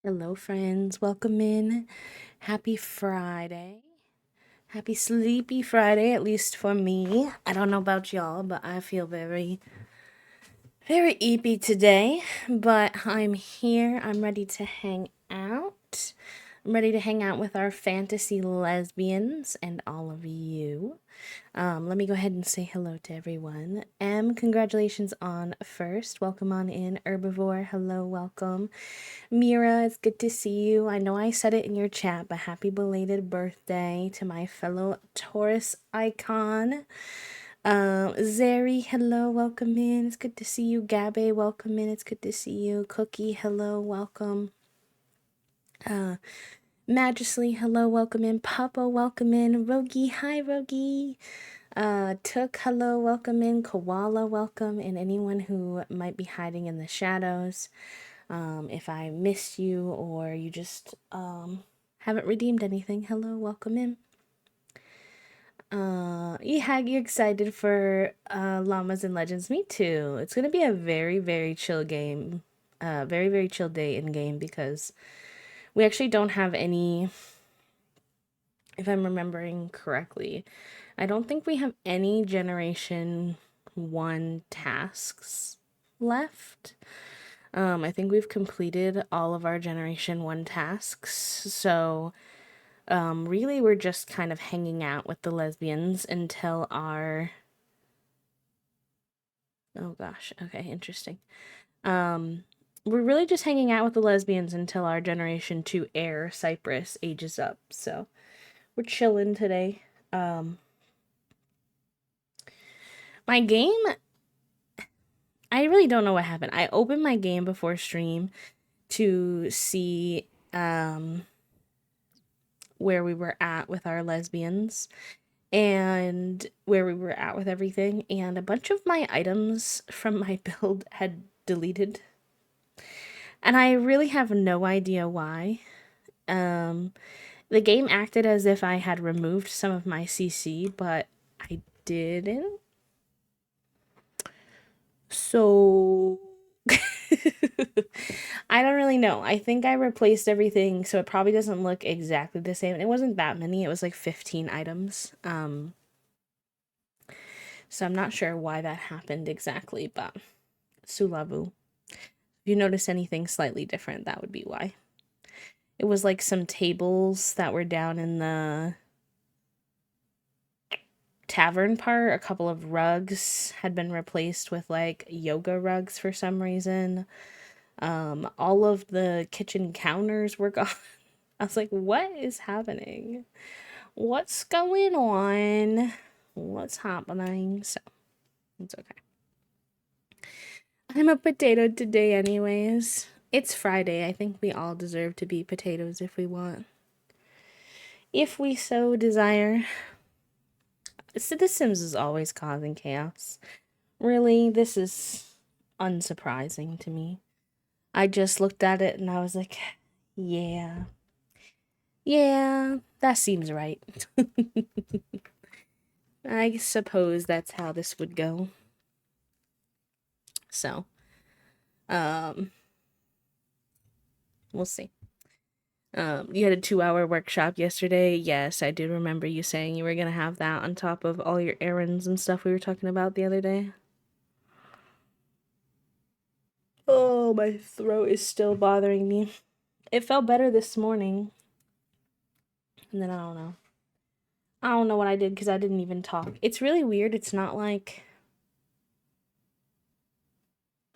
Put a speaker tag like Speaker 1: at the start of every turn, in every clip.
Speaker 1: Hello, friends. Welcome in. Happy Friday. Happy Sleepy Friday, at least for me. I don't know about y'all, but I feel very, very eepy today. But I'm here. I'm ready to hang out. I'm ready to hang out with our fantasy lesbians and all of you. Let me go ahead and say hello to everyone. Congratulations on first. Welcome on in. Herbivore, hello, welcome. Mira, it's good to see you. I know I said it in your chat, but happy belated birthday to my fellow Taurus icon. Zeri, hello, welcome in. It's good to see you. Gabe, welcome in. It's good to see you. Cookie, hello, welcome. Majesty, hello, welcome in. Papa, welcome in. Rogi, hi, Rogi. Took, hello, welcome in. Koala, welcome. And anyone who might be hiding in the shadows. If I missed you or you just haven't redeemed anything, hello, welcome in. Yeah, you excited for Llamas and Legends? Me too. It's gonna be a very, very chill game. Very, very chill day in game because we actually don't have any, if I'm remembering correctly, I don't think we have any Generation 1 tasks left. I think we've completed all of our Generation 1 tasks, so really we're just kind of hanging out with the lesbians until our... Oh gosh, okay, interesting. We're really just hanging out with the lesbians until our Generation 2 heir, Cypress, ages up, so we're chilling today. My game, I really don't know what happened. I opened my game before stream to see where we were at with our lesbians and where we were at with everything, and a bunch of my items from my build had deleted. And I really have no idea why. The game acted as if I had removed some of my CC, but I didn't. So I don't really know. I think I replaced everything, so it probably doesn't look exactly the same. It wasn't that many. It was like 15 items. So I'm not sure why that happened exactly, but Sulavu. If you notice anything slightly different, that would be why. It was like some tables that were down in the tavern part. A couple of rugs had been replaced with like yoga rugs for some reason. All of the kitchen counters were gone. I was like, what is happening? What's going on? What's happening? So, it's okay. I'm a potato today, anyways. It's Friday. I think we all deserve to be potatoes if we want. If we so desire. So The Sims is always causing chaos. Really, this is unsurprising to me. I just looked at it and I was like, yeah. Yeah, that seems right. I suppose that's how this would go. So, um, we'll see. You had a 2-hour workshop yesterday. Yes, I do remember you saying you were gonna have that on top of all your errands and stuff we were talking about the other day. Oh, my throat is still bothering me. It felt better this morning. And then I don't know. I don't know what I did because I didn't even talk. It's really weird. It's not like...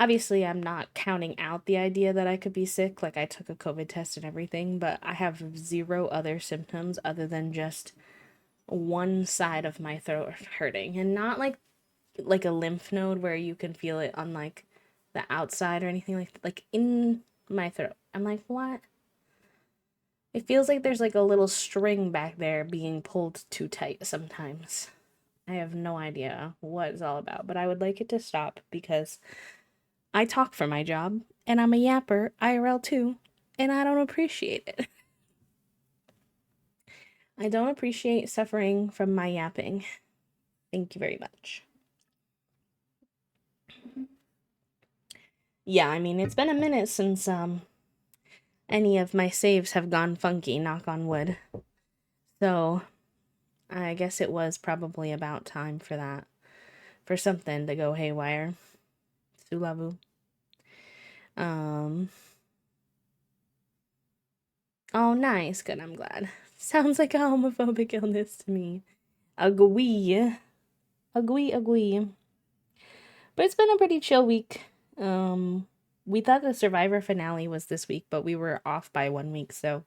Speaker 1: Obviously, I'm not counting out the idea that I could be sick. Like, I took a COVID test and everything, but I have zero other symptoms other than just one side of my throat hurting. And not like a lymph node where you can feel it on like the outside or anything like in my throat. I'm like, what? It feels like there's like a little string back there being pulled too tight sometimes. I have no idea what it's all about, but I would like it to stop because I talk for my job and I'm a yapper IRL too, and I don't appreciate it. I don't appreciate suffering from my yapping. Thank you very much. Yeah, I mean, it's been a minute since any of my saves have gone funky, knock on wood. So I guess it was probably about time for that. For something to go haywire. Sulavu. Oh, nice. Good, I'm glad. Sounds like a homophobic illness to me. Agree. Agree. But it's been a pretty chill week. We thought the Survivor finale was this week, but we were off by 1 week, so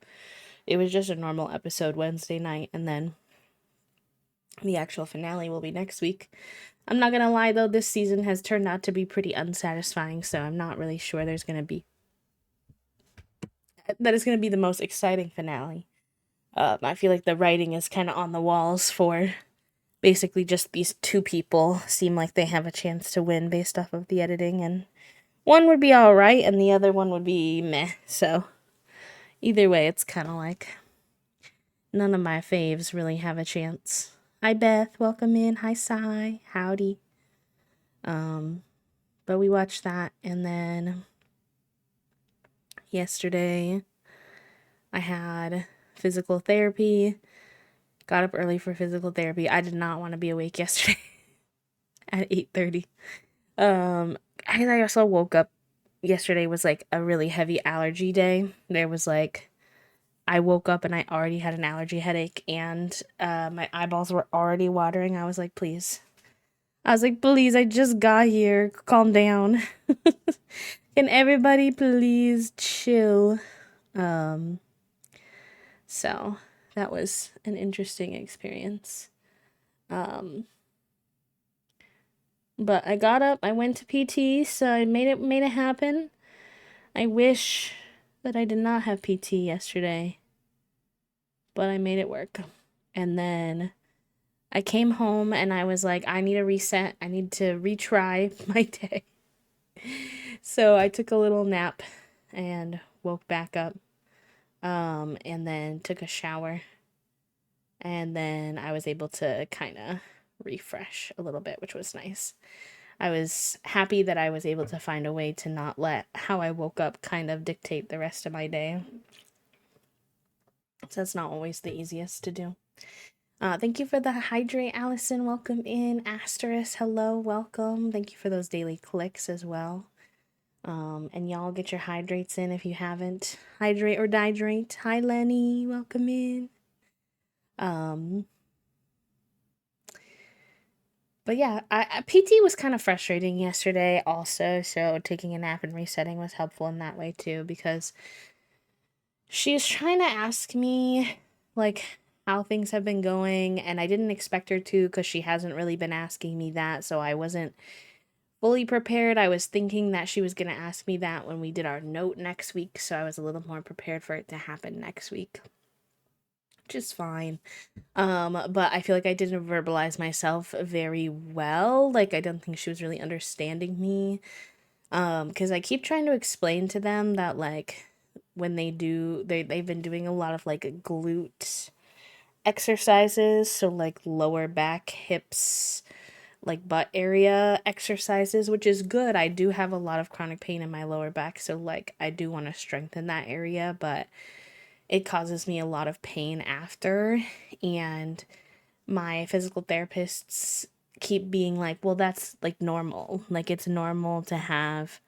Speaker 1: it was just a normal episode Wednesday night, and then the actual finale will be next week. I'm not gonna lie though, this season has turned out to be pretty unsatisfying, so I'm not really sure that it's gonna be the most exciting finale. I feel like the writing is kind of on the walls for basically just these two people seem like they have a chance to win based off of the editing, and one would be alright and the other one would be meh. So either way, it's kind of like none of my faves really have a chance. Hi Beth, welcome in. Hi Sai, howdy. But we watched that, and then yesterday I had physical therapy. Got up early for physical therapy. I did not want to be awake yesterday at 8:30. I also woke up yesterday was like a really heavy allergy day. There was like I woke up and I already had an allergy headache, and my eyeballs were already watering. I was like, please, I just got here. Calm down. Can everybody please chill? So that was an interesting experience. But I got up, I went to PT, so I made it happen. I wish that I did not have PT yesterday, but I made it work. And then I came home and I was like, I need a reset. I need to retry my day. So I took a little nap and woke back up. And then took a shower. And then I was able to kind of refresh a little bit, which was nice. I was happy that I was able to find a way to not let how I woke up kind of dictate the rest of my day. So that's not always the easiest to do. Thank you for the hydrate, Allison. Welcome in. Asterisk, hello, welcome. Thank you for those daily clicks as well. And y'all get your hydrates in if you haven't. Hydrate or dihydrate. Hi, Lenny. Welcome in. But yeah, PT was kind of frustrating yesterday also, so taking a nap and resetting was helpful in that way too, because she's trying to ask me, like, how things have been going, and I didn't expect her to because she hasn't really been asking me that, so I wasn't fully prepared. I was thinking that she was going to ask me that when we did our note next week, so I was a little more prepared for it to happen next week, which is fine. But I feel like I didn't verbalize myself very well. Like, I don't think she was really understanding me. Because I keep trying to explain to them that, like, when they've been doing a lot of, like, glute exercises, so, like, lower back, hips, like, butt area exercises, which is good. I do have a lot of chronic pain in my lower back, so, like, I do want to strengthen that area, but it causes me a lot of pain after, and my physical therapists keep being like, well, that's like normal. Like, it's normal to have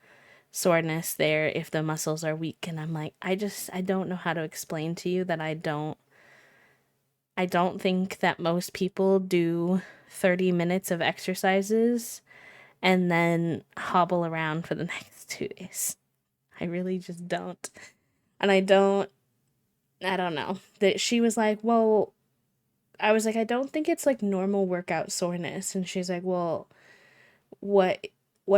Speaker 1: soreness there if the muscles are weak. And I'm like, I don't know how to explain to you that I don't think that most people do 30 minutes of exercises and then hobble around for the next 2 days. I really just don't. And I don't know. That she was like, well, I was like, I don't think it's like normal workout soreness. And she's like, well, what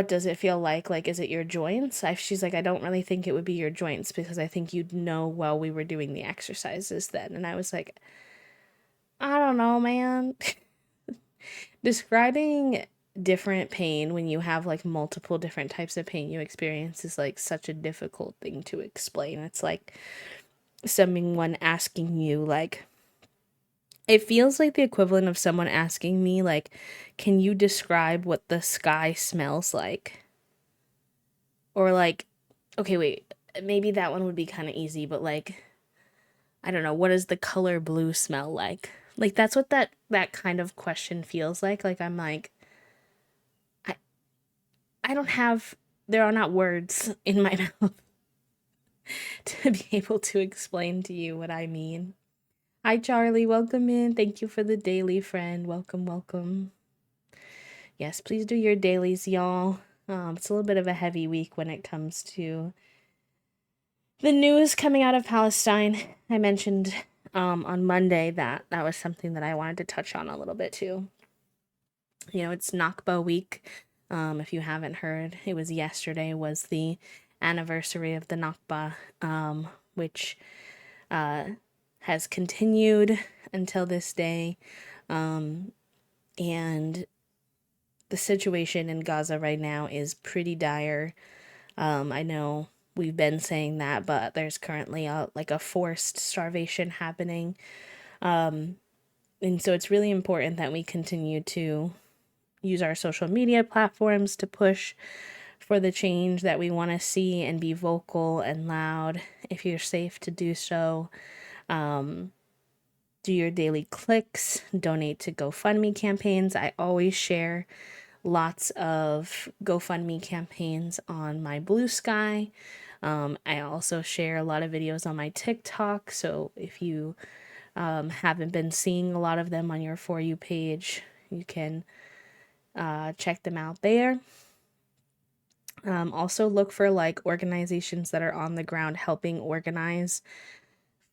Speaker 1: does it feel like? Like, is it your joints? She's like, I don't really think it would be your joints because I think you'd know while we were doing the exercises then. And I was like, I don't know, man. Describing different pain when you have like multiple different types of pain you experience is like such a difficult thing to explain. It's like someone asking you, like, it feels like the equivalent of someone asking me, like, can you describe what the sky smells like? Or like, okay, wait, maybe that one would be kind of easy, but like, I don't know, what does the color blue smell like? Like that's what that kind of question feels like. Like I'm like, I I don't have, there are not words in my mouth to be able to explain to you what I mean. Hi Charlie, welcome in. Thank you for the daily, friend. Welcome, welcome. Yes, please do your dailies, y'all. It's a little bit of a heavy week when it comes to the news coming out of Palestine. I mentioned on Monday that that was something that I wanted to touch on a little bit too. You know, it's Nakba week. If you haven't heard, it was yesterday was the anniversary of the Nakba, which has continued until this day. And the situation in Gaza right now is pretty dire. I know we've been saying that, but there's currently a forced starvation happening. And so it's really important that we continue to use our social media platforms to push for the change that we want to see and be vocal and loud if you're safe to do so. Do your daily clicks, donate to GoFundMe campaigns. I always share lots of GoFundMe campaigns on my Blue Sky. I also share a lot of videos on my TikTok. So if you haven't been seeing a lot of them on your For You page, you can check them out there. Also look for like organizations that are on the ground helping organize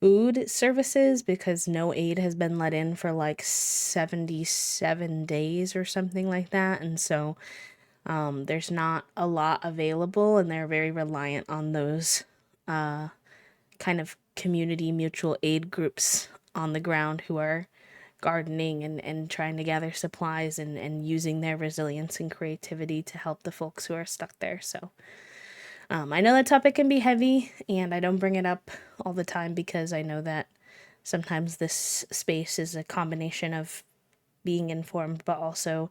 Speaker 1: food services, because no aid has been let in for like 77 days or something like that. And so there's not a lot available, and they're very reliant on those kind of community mutual aid groups on the ground who are gardening and trying to gather supplies and using their resilience and creativity to help the folks who are stuck there. So I know that topic can be heavy, and I don't bring it up all the time because I know that sometimes this space is a combination of being informed, but also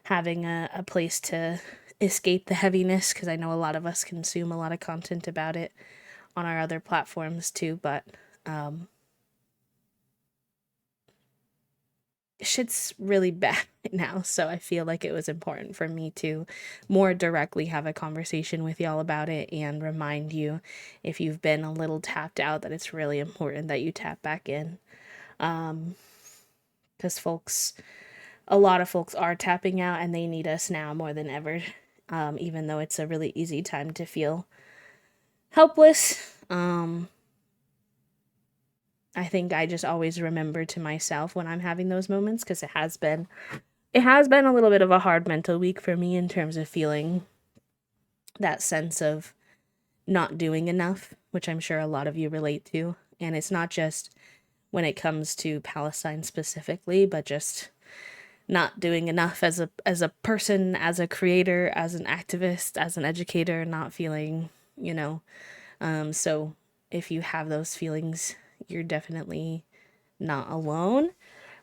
Speaker 1: having a place to escape the heaviness, because I know a lot of us consume a lot of content about it on our other platforms too, but shit's really bad right now, so I feel like it was important for me to more directly have a conversation with y'all about it and remind you, if you've been a little tapped out, that it's really important that you tap back in. Because a lot of folks are tapping out and they need us now more than ever, even though it's a really easy time to feel helpless. I think I just always remember to myself when I'm having those moments, because it has been a little bit of a hard mental week for me in terms of feeling that sense of not doing enough, which I'm sure a lot of you relate to. And it's not just when it comes to Palestine specifically, but just not doing enough as a person, as a creator, as an activist, as an educator, not feeling, you know. So if you have those feelings, you're definitely not alone.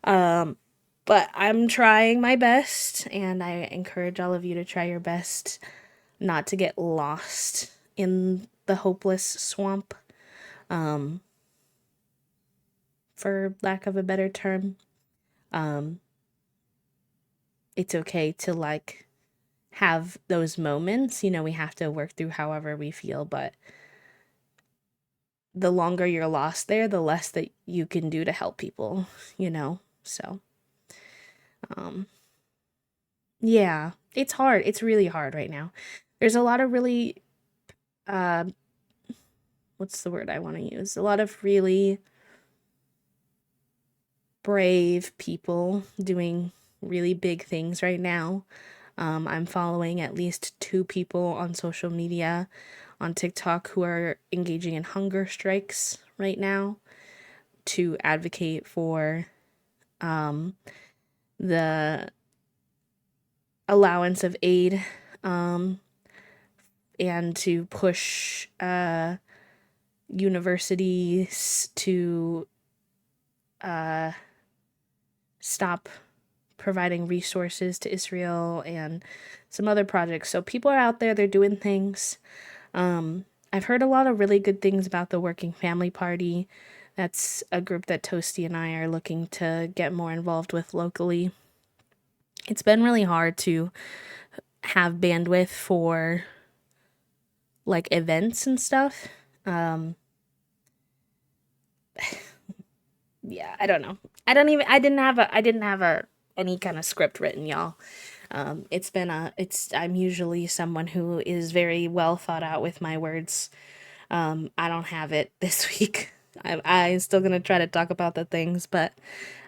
Speaker 1: But I'm trying my best, and I encourage all of you to try your best not to get lost in the hopeless swamp, for lack of a better term. It's okay to like have those moments. You know, we have to work through however we feel, but the longer you're lost there, the less that you can do to help people, you know? So, yeah, it's hard. It's really hard right now. There's a lot of really, uh, what's the word I want to use? A lot of really brave people doing really big things right now. I'm following at least 2 people on social media, on TikTok, who are engaging in hunger strikes right now to advocate for the allowance of aid, and to push universities to stop providing resources to Israel and some other projects. So people are out there, they're doing things. I've heard a lot of really good things about the Working Family Party. That's a group that Toasty and I are looking to get more involved with locally. It's been really hard to have bandwidth for like events and stuff. Um, yeah, I don't know. I didn't have a any kind of script written, y'all. I'm usually someone who is very well thought out with my words. I don't have it this week. I'm still gonna try to talk about the things, but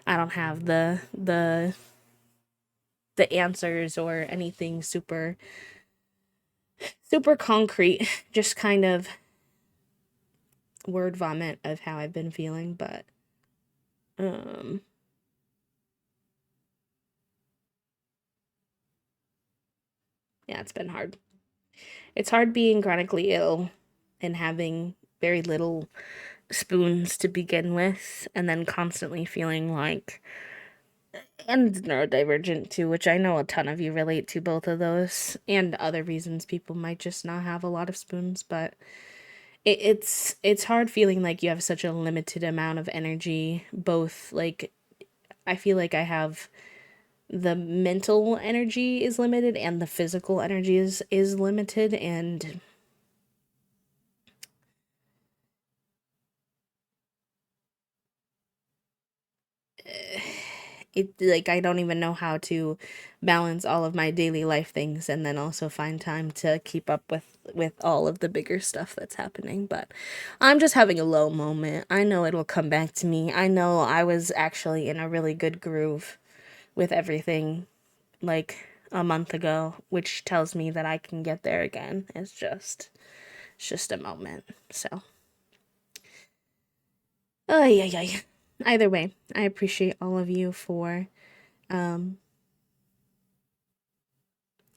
Speaker 1: I don't have the answers or anything super concrete. Just kind of word vomit of how I've been feeling, but um, yeah, it's been hard. It's hard being chronically ill and having very little spoons to begin with, and then constantly feeling like, and neurodivergent too, which I know a ton of you relate to both of those, and other reasons people might just not have a lot of spoons, but it's hard feeling like you have such a limited amount of energy, both like I feel like I have the mental energy is limited and the physical energy is limited, and it like I don't even know how to balance all of my daily life things and then also find time to keep up with all of the bigger stuff that's happening. But I'm just having a low moment. I know it'll come back to me. I know I was actually in a really good groove with everything like a month ago, which tells me that I can get there again. It's just a moment. So, oh yeah. Either way, I appreciate all of you for um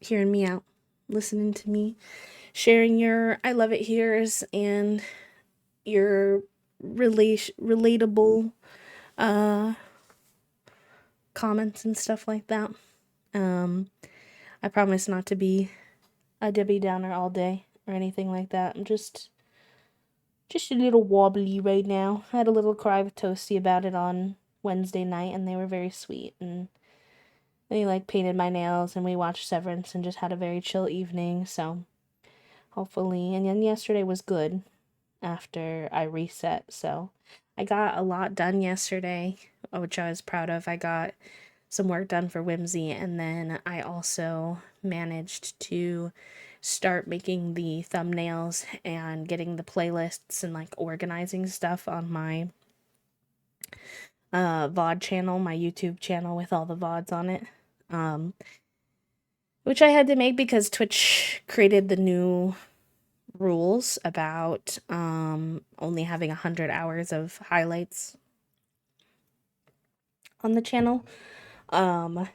Speaker 1: hearing me out, listening to me, sharing your I love it here's and your relatable uh comments and stuff like that. Um I promise not to be a Debbie Downer all day or anything like that. I'm just a little wobbly right now. I had a little cry with Toasty about it on Wednesday night, and they were very sweet, and they like painted my nails, and we watched Severance and just had a very chill evening. So hopefully, and then yesterday was good after I reset. So I got a lot done yesterday, which I was proud of. I got some work done for Whimsy, and then I also managed to start making the thumbnails and getting the playlists and like organizing stuff on my VOD channel, my YouTube channel with all the VODs on it. Which I had to make because Twitch created the new rules about only having 100 hours of highlights on the channel. Um,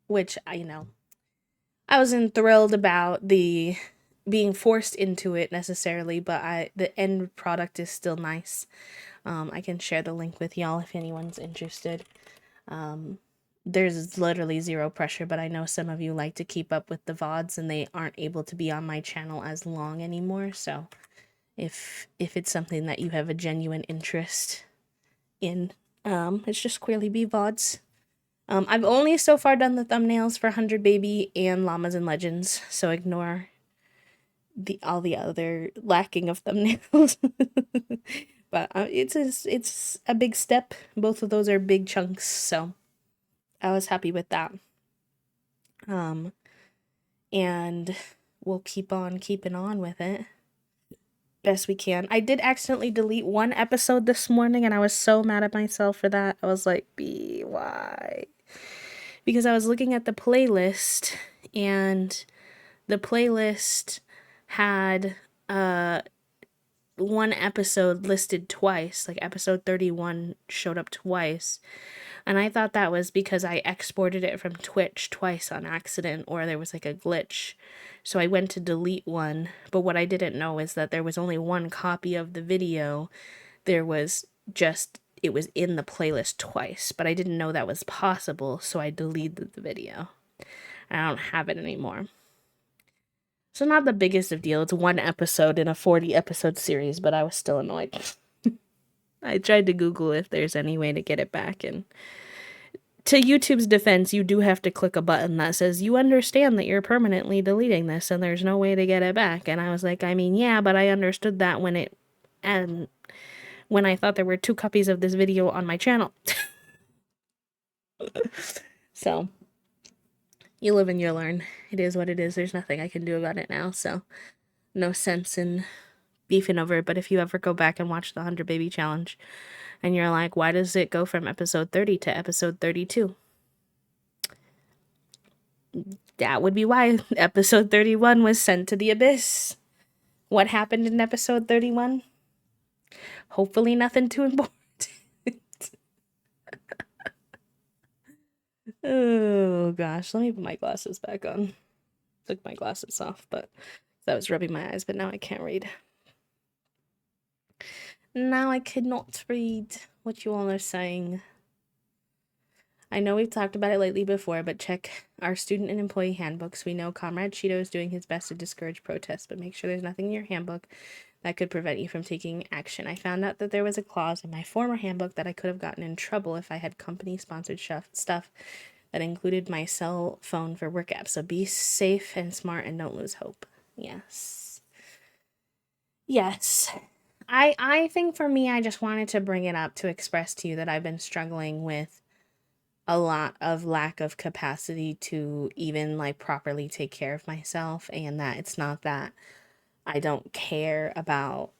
Speaker 1: which I wasn't thrilled about the being forced into it necessarily, but the end product is still nice. I can share the link with y'all if anyone's interested. There's literally zero pressure, but I know some of you like to keep up with the VODs and they aren't able to be on my channel as long anymore. So if it's something that you have a genuine interest in, it's just queerlybee VODs. I've only so far done the thumbnails for 100 Baby and Llamas and Legends, so ignore all the other lacking of thumbnails. But it's a big step. Both of those are big chunks, so I was happy with that. And we'll keep on keeping on with it best we can. I did accidentally delete one episode this morning, and I was so mad at myself for that. I was like, "B, why?" Because I was looking at the playlist, and the playlist had one episode listed twice, like episode 31 showed up twice. And I thought that was because I exported it from Twitch twice on accident, or there was like a glitch. So I went to delete one, but what I didn't know is that there was only one copy of the video. There was just, it was in the playlist twice, but I didn't know that was possible, so I deleted the video. I don't have it anymore. So not the biggest of deal. It's one episode in a 40 episode series, but I was still annoyed. I tried to Google if there's any way to get it back, and to YouTube's defense, you do have to click a button that says you understand that you're permanently deleting this and there's no way to get it back. And I was like, I mean, yeah, but I understood that and when I thought there were 2 copies of this video on my channel. So, you live and you learn. It is what it is. There's nothing I can do about it now, so no sense in beefing over it. But if you ever go back and watch the 100 Baby Challenge and you're like, why does it go from episode 30 to episode 32? That would be why episode 31 was sent to the abyss. What happened in episode 31? Hopefully nothing too important. Oh gosh, let me put my glasses back on. Took my glasses off, but that was rubbing my eyes, but now I can't read. Now I cannot read what you all are saying. I know we've talked about it lately before, but check our student and employee handbooks. We know Comrade Cheeto is doing his best to discourage protests, but make sure there's nothing in your handbook that could prevent you from taking action. I found out that there was a clause in my former handbook that I could have gotten in trouble if I had company-sponsored stuff that included my cell phone for work apps. So be safe and smart and don't lose hope. Yes. Yes. I think for me, I just wanted to bring it up to express to you that I've been struggling with a lot of lack of capacity to even like properly take care of myself, and that it's not that I don't care about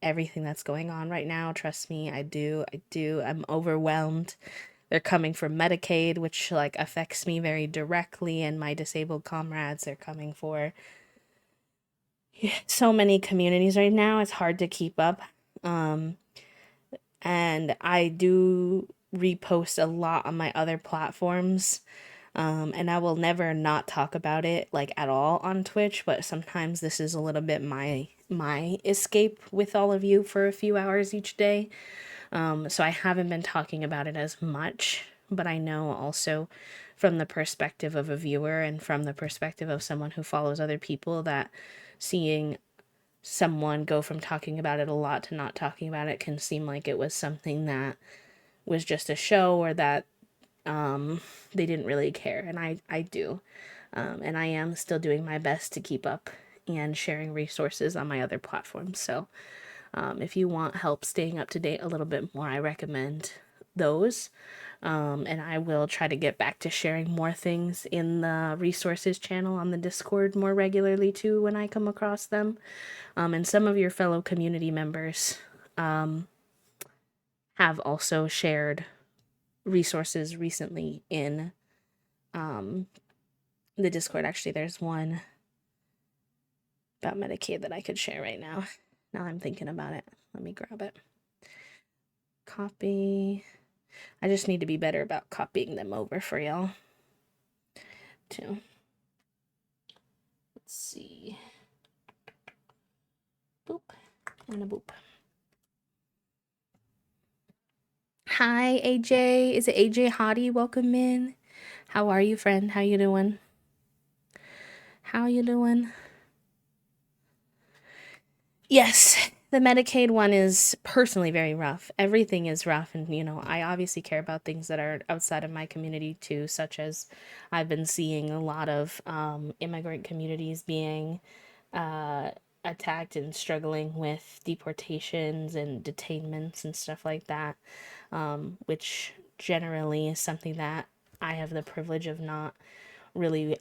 Speaker 1: everything that's going on right now. Trust me, I do. I'm overwhelmed. They're coming from Medicaid, which like affects me very directly, and my disabled comrades. They're coming for so many communities right now. It's hard to keep up. And I do repost a lot on my other platforms. And I will never not talk about it like at all on Twitch, but sometimes this is a little bit my escape with all of you for a few hours each day. So I haven't been talking about it as much, but I know also from the perspective of a viewer and from the perspective of someone who follows other people that seeing someone go from talking about it a lot to not talking about it can seem like it was something that was just a show, or that they didn't really care, and I do. And I am still doing my best to keep up and sharing resources on my other platforms. So if you want help staying up to date a little bit more, I recommend those. And I will try to get back to sharing more things in the resources channel on the Discord more regularly too when I come across them. And some of your fellow community members have also shared resources recently in the Discord. Actually, there's one about Medicaid that I could share right now. Now I'm thinking about it. Let me grab it. Copy. I just need to be better about copying them over for y'all too. Let's see. Boop and a boop. Hi, AJ. Is it AJ Hottie? Welcome in. How are you, friend? How you doing? How you doing? Yes, the Medicaid one is personally very rough. Everything is rough, and I obviously care about things that are outside of my community too, such as I've been seeing a lot of immigrant communities being attacked and struggling with deportations and detainments and stuff like that, which generally is something that I have the privilege of not really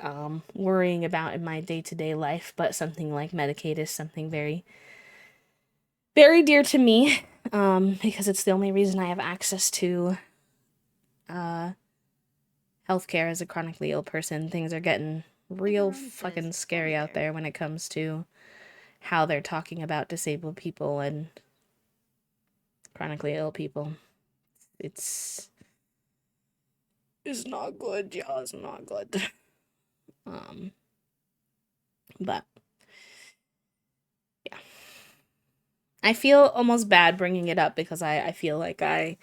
Speaker 1: worrying about in my day-to-day life, but something like Medicaid is something very, very dear to me, because it's the only reason I have access to healthcare as a chronically ill person. Things are getting real fucking scary out there when it comes to how they're talking about disabled people and chronically ill people. It's not good, y'all. It's not good. But yeah, I feel almost bad bringing it up because I feel like I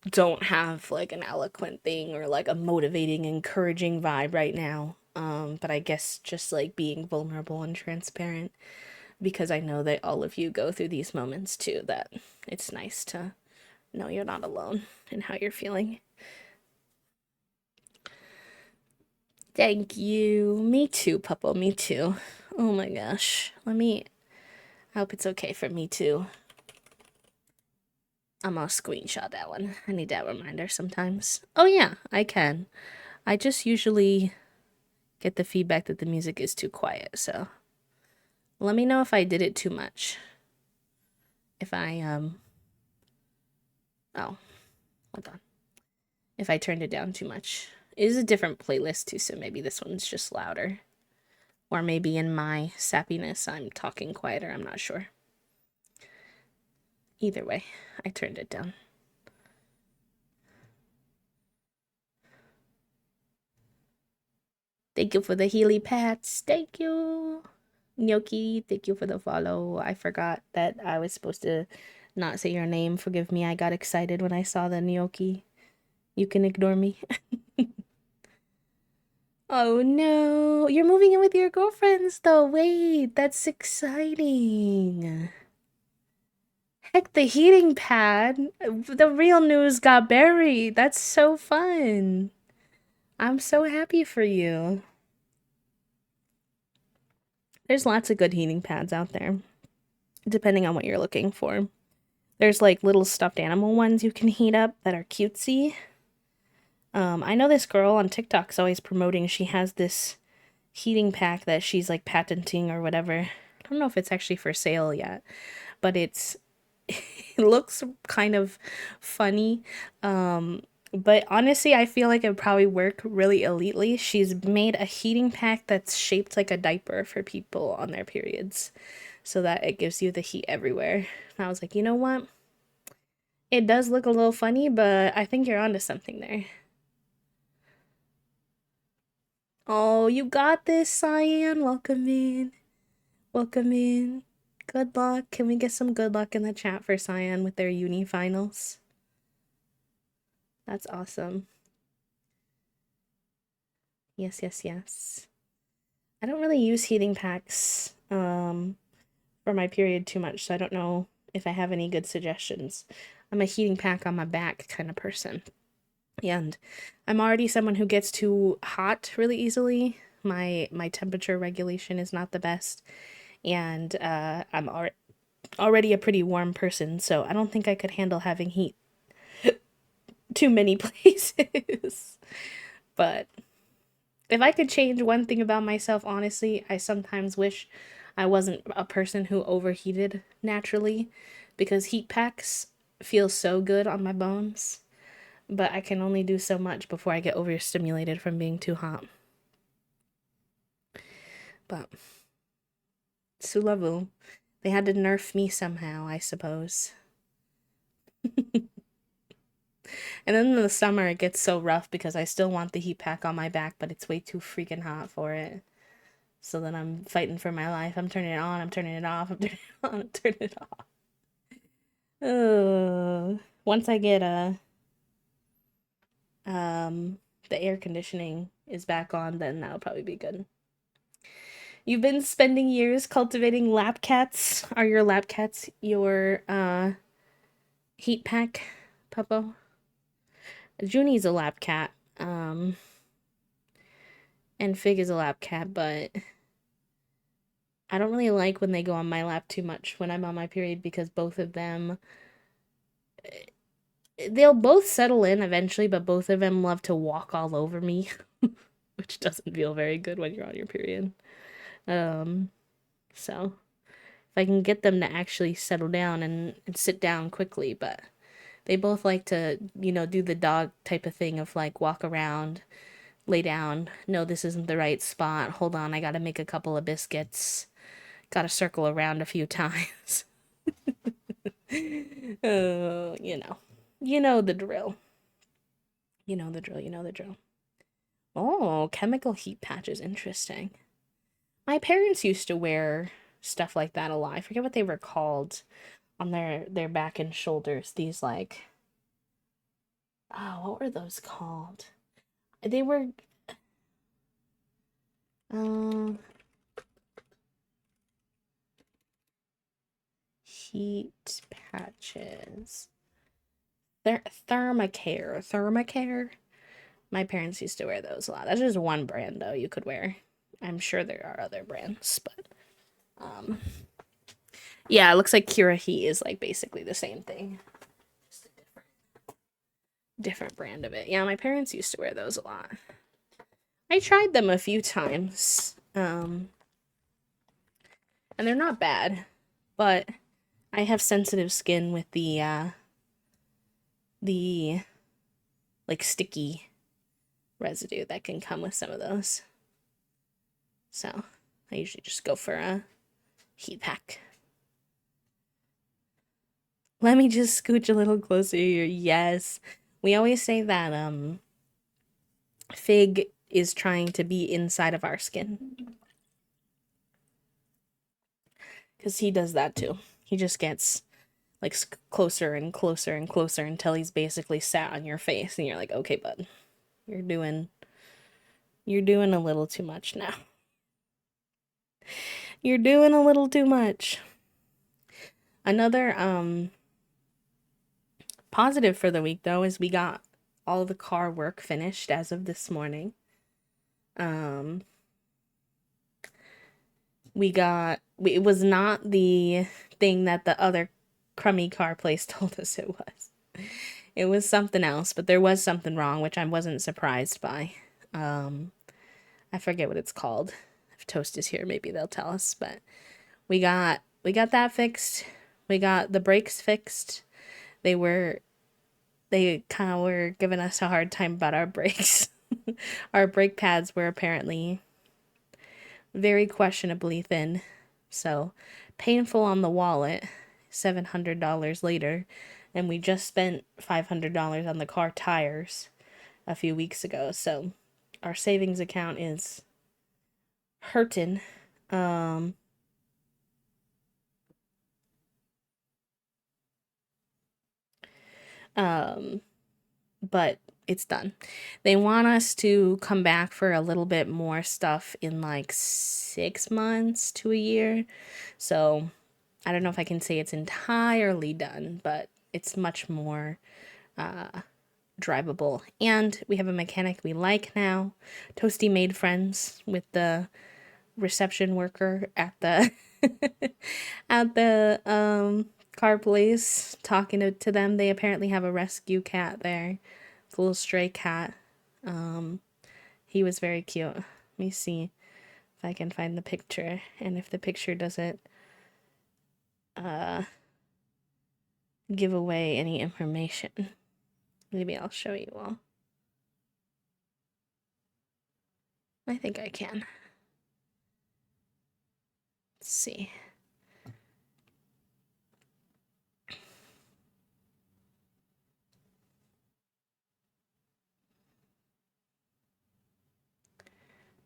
Speaker 1: don't have like an eloquent thing or like a motivating, encouraging vibe right now. But I guess just like being vulnerable and transparent, because I know that all of you go through these moments too, that it's nice to know you're not alone in how you're feeling. Thank you. Me too, Puppo. Me too. Oh my gosh. I hope it's okay for me too. I'm gonna screenshot that one. I need that reminder sometimes. Oh yeah, I can. I just usually get the feedback that the music is too quiet, so let me know if I did it too much. If I oh, hold on. If I turned it down too much. It is a different playlist too, so maybe this one's just louder. Or maybe in my sappiness I'm talking quieter, I'm not sure. Either way, I turned it down. Thank you for the Healy Pats. Thank you. Gnocchi, thank you for the follow. I forgot that I was supposed to not say your name. Forgive me. I got excited when I saw the gnocchi. You can ignore me. Oh no. You're moving in with your girlfriends though. Wait, that's exciting. Heck, the heating pad. The real news got buried. That's so fun. I'm so happy for you. There's lots of good heating pads out there, depending on what you're looking for. There's like little stuffed animal ones you can heat up that are cutesy. I know this girl on TikTok's always promoting, she has this heating pack that she's like patenting or whatever. I don't know if it's actually for sale yet, but it looks kind of funny. But honestly, I feel like it would probably work really elitely. She's made a heating pack that's shaped like a diaper for people on their periods so that it gives you the heat everywhere. And I was like, you know what? It does look a little funny, but I think you're onto something there. Oh, you got this, Cyan. Welcome in. Welcome in. Good luck. Can we get some good luck in the chat for Cyan with their uni finals? That's awesome. Yes, yes, yes. I don't really use heating packs for my period too much, so I don't know if I have any good suggestions. I'm a heating pack on my back kind of person. And I'm already someone who gets too hot really easily. My temperature regulation is not the best, and I'm already a pretty warm person, so I don't think I could handle having heat too many places. But if I could change one thing about myself, honestly, I sometimes wish I wasn't a person who overheated naturally, because heat packs feel so good on my bones, but I can only do so much before I get overstimulated from being too hot. But Sulavu, they had to nerf me somehow, I suppose. And then in the summer, it gets so rough because I still want the heat pack on my back, but it's way too freaking hot for it. So then I'm fighting for my life. I'm turning it on, I'm turning it off, I'm turning it on, I'm turning it off. Once I get the air conditioning is back on, then that'll probably be good. You've been spending years cultivating lap cats. Are your lap cats your heat pack, Puppo? Junie's a lap cat. And Fig is a lap cat, but I don't really like when they go on my lap too much when I'm on my period, because both of them, they'll both settle in eventually, but both of them love to walk all over me, which doesn't feel very good when you're on your period. So if I can get them to actually settle down and sit down quickly, but they both like to, do the dog type of thing of like walk around, lay down. No, this isn't the right spot. Hold on, I gotta make a couple of biscuits. Gotta circle around a few times. You know. You know the drill. You know the drill, you know the drill. Oh, chemical heat patches, interesting. My parents used to wear stuff like that a lot. I forget what they were called on their back and shoulders. These like, oh, what were those called? They were Um, heat patches. Thermacare. My parents used to wear those a lot. That's just one brand though you could wear. I'm sure there are other brands, but um, yeah, it looks like Cura Heat is like basically the same thing, just a different brand of it. Yeah, my parents used to wear those a lot. I tried them a few times, and they're not bad, but I have sensitive skin with the like sticky residue that can come with some of those. So I usually just go for a heat pack. Let me just scooch a little closer here. Yes. We always say that Fig is trying to be inside of our skin. Cuz he does that too. He just gets like closer and closer and closer until he's basically sat on your face and you're like, "Okay, bud. You're doing a little too much now. You're doing a little too much." Another positive for the week though is we got all the car work finished as of this morning. Um it was not the thing that the other crummy car place told us it was. It was something else, but there was something wrong, which I wasn't surprised by. I forget what it's called. If Toast is here, maybe they'll tell us, but we got that fixed. We got the brakes fixed. They kind of were giving us a hard time about our brakes. Our brake pads were apparently very questionably thin. So, painful on the wallet, $700 later, and we just spent $500 on the car tires a few weeks ago. So, our savings account is hurting. Um, um, but it's done. They want us to come back for a little bit more stuff in like 6 months to a year. So, I don't know if I can say it's entirely done, but it's much more drivable. And we have a mechanic we like now. Toasty made friends with the reception worker at the at the car place, talking to them. They apparently have a rescue cat there. It's a little stray cat. He was very cute. Let me see if I can find the picture, and if the picture doesn't give away any information, maybe I'll show you all. I think I can. Let's see.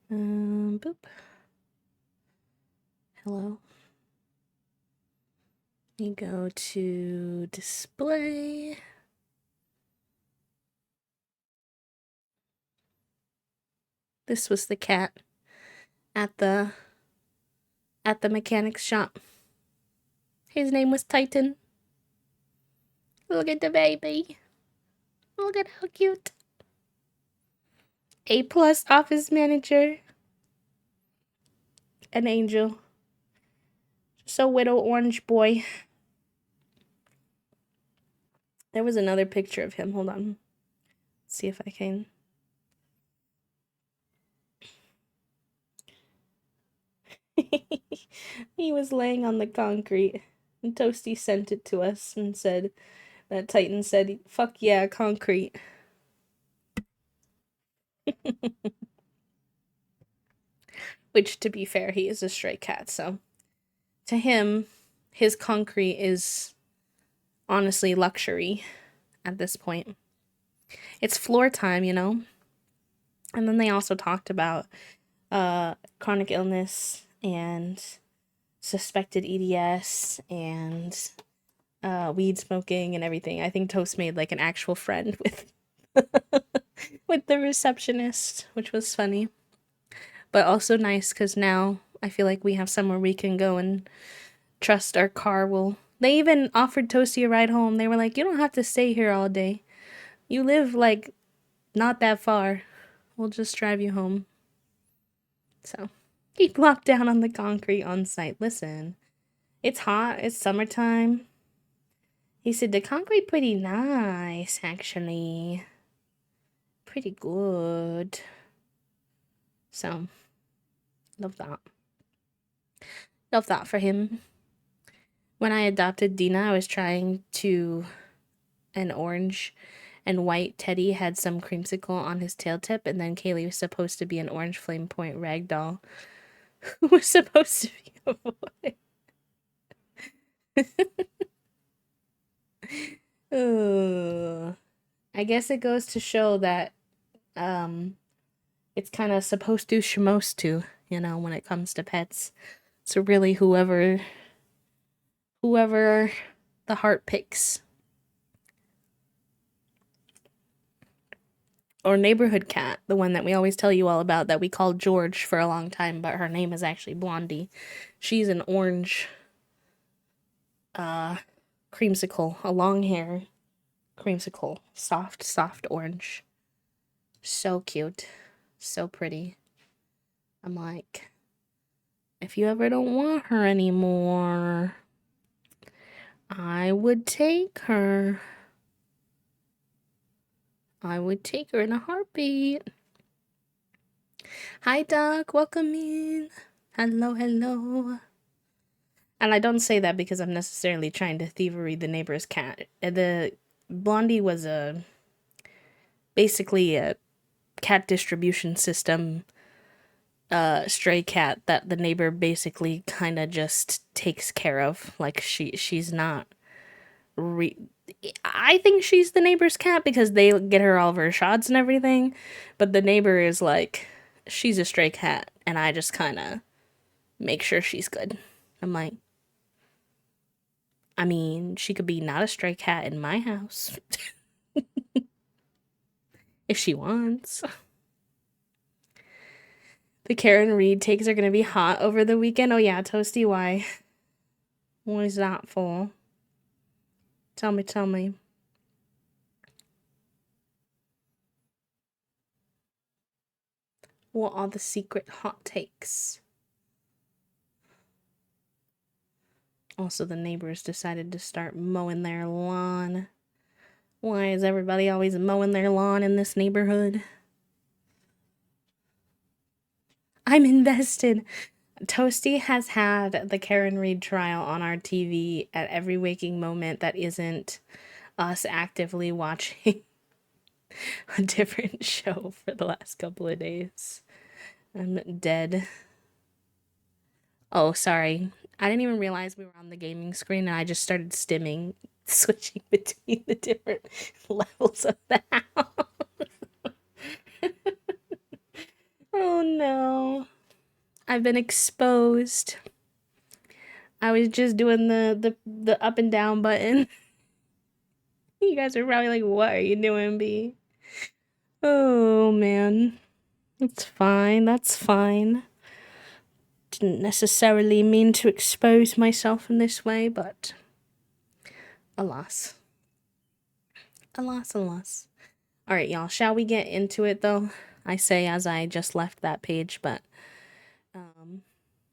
Speaker 1: Boop. Hello. You go to display. This was the cat at the mechanic's shop. His name was Titan. Look at the baby. Look at how cute. A+ office manager. An angel. So widow orange boy. There was another picture of him. Hold on. Let's see if I can. He was laying on the concrete, and Toasty sent it to us and said that Titan said, "Fuck yeah, concrete." Which, to be fair, he is a stray cat, so to him, his concrete is honestly luxury at this point. It's floor time, you know? And then they also talked about chronic illness and suspected EDS and weed smoking and everything. I think Toast made like an actual friend with with the receptionist, which was funny. but also nice because now I feel like we have somewhere we can go and trust our car will. They even offered Toasty a ride home. They were like, you don't have to stay here all day. You live like not that far. We'll just drive you home. So he plopped down on the concrete on site. Listen, it's hot. It's summertime. He said the concrete pretty nice, actually. Pretty good. So, love that. Love that for him. When I adopted Dina, I was trying to... An orange and white teddy had some creamsicle on his tail tip, and then Kaylee was supposed to be an orange flame point ragdoll who was supposed to be a boy. Oh, I guess it goes to show that it's kind of supposed to schmost to, when it comes to pets. So really whoever the heart picks. Or neighborhood cat, the one that we always tell you all about that we called George for a long time, but her name is actually Blondie. She's an orange creamsicle, a long hair creamsicle, soft orange. So cute, so pretty. I'm like, if you ever don't want her anymore, I would take her. I would take her in a heartbeat. Hi, Doc. Welcome in. Hello, hello. And I don't say that because I'm necessarily trying to thievery the neighbor's cat. The Blondie was basically a cat distribution system stray cat that the neighbor basically kind of just takes care of. Like she's not I think she's the neighbor's cat because they get her all of her shots and everything, but the neighbor is like, she's a stray cat, and I just kind of make sure she's good. I'm like, I mean, she could be not a stray cat in my house if she wants. The Karen Reed takes are gonna be hot over the weekend. Oh yeah, Toasty, why? What is that for? Tell me. What are the secret hot takes? Also, the neighbors decided to start mowing their lawn. Why is everybody always mowing their lawn in this neighborhood? I'm invested. Toasty has had the Karen Reed trial on our TV at every waking moment that isn't us actively watching a different show for the last couple of days. I'm dead. Oh, sorry. I didn't even realize we were on the gaming screen and I just started stimming, switching between the different levels of the house. Oh no. I've been exposed. I was just doing the up and down button. You guys are probably like, what are you doing, B? Oh man. That's fine. Didn't necessarily mean to expose myself in this way, but alas. Alas. Alright, y'all, shall we get into it though? I say as I just left that page, but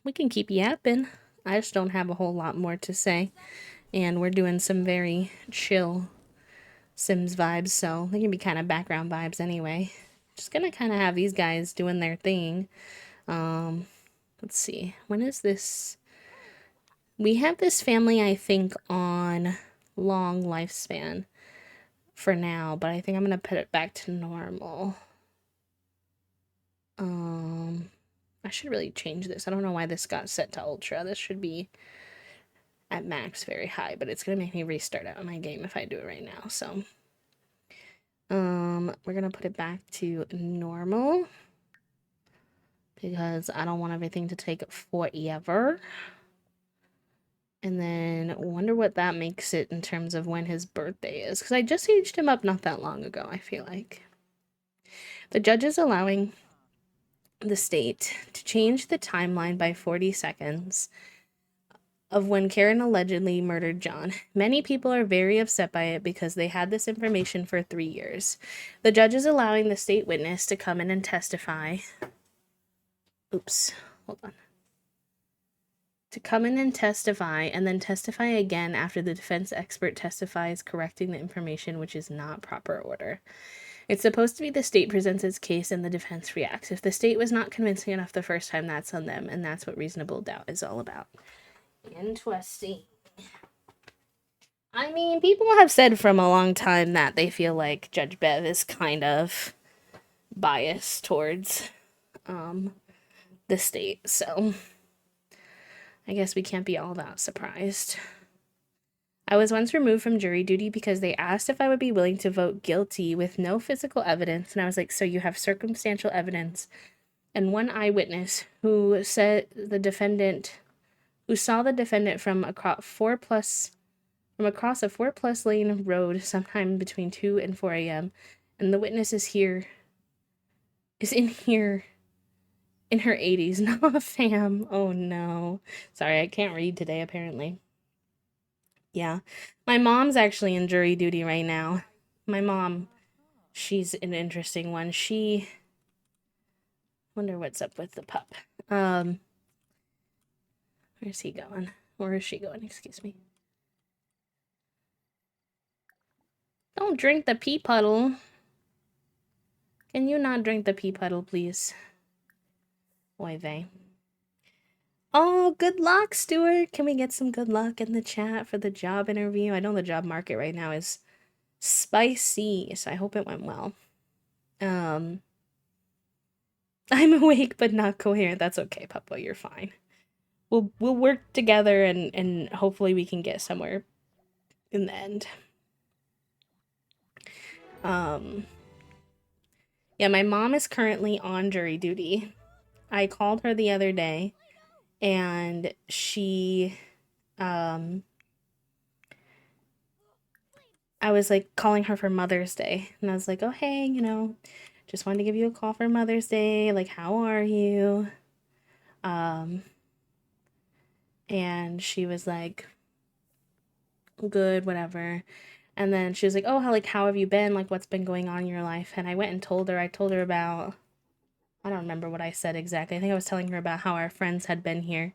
Speaker 1: we can keep yapping. I just don't have a whole lot more to say. And we're doing some very chill Sims vibes, so they can be kind of background vibes anyway. Just gonna kind of have these guys doing their thing. Let's see. When is this? We have this family, I think, on long lifespan for now, but I think I'm gonna put it back to normal. I should really change this. I don't know why this got set to ultra. This should be at max very high, but it's gonna make me restart out my game if I do it right now. So we're gonna put it back to normal because I don't want everything to take forever. And then wonder what that makes it in terms of when his birthday is, because I just aged him up not that long ago. I feel like the judge is allowing the state to change the timeline by 40 seconds of when Karen allegedly murdered John. Many people are very upset by it because they had this information for 3 years. The judge is allowing the state witness to come in and testify. Oops, hold on. To come in and testify, and then testify again after the defense expert testifies, correcting the information, which is not proper order. It's supposed to be the state presents its case and the defense reacts. If the state was not convincing enough the first time, that's on them, and that's what reasonable doubt is all about. Interesting. I mean, people have said from a long time that they feel like Judge Bev is kind of biased towards the state, so I guess we can't be all that surprised. I was once removed from jury duty because they asked if I would be willing to vote guilty with no physical evidence, and I was like, so you have circumstantial evidence and one eyewitness who said the defendant, who saw the defendant from across a 4+ lane road sometime between 2 and 4 a.m. And the witness is in here in her 80s. Nah, fam. Oh no. Sorry, I can't read today, apparently. Yeah. My mom's actually in jury duty right now. My mom, she's an interesting one. Wonder what's up with the pup. Where's he going? Where is she going? Excuse me. Don't drink the pee puddle. Can you not drink the pee puddle, please? Oy vey. Oh, good luck, Stuart. Can we get some good luck in the chat for the job interview? I know the job market right now is spicy, so I hope it went well. I'm awake but not coherent. That's okay, Papa. You're fine. We'll work together and hopefully we can get somewhere in the end. Yeah, my mom is currently on jury duty. I called her the other day and she I was like calling her for Mother's Day, and I was like, oh hey, just wanted to give you a call for Mother's Day, like how are you? And she was like, good, whatever. And then she was like, oh, how have you been, like what's been going on in your life? And I went and told her about, I don't remember what I said exactly. I think I was telling her about how our friends had been here.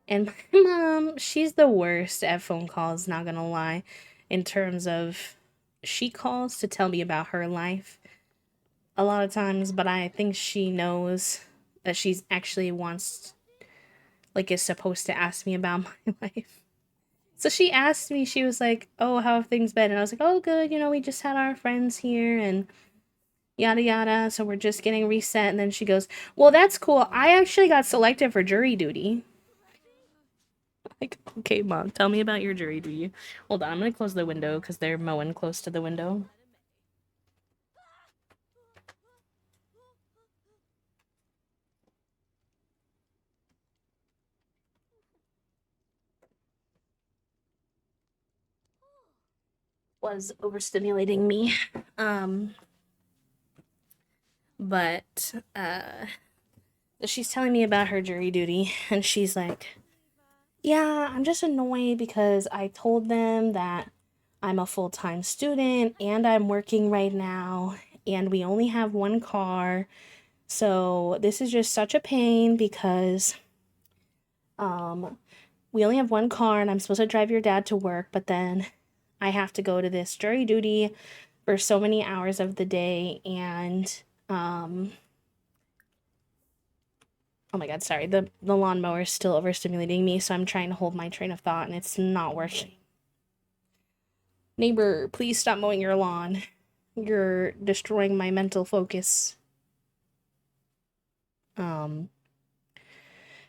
Speaker 1: And my mom, she's the worst at phone calls, not gonna lie, in terms of she calls to tell me about her life a lot of times, but I think she knows that she's actually is supposed to ask me about my life. So she asked me, she was like, oh, how have things been? And I was like, oh, good, we just had our friends here and yada yada, so we're just getting reset. And then she goes, well, that's cool. I actually got selected for jury duty. Like, okay, Mom, tell me about your jury duty. Hold on, I'm gonna close the window because they're mowing close to the window. Was overstimulating me. But she's telling me about her jury duty, and she's like, yeah, I'm just annoyed because I told them that I'm a full-time student and I'm working right now and we only have one car. So this is just such a pain because we only have one car and I'm supposed to drive your dad to work, but then I have to go to this jury duty for so many hours of the day and oh my god, sorry, the lawnmower is still overstimulating me, so I'm trying to hold my train of thought and it's not working. Neighbor, please stop mowing your lawn. You're destroying my mental focus.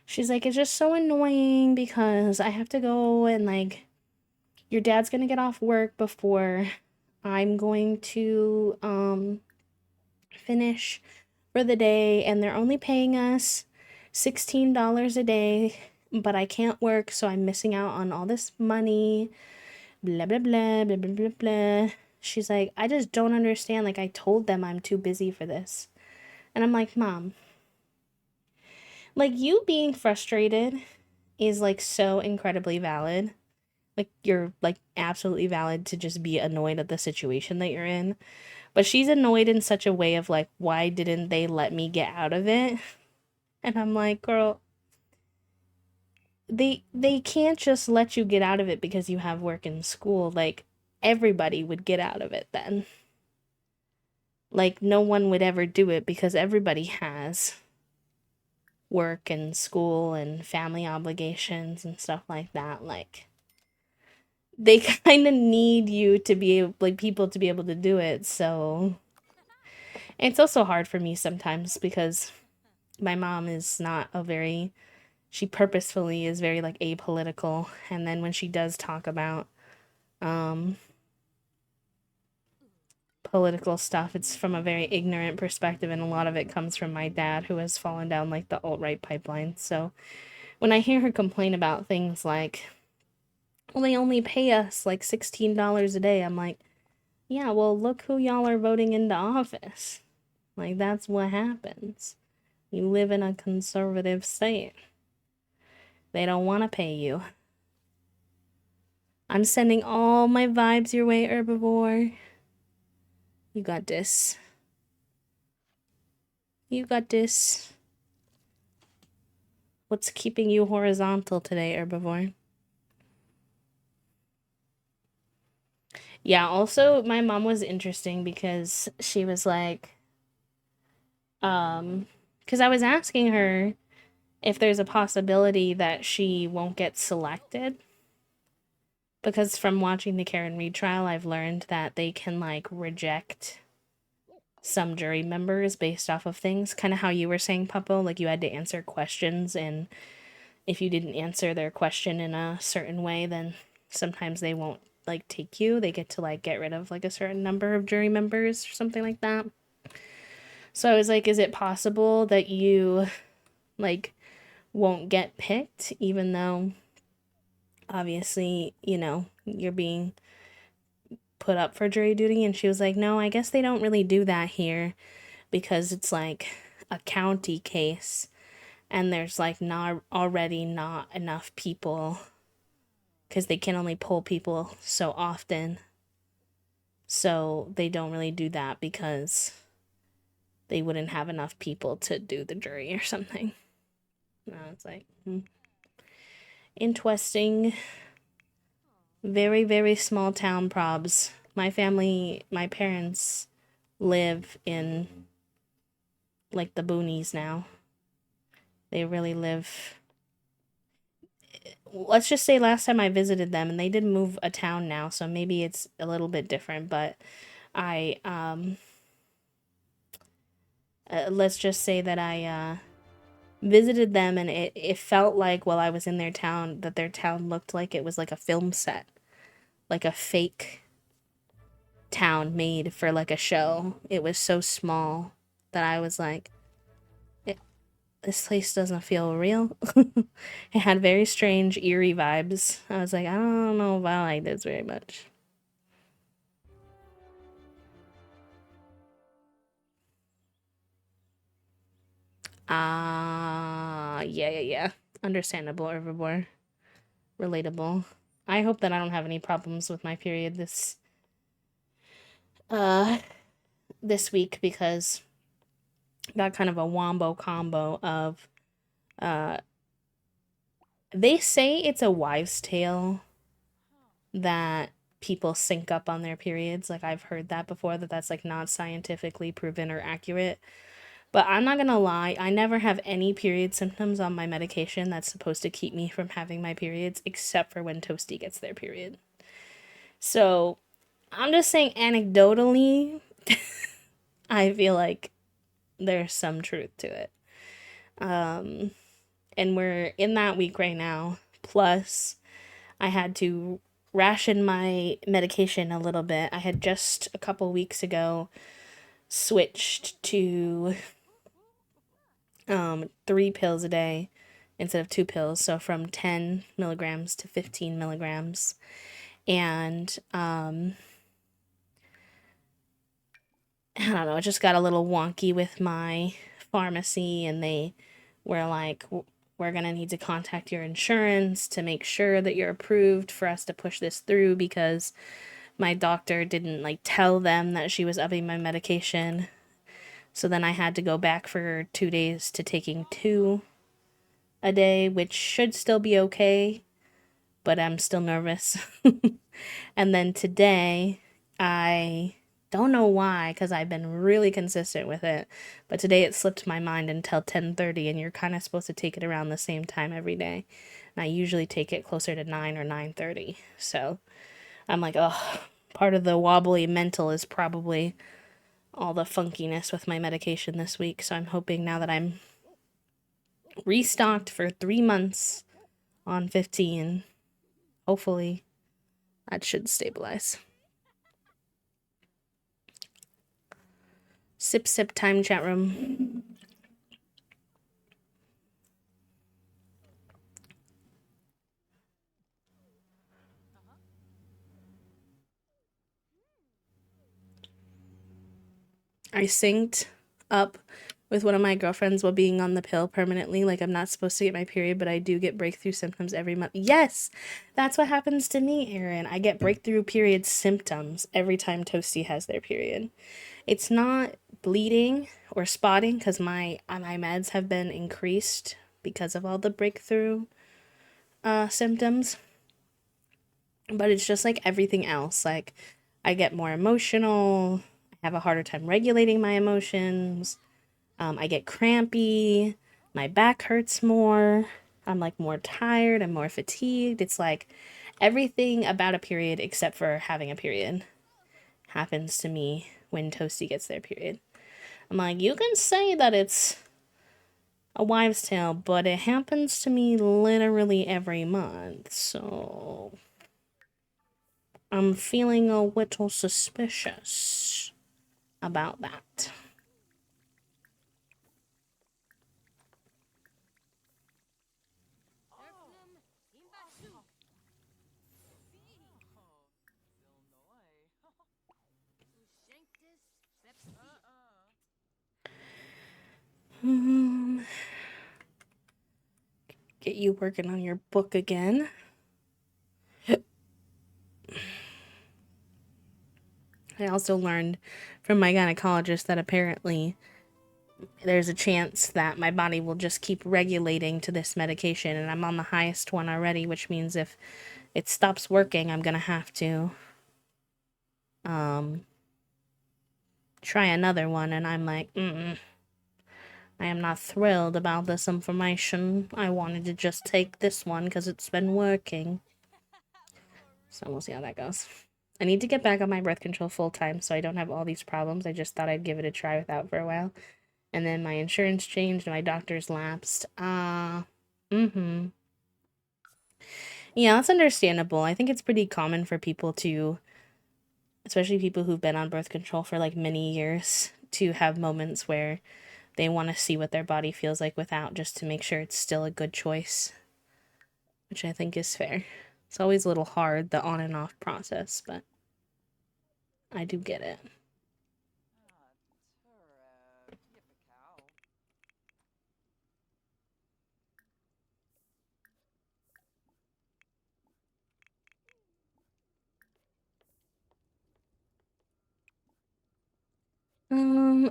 Speaker 1: She's like, it's just so annoying because I have to go and your dad's gonna get off work before I'm going to finish for the day, and they're only paying us $16 a day, but I can't work, so I'm missing out on all this money. Blah blah blah blah blah blah blah. She's like, I just don't understand. I told them I'm too busy for this. And I'm like, Mom, Like, you being frustrated is like so incredibly valid. Like, you're like absolutely valid to just be annoyed at the situation that you're in. But she's annoyed in such a way of like, why didn't they let me get out of it? And I'm like, girl, they can't just let you get out of it because you have work in school. Like, everybody would get out of it then. Like, no one would ever do it because everybody has work and school and family obligations and stuff like that. Like, they kind of need you to be able, like, people to be able to do it. So it's also hard for me sometimes because my mom is not a very, she purposefully is very like apolitical, and then when she does talk about um political stuff, it's from a very ignorant perspective, and a lot of it comes from my dad, who has fallen down like the alt-right pipeline. So when I hear her complain about things like, well, they only pay us like $16 a day, I'm like, yeah, well, look who y'all are voting into office. Like, that's what happens. You live in a conservative state. They don't want to pay you. I'm sending all my vibes your way, herbivore. You got this. You got this. What's keeping you horizontal today, herbivore? Yeah, also, my mom was interesting because she was like, because I was asking her if there's a possibility that she won't get selected. Because from watching the Karen Reed trial, I've learned that they can like reject some jury members based off of things. Kind of how you were saying, Puppo, like you had to answer questions, and if you didn't answer their question in a certain way, then sometimes they won't like take you. They get to like get rid of like a certain number of jury members or something like that. So I was like, is it possible that you like won't get picked, even though obviously, you know, you're being put up for jury duty? And she was like, no, I guess they don't really do that here because it's like a county case and there's like not already not enough people because they can only pull people so often. So they don't really do that because they wouldn't have enough people to do the jury or something. No, it's like, interesting. Very, very small town probs. My family, my parents live in like the boonies now. They really live. Let's just say last time I visited them, and they did move a town now, so maybe it's a little bit different, but I, let's just say that I, visited them, and it felt like while I was in their town that their town looked like it was like a film set, like a fake town made for like a show. It was so small that I was like, this place doesn't feel real. It had very strange, eerie vibes. I was like, I don't know if I like this very much. Yeah. Understandable, herbivore. Relatable. I hope that I don't have any problems with my period uh this week because got kind of a wombo combo of uh they say it's a wives' tale that people sync up on their periods. Like, I've heard that before, that that's like not scientifically proven or accurate. But I'm not gonna lie, I never have any period symptoms on my medication that's supposed to keep me from having my periods, except for when Toasty gets their period. So I'm just saying, anecdotally, I feel like there's some truth to it. And we're in that week right now. Plus, I had to ration my medication a little bit. I had just a couple weeks ago switched to 3 pills a day instead of 2 pills, so from 10 milligrams to 15 milligrams. And I don't know, it just got a little wonky with my pharmacy, and they where like we're gonna need to contact your insurance to make sure that you're approved for us to push this through, because my doctor didn't like tell them that she was upping my medication. So then I had to go back for 2 days to taking 2 a day, which should still be okay, but I'm still nervous. And then today, I don't know why, because I've been really consistent with it, but today it slipped my mind until 10:30, and you're kind of supposed to take it around the same time every day. And I usually take it closer to 9 or 9:30. So I'm like, oh, part of the wobbly mental is probably all the funkiness with my medication this week. So I'm hoping now that I'm restocked for 3 months on 15, hopefully that should stabilize. Sip, sip time, chat room. I synced up with one of my girlfriends while being on the pill permanently. Like, I'm not supposed to get my period, but I do get breakthrough symptoms every month. Yes, that's what happens to me, Erin. I get breakthrough period symptoms every time Toasty has their period. It's not bleeding or spotting, because my meds have been increased because of all the breakthrough symptoms. But it's just like everything else. Like, I get more emotional. I have a harder time regulating my emotions. I get crampy. My back hurts more. I'm like more tired. I'm more fatigued. It's like everything about a period except for having a period happens to me when Toasty gets their period. I'm like, you can say that it's a wives' tale, but it happens to me literally every month. So I'm feeling a little suspicious about that. Get you working on your book again. I also learned from my gynecologist that apparently there's a chance that my body will just keep regulating to this medication, and I'm on the highest one already, which means if it stops working, I'm gonna have to try another one. And I'm like, I am not thrilled about this information. I wanted to just take this one because it's been working. So we'll see how that goes. I need to get back on my birth control full time so I don't have all these problems. I just thought I'd give it a try without for a while. And then my insurance changed and my doctor's lapsed. Yeah, that's understandable. I think it's pretty common for people to, especially people who've been on birth control for like many years, to have moments where they want to see what their body feels like without, just to make sure it's still a good choice, which I think is fair. It's always a little hard, the on and off process, but I do get it.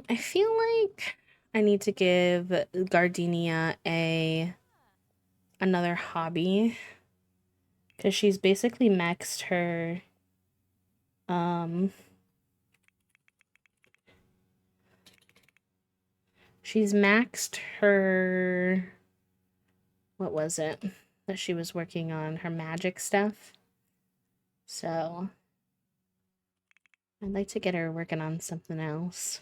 Speaker 1: I feel like I need to give Gardenia another hobby, because she's basically maxed her she's maxed her, what was it that she was working on, her magic stuff. So I'd like to get her working on something else.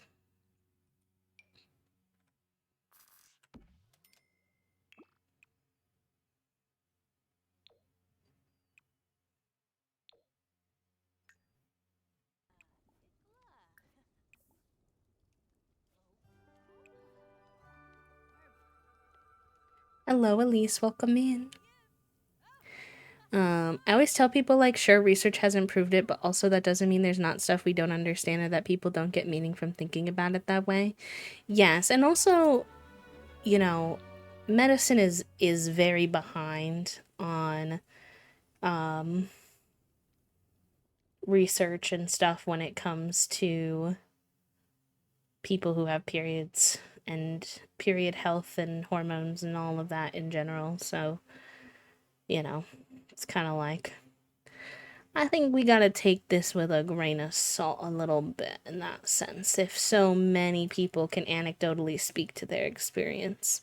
Speaker 1: Hello, Elise. Welcome in. I always tell people, like, sure, research has improved it, but also that doesn't mean there's not stuff we don't understand or that people don't get meaning from thinking about it that way. Yes, and also, you know, medicine is very behind on research and stuff when it comes to people who have periods and period health and hormones and all of that in general. So, you know, it's kind of like I think we gotta take this with a grain of salt a little bit in that sense. If so many people can anecdotally speak to their experience,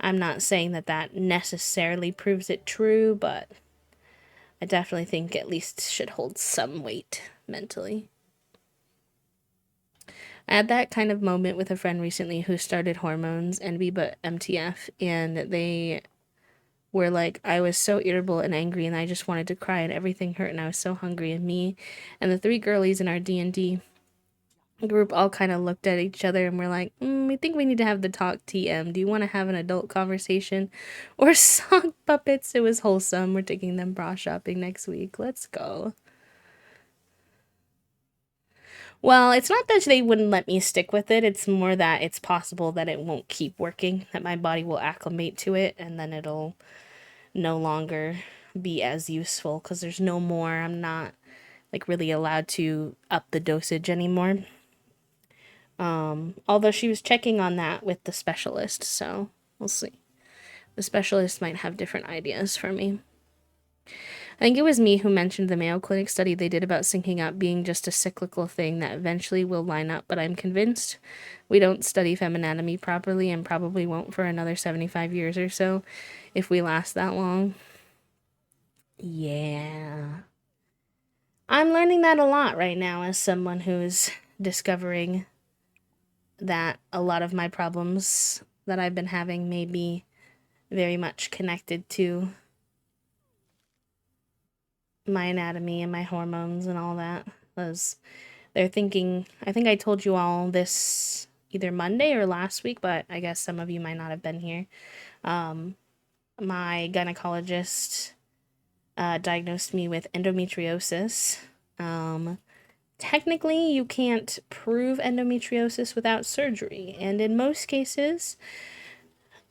Speaker 1: I'm not saying that that necessarily proves it true, but I definitely think at least should hold some weight mentally. I had that kind of moment with a friend recently who started hormones and we but MTF, and they were like, I was so irritable and angry and I just wanted to cry and everything hurt and I was so hungry, and me and the three girlies in our D&D group all kind of looked at each other and were like, we think we need to have the talk TM. Do you want to have an adult conversation or sock puppets? It was wholesome. We're taking them bra shopping next week. Let's go. Well, it's not that they wouldn't let me stick with it. It's more that it's possible that it won't keep working, that my body will acclimate to it, and then it'll no longer be as useful because there's no more. I'm not like really allowed to up the dosage anymore. Although she was checking on that with the specialist, so we'll see. The specialist might have different ideas for me. I think it was me who mentioned the Mayo Clinic study they did about syncing up being just a cyclical thing that eventually will line up, but I'm convinced we don't study feminanatomy properly and probably won't for another 75 years or so if we last that long. Yeah. I'm learning that a lot right now as someone who's discovering that a lot of my problems that I've been having may be very much connected to my anatomy and my hormones and all that. Because they're thinking, I think I told you all this either Monday or last week, but I guess some of you might not have been here. My gynecologist diagnosed me with endometriosis. Technically, you can't prove endometriosis without surgery, and in most cases,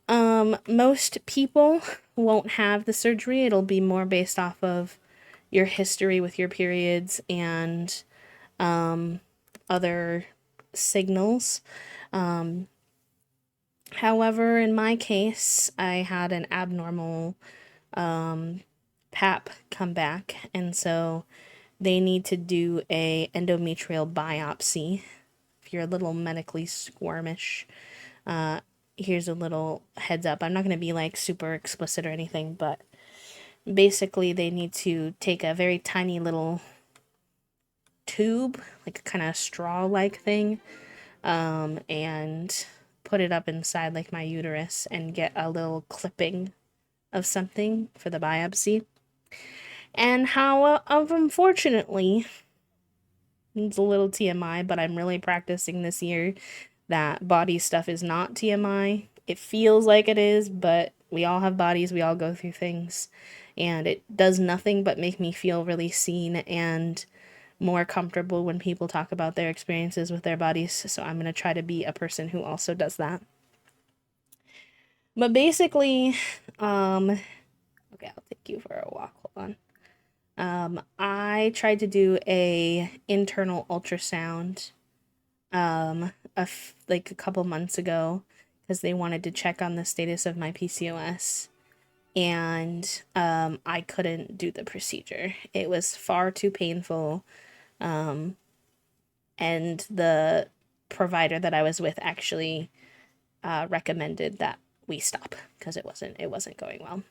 Speaker 1: most people won't have the surgery. It'll be more based off of your history with your periods and other signals. However, in my case, I had an abnormal pap come back, and so they need to do a endometrial biopsy. If you're a little medically squirmish, here's a little heads up. I'm not going to be like super explicit or anything, but basically they need to take a very tiny little tube, like a kind of straw like thing, and put it up inside like my uterus and get a little clipping of something for the biopsy. And how, unfortunately, it's a little TMI, but I'm really practicing this year that body stuff is not TMI. It feels like it is, but we all have bodies, we all go through things, and it does nothing but make me feel really seen and more comfortable when people talk about their experiences with their bodies. So I'm going to try to be a person who also does that. But basically, okay, I'll take you for a walk. Hold on. I tried to do a internal ultrasound like a couple months ago because they wanted to check on the status of my PCOS, and I couldn't do the procedure. It was far too painful, and the provider that I was with actually recommended that we stop because it wasn't going well.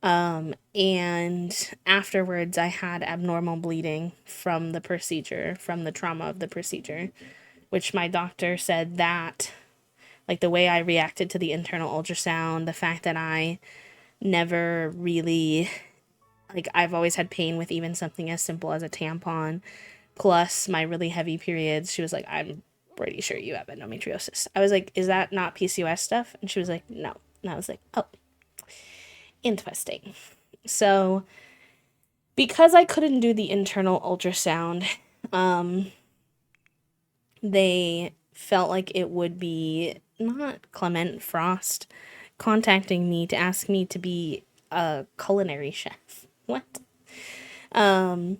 Speaker 1: And afterwards, I had abnormal bleeding from the procedure, from the trauma of the procedure, which my doctor said that, like, the way I reacted to the internal ultrasound, the fact that I never really, like, I've always had pain with even something as simple as a tampon, plus my really heavy periods. She was like, I'm pretty sure you have endometriosis. I was like, is that not PCOS stuff? And she was like, no. And I was like, oh, interesting. So, because I couldn't do the internal ultrasound, they felt like it would be not Clement Frost contacting me to ask me to be a culinary chef. What? Um,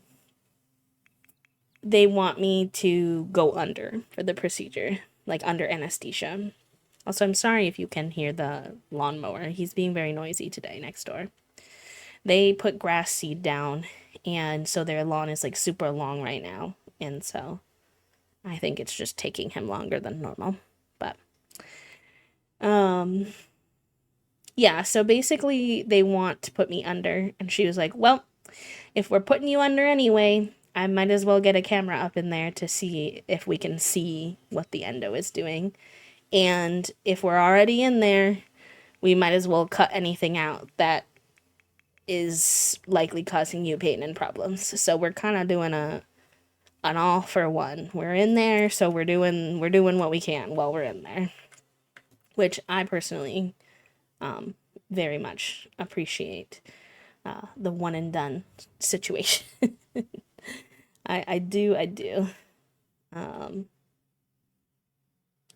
Speaker 1: they want me to go under for the procedure, like under anesthesia. Also, I'm sorry if you can hear the lawnmower. He's being very noisy today next door. They put grass seed down, and so their lawn is like super long right now. And so I think it's just taking him longer than normal. But um yeah, so basically they want to put me under, and she was like, "Well, if we're putting you under anyway, I might as well get a camera up in there to see if we can see what the endo is doing. And if we're already in there, we might as well cut anything out that is likely causing you pain and problems." So we're kind of doing an all for one. We're in there, so we're doing what we can while we're in there, which I personally very much appreciate the one and done situation. I do. Um,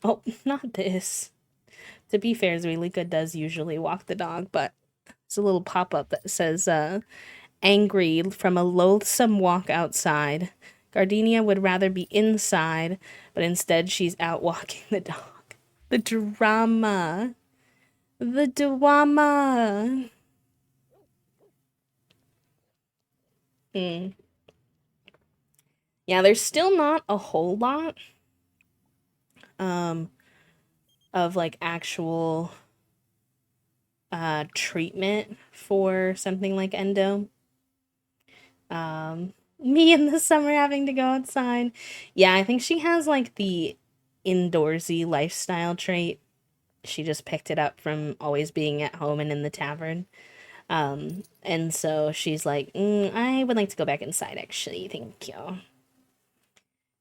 Speaker 1: oh, not this. To be fair, Zuelika does usually walk the dog, but it's a little pop up that says, angry from a loathsome walk outside. Gardenia would rather be inside, but instead she's out walking the dog. The drama. The drama. Hmm. Yeah, there's still not a whole lot um of like actual treatment for something like endo. Me in the summer having to go outside. Yeah, I think she has like the indoorsy lifestyle trait. She just picked it up from always being at home and in the tavern. And so she's like, I would like to go back inside actually. Thank you.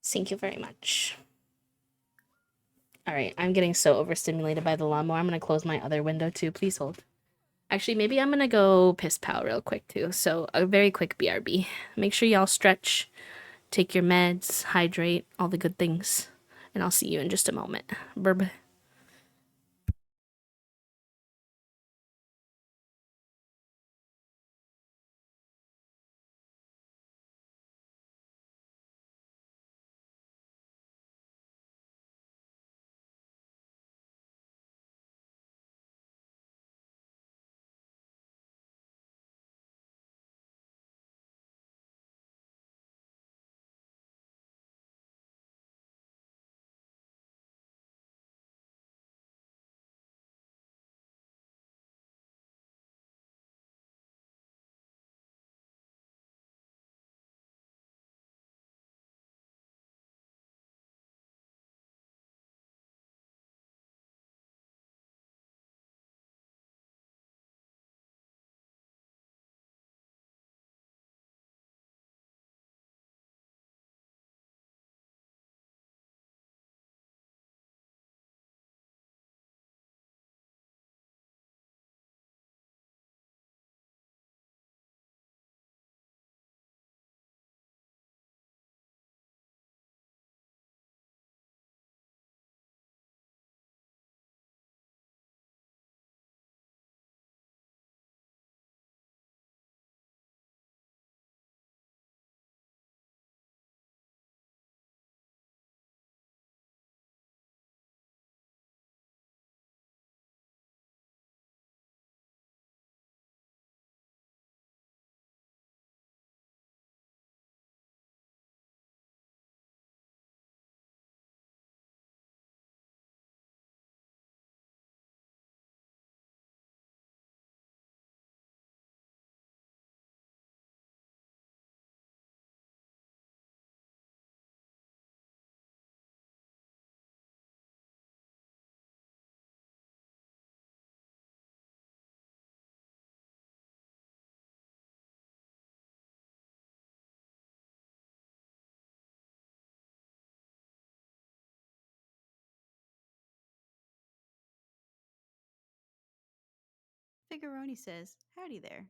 Speaker 1: Thank you very much. All right, I'm getting so overstimulated by the lawnmower. I'm gonna close my other window too. Please hold. Actually, maybe I'm gonna go piss pal real quick too. So a very quick BRB. Make sure y'all stretch, take your meds, hydrate, all the good things, and I'll see you in just a moment. Burb.
Speaker 2: Figuroni says, "Howdy there."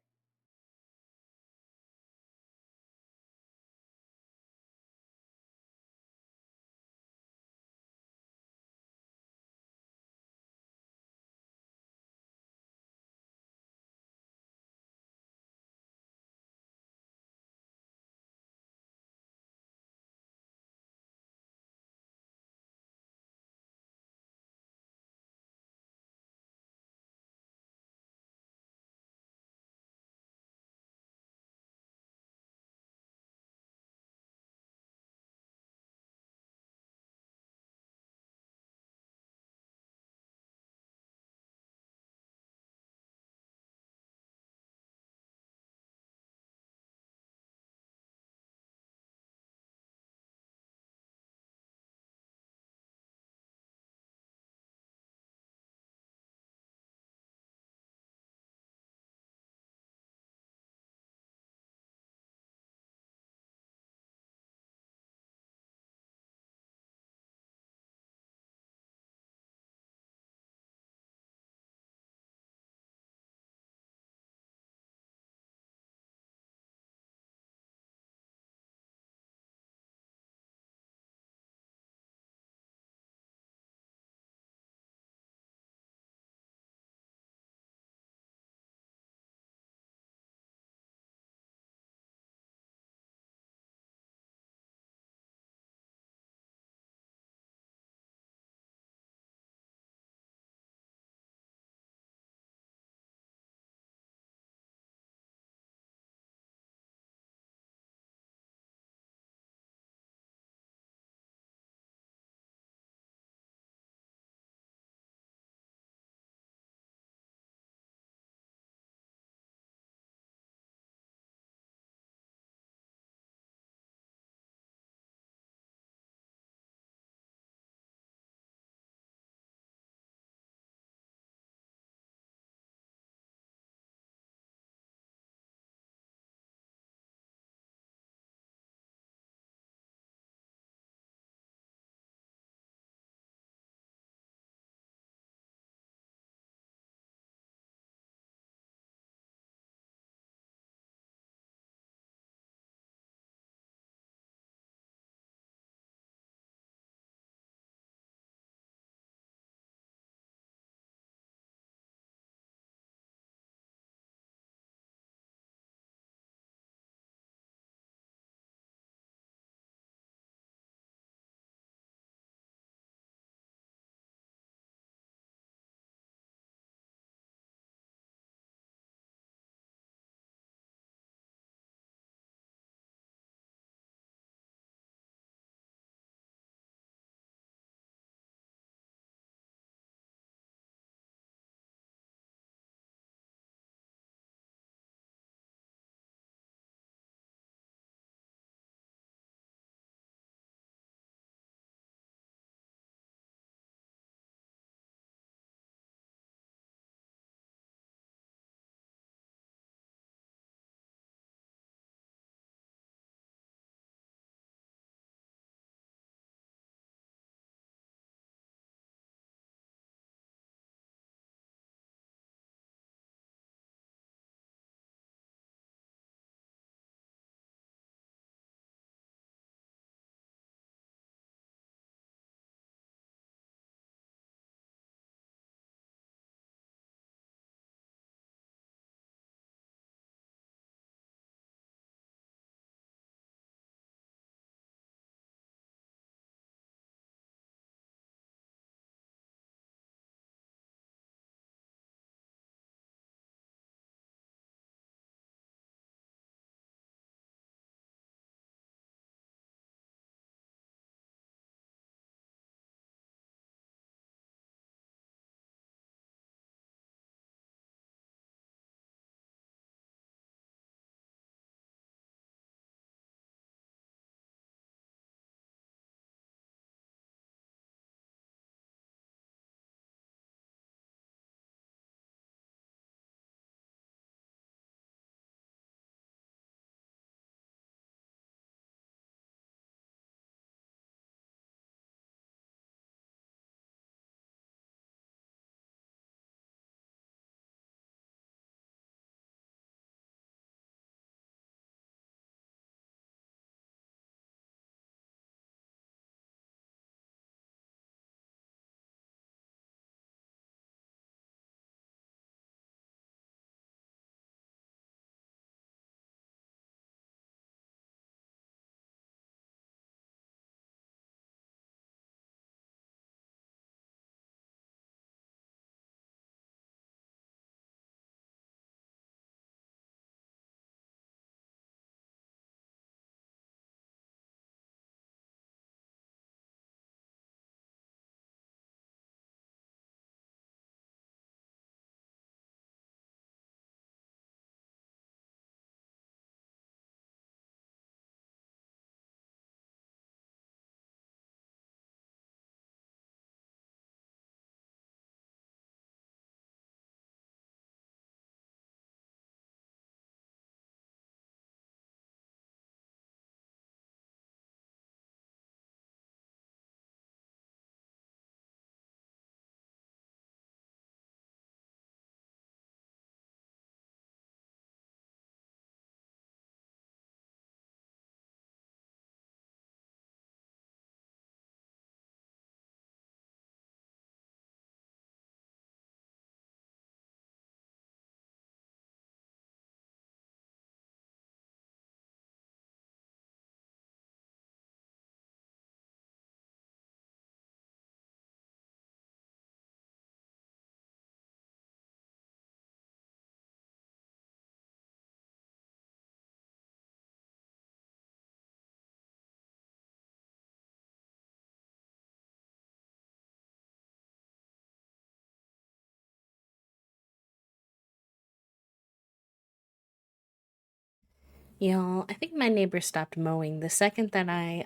Speaker 1: Y'all, I think my neighbor stopped mowing the second that I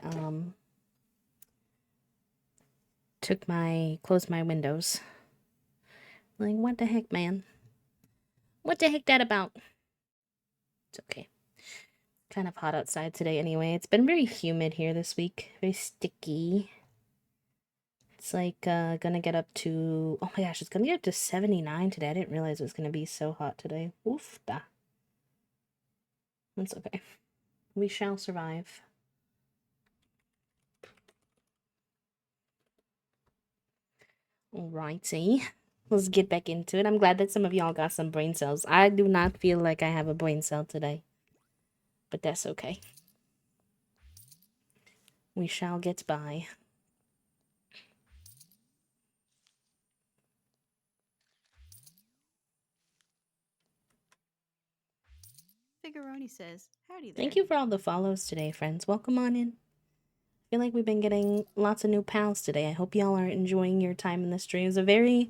Speaker 1: closed my windows. Like, what the heck, man? What the heck that about? It's okay. Kind of hot outside today anyway. It's been very humid here this week. Very sticky. It's like gonna get up to, oh my gosh, it's gonna get up to 79 today. I didn't realize it was gonna be so hot today. Oof da. That's okay. We shall survive. Alrighty. Let's get back into it. I'm glad that some of y'all got some brain cells. I do not feel like I have a brain cell today. But that's okay. We shall get by.
Speaker 2: Figuroni says, howdy there.
Speaker 1: Thank you for all the follows today, friends. Welcome on in. I feel like we've been getting lots of new pals today. I hope y'all are enjoying your time in the stream. It's a very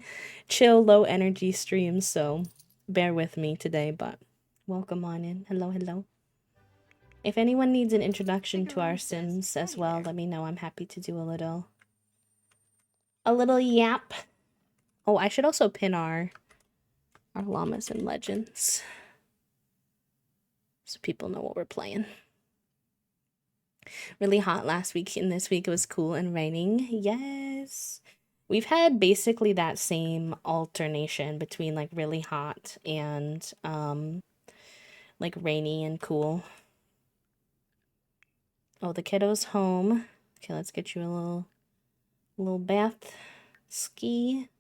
Speaker 1: chill, low energy stream, so bear with me today, but welcome on in. Hello, hello. If anyone needs an introduction to our
Speaker 2: Figuroni says,
Speaker 1: Sims as
Speaker 2: howdy
Speaker 1: well,
Speaker 2: there.
Speaker 1: let me know. I'm happy to do a little yap. Oh, I should also pin our llamas and legends so people know what we're playing. Really hot last week, and this week it was cool and raining. Yes. We've had basically that same alternation between like really hot and like rainy and cool. Oh, the kiddo's home. Okay, let's get you a little bath ski.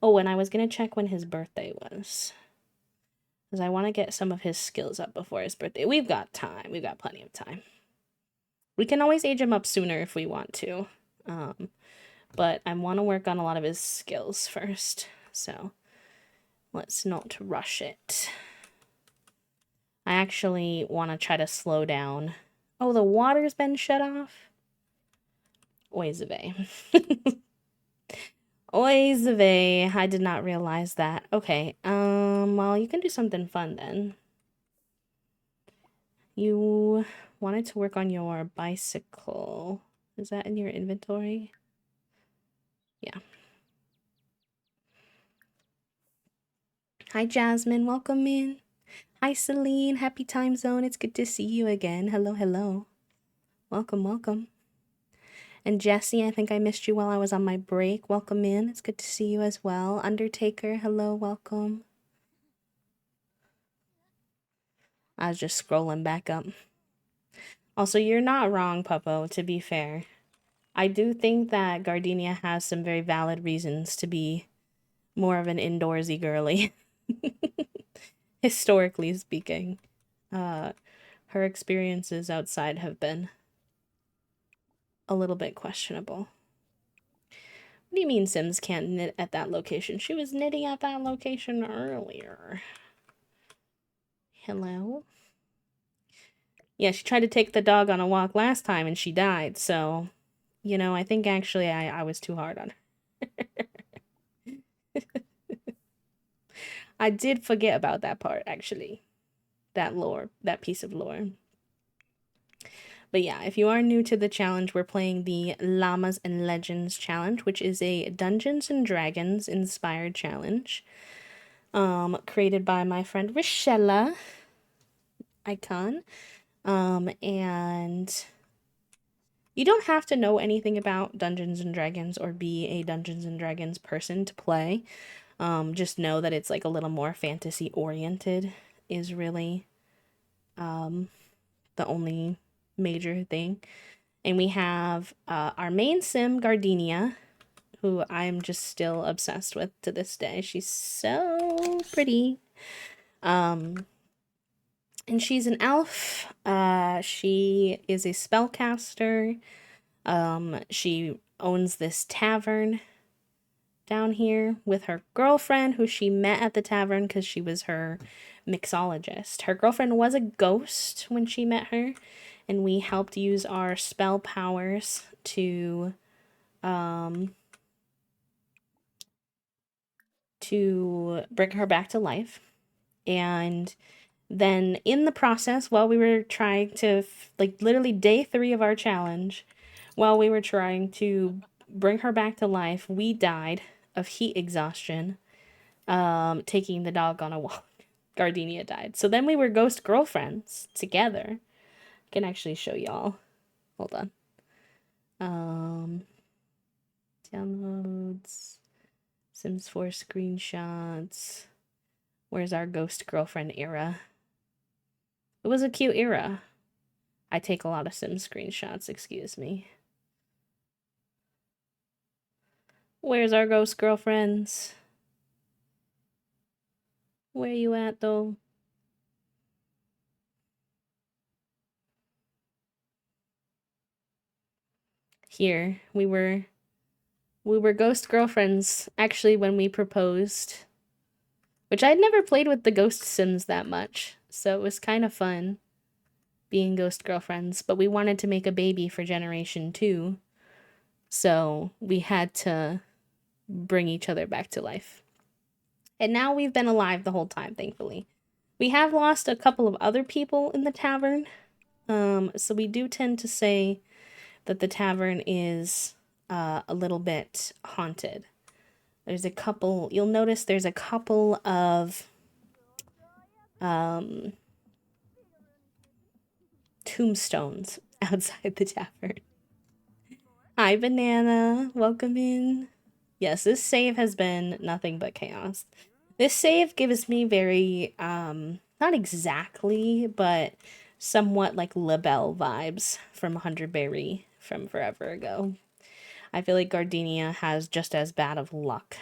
Speaker 1: Oh, and I was gonna check when his birthday was, because I want to get some of his skills up before his birthday. We've got time. We've got plenty of time. We can always age him up sooner if we want to. But I want to work on a lot of his skills first. So let's not rush it. I actually want to try to slow down. Oh, the water's been shut off? Oy vey. Oy vey. I did not realize that. Okay, well, you can do something fun then. You wanted to work on your bicycle. Is that in your inventory? Yeah. Hi, Jasmine. Welcome in. Hi, Celine. Happy time zone. It's good to see you again. Hello, hello. Welcome, welcome. And Jesse, I think I missed you while I was on my break. Welcome in. It's good to see you as well. Undertaker, hello, welcome. I was just scrolling back up. Also, you're not wrong, Puppo, to be fair. I do think that Gardenia has some very valid reasons to be more of an indoorsy girly. Historically speaking. Her experiences outside have been a little bit questionable. What do you mean Sims can't knit at that location? She was knitting at that location earlier. Hello? Yeah, she tried to take the dog on a walk last time and she died, so, you know, I think actually I was too hard on her. I did forget about that part, actually. That lore, that piece of lore. But yeah, if you are new to the challenge, we're playing the Llamas and Legends challenge, which is a Dungeons and Dragons inspired challenge. Created by my friend Rochella Icon. And you don't have to know anything about Dungeons and Dragons or be a Dungeons and Dragons person to play. Just know that it's like a little more fantasy oriented is really the only major thing. And we have our main sim, Gardenia, who I'm just still obsessed with to this day. She's so pretty. And she's an elf. She is a spellcaster. She owns this tavern down here with her girlfriend, who she met at the tavern because she was her mixologist. Her girlfriend was a ghost when she met her, and we helped use our spell powers to bring her back to life. And Then, in the process, while we were trying to, like, literally day 3 of our challenge, while we were trying to bring her back to life, we died of heat exhaustion, taking the dog on a walk. Gardenia died. So then we were ghost girlfriends together. I can actually show y'all. Hold on. Downloads, Sims 4 screenshots. Where's our ghost girlfriend era? It was a cute era. I take a lot of Sims screenshots, excuse me. Where's our ghost girlfriends? Where you at, though? Here, we were ghost girlfriends, actually, when we proposed. Which I'd never played with the ghost Sims that much, so it was kind of fun being ghost girlfriends, but we wanted to make a baby for Generation 2, so we had to bring each other back to life. And now we've been alive the whole time, thankfully. We have lost a couple of other people in the tavern, so we do tend to say that the tavern is a little bit haunted. There's a couple, you'll notice there's a couple of tombstones outside the tavern. Hi, Banana. Welcome in. Yes, this save has been nothing but chaos. This save gives me very, not exactly, but somewhat like LaBelle vibes from 100 Berry from forever ago. I feel like Gardenia has just as bad of luck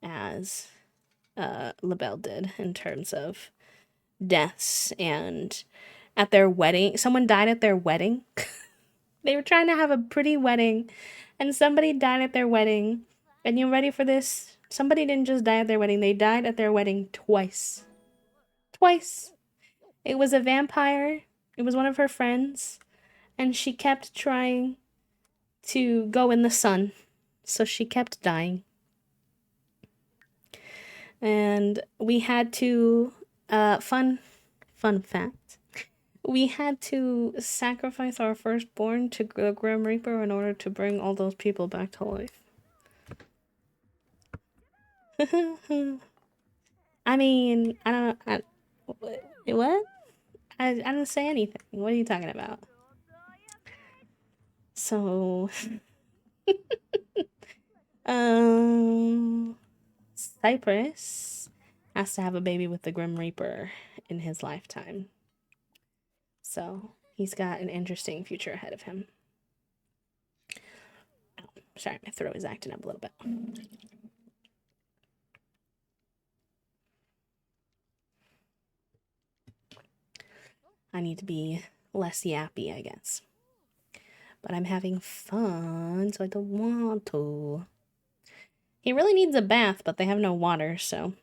Speaker 1: as LaBelle did in terms of deaths. And at their wedding, someone died at their wedding. They were trying to have a pretty wedding, and somebody died at their wedding. And you ready for this? Somebody didn't just die at their wedding, they died at their wedding twice. Twice. It was a vampire, it was one of her friends, and she kept trying to go in the sun, so she kept dying. And we had to, fun fact, we had to sacrifice our firstborn to the Grim Reaper in order to bring all those people back to life. I mean, I don't. What? I didn't say anything. What are you talking about? So, Cypress has to have a baby with the Grim Reaper in his lifetime. So he's got an interesting future ahead of him. Oh, sorry, my throat is acting up a little bit. I need to be less yappy, I guess. But I'm having fun, so I don't want to. He really needs a bath, but they have no water, so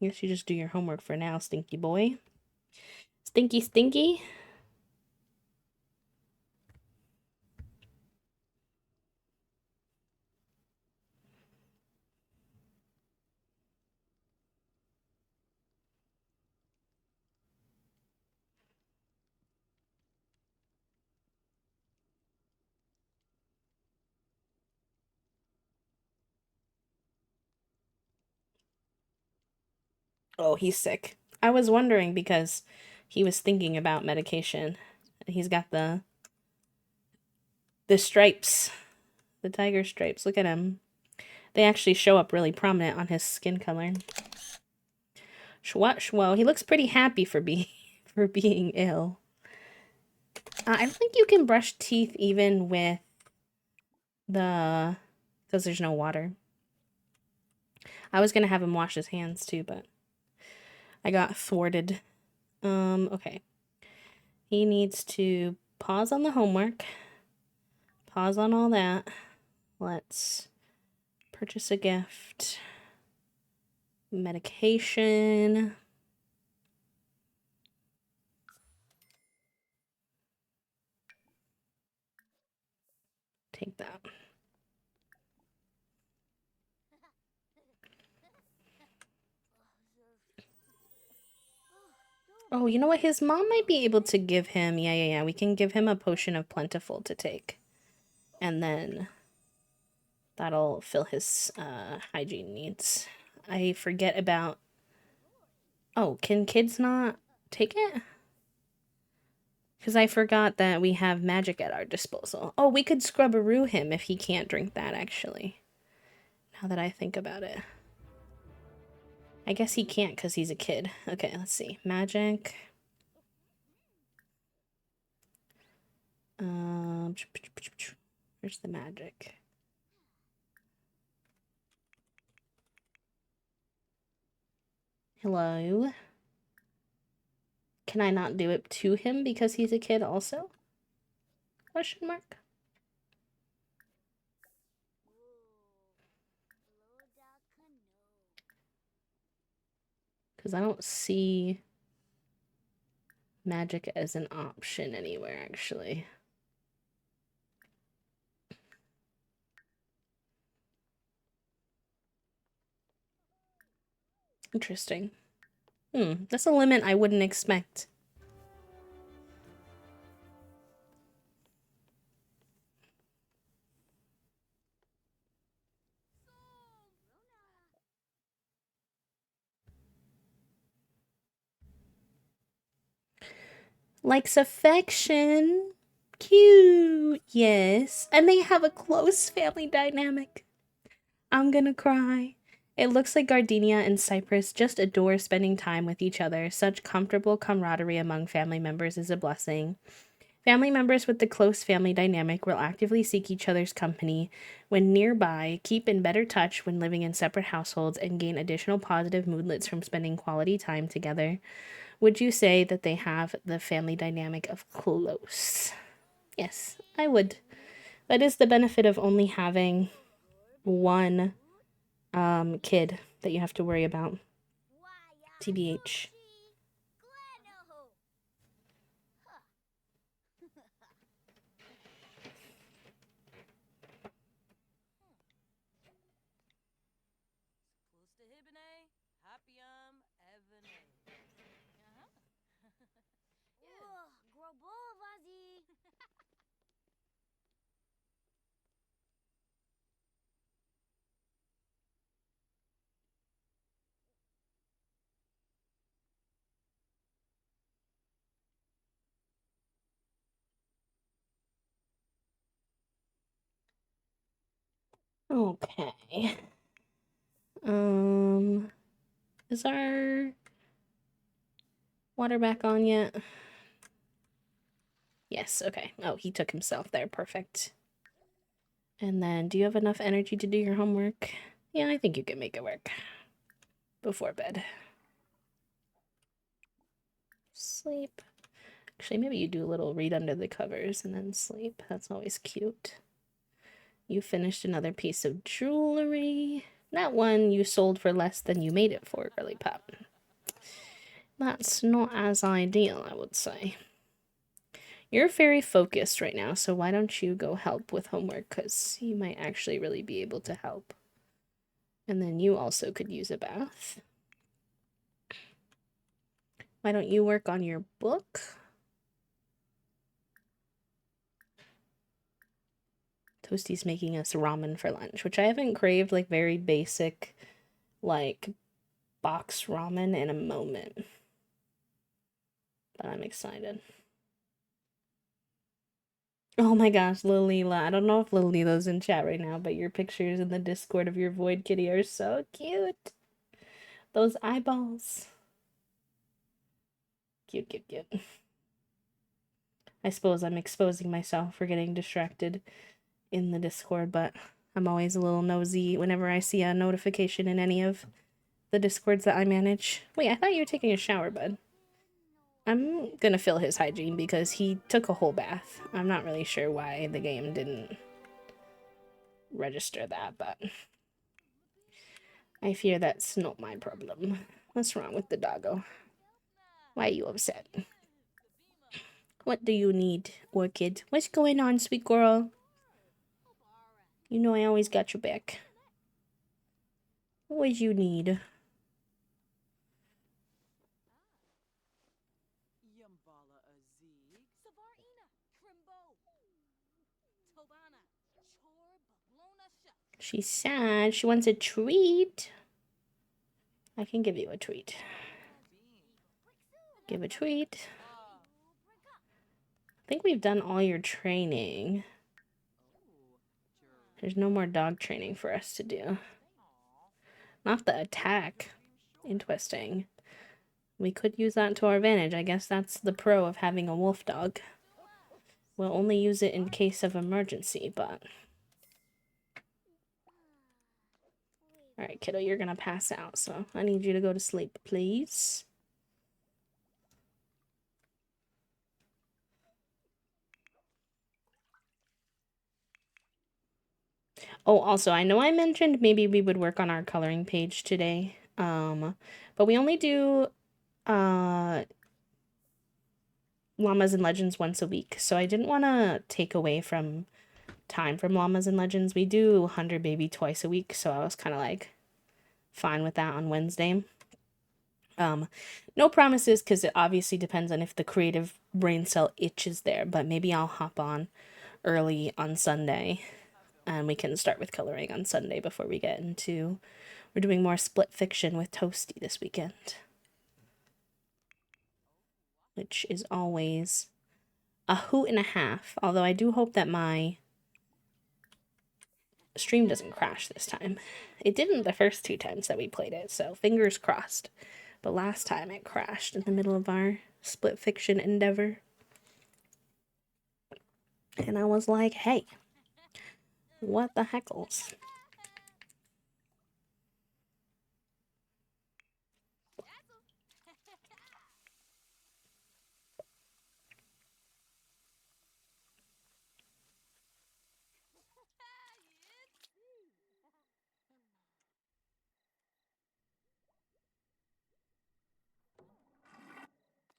Speaker 1: I guess you just do your homework for now, stinky boy. Stinky, stinky. Oh, he's sick. I was wondering because he was thinking about medication. He's got the stripes, the tiger stripes. Look at him. They actually show up really prominent on his skin color. Shwat shwo. He looks pretty happy for being ill. I don't think you can brush teeth even with the because there's no water. I was gonna have him wash his hands too, but I got thwarted. Okay. He needs to pause on the homework. Pause on all that. Let's purchase a gift. Medication. Take that. Oh, you know what? His mom might be able to give him... Yeah. We can give him a potion of plentiful to take. And then that'll fill his hygiene needs. I forget about... Oh, can kids not take it? Because I forgot that we have magic at our disposal. Oh, we could scrub-a-roo him if he can't drink that, actually. Now that I think about it. I guess he can't because he's a kid. Okay, let's see. Magic. Where's the magic? Hello? Can I not do it to him because he's a kid also? Question mark? Because I don't see magic as an option anywhere, actually. Interesting. That's a limit I wouldn't expect. Likes affection. Cute. Yes. And they have a close family dynamic. I'm gonna cry. It looks like Gardenia and Cypress just adore spending time with each other. Such comfortable camaraderie among family members is a blessing. Family members with the close family dynamic will actively seek each other's company when nearby, keep in better touch when living in separate households, and gain additional positive moodlets from spending quality time together. Would you say that they have the family dynamic of close? Yes, I would. That is the benefit of only having one kid that you have to worry about. TBH. Okay. Is our water back on yet? Yes, okay. Oh, he took himself there. Perfect. And then, do you have enough energy to do your homework? Yeah, I think you can make it work. Before bed. Sleep. Actually, maybe you do a little read under the covers and then sleep. That's always cute. You finished another piece of jewelry. That one you sold for less than you made it for, Girly Pop. That's not as ideal, I would say. You're very focused right now, so why don't you go help with homework, because you might actually really be able to help. And then you also could use a bath. Why don't you work on your book? Toasty's making us ramen for lunch, which I haven't craved, like, very basic, like, box ramen in a moment. But I'm excited. Oh my gosh, Lilila. I don't know if Lilila's in chat right now, but your pictures in the Discord of your Void Kitty are so cute. Those eyeballs. Cute, cute, cute. I suppose I'm exposing myself for getting distracted in the Discord, but I'm always a little nosy whenever I see a notification in any of the Discords that I manage. Wait, I thought you were taking a shower, bud. I'm gonna fill his hygiene because he took a whole bath. I'm not really sure why the game didn't register that, but I fear that's not my problem. What's wrong with the doggo? Why are you upset? What do you need, Orchid? What's going on, sweet girl? You know I always got your back. What would you need? She's sad. She wants a treat. I can give you a treat. Give a treat. I think we've done all your training. There's no more dog training for us to do. Not the attack. Interesting. We could use that to our advantage. I guess that's the pro of having a wolf dog. We'll only use it in case of emergency, but... Alright, kiddo, you're gonna pass out, so I need you to go to sleep, please. Oh, also, I know I mentioned maybe we would work on our coloring page today. But we only do Llamas and Legends once a week, so I didn't want to take away from time from Llamas and Legends. We do 100 Baby twice a week, so I was kind of like fine with that on Wednesday. No promises, because it obviously depends on if the creative brain cell itch is there, but maybe I'll hop on early on Sunday and we can start with coloring on Sunday before we get into... We're doing more split fiction with Toasty this weekend, which is always a hoot and a half, although I do hope that my stream doesn't crash this time. It didn't the first 2 times that we played it, so fingers crossed. But last time it crashed in the middle of our split fiction endeavor. And I was like, hey, what the heckles?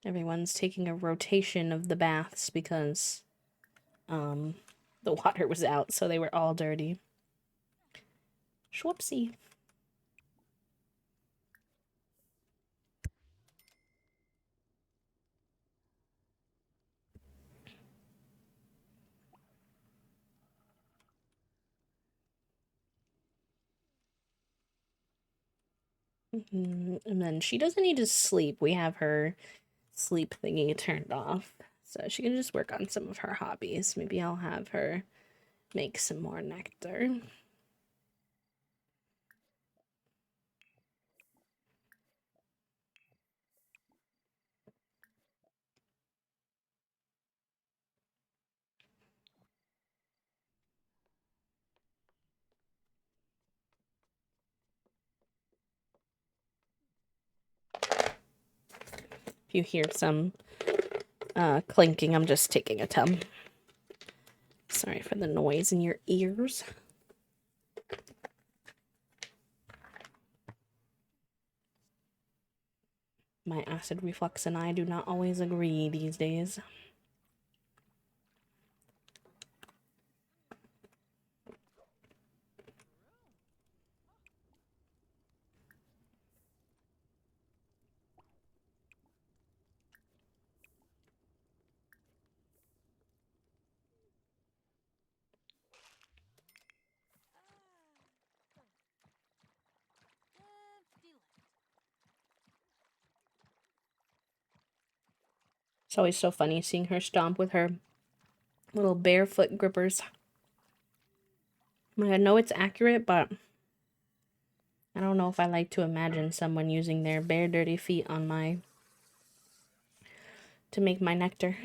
Speaker 1: Everyone's taking a rotation of the baths because the water was out, so they were all dirty. Schwupsie. And then she doesn't need to sleep. We have her sleep thingy turned off, so she can just work on some of her hobbies. Maybe I'll have her make some more nectar. If you hear some clinking, I'm just taking a tum. Sorry for the noise in your ears. My acid reflux and I do not always agree these days. It's always so funny seeing her stomp with her little barefoot grippers. I know it's accurate, but I don't know if I like to imagine someone using their bare dirty feet on my... to make my nectar.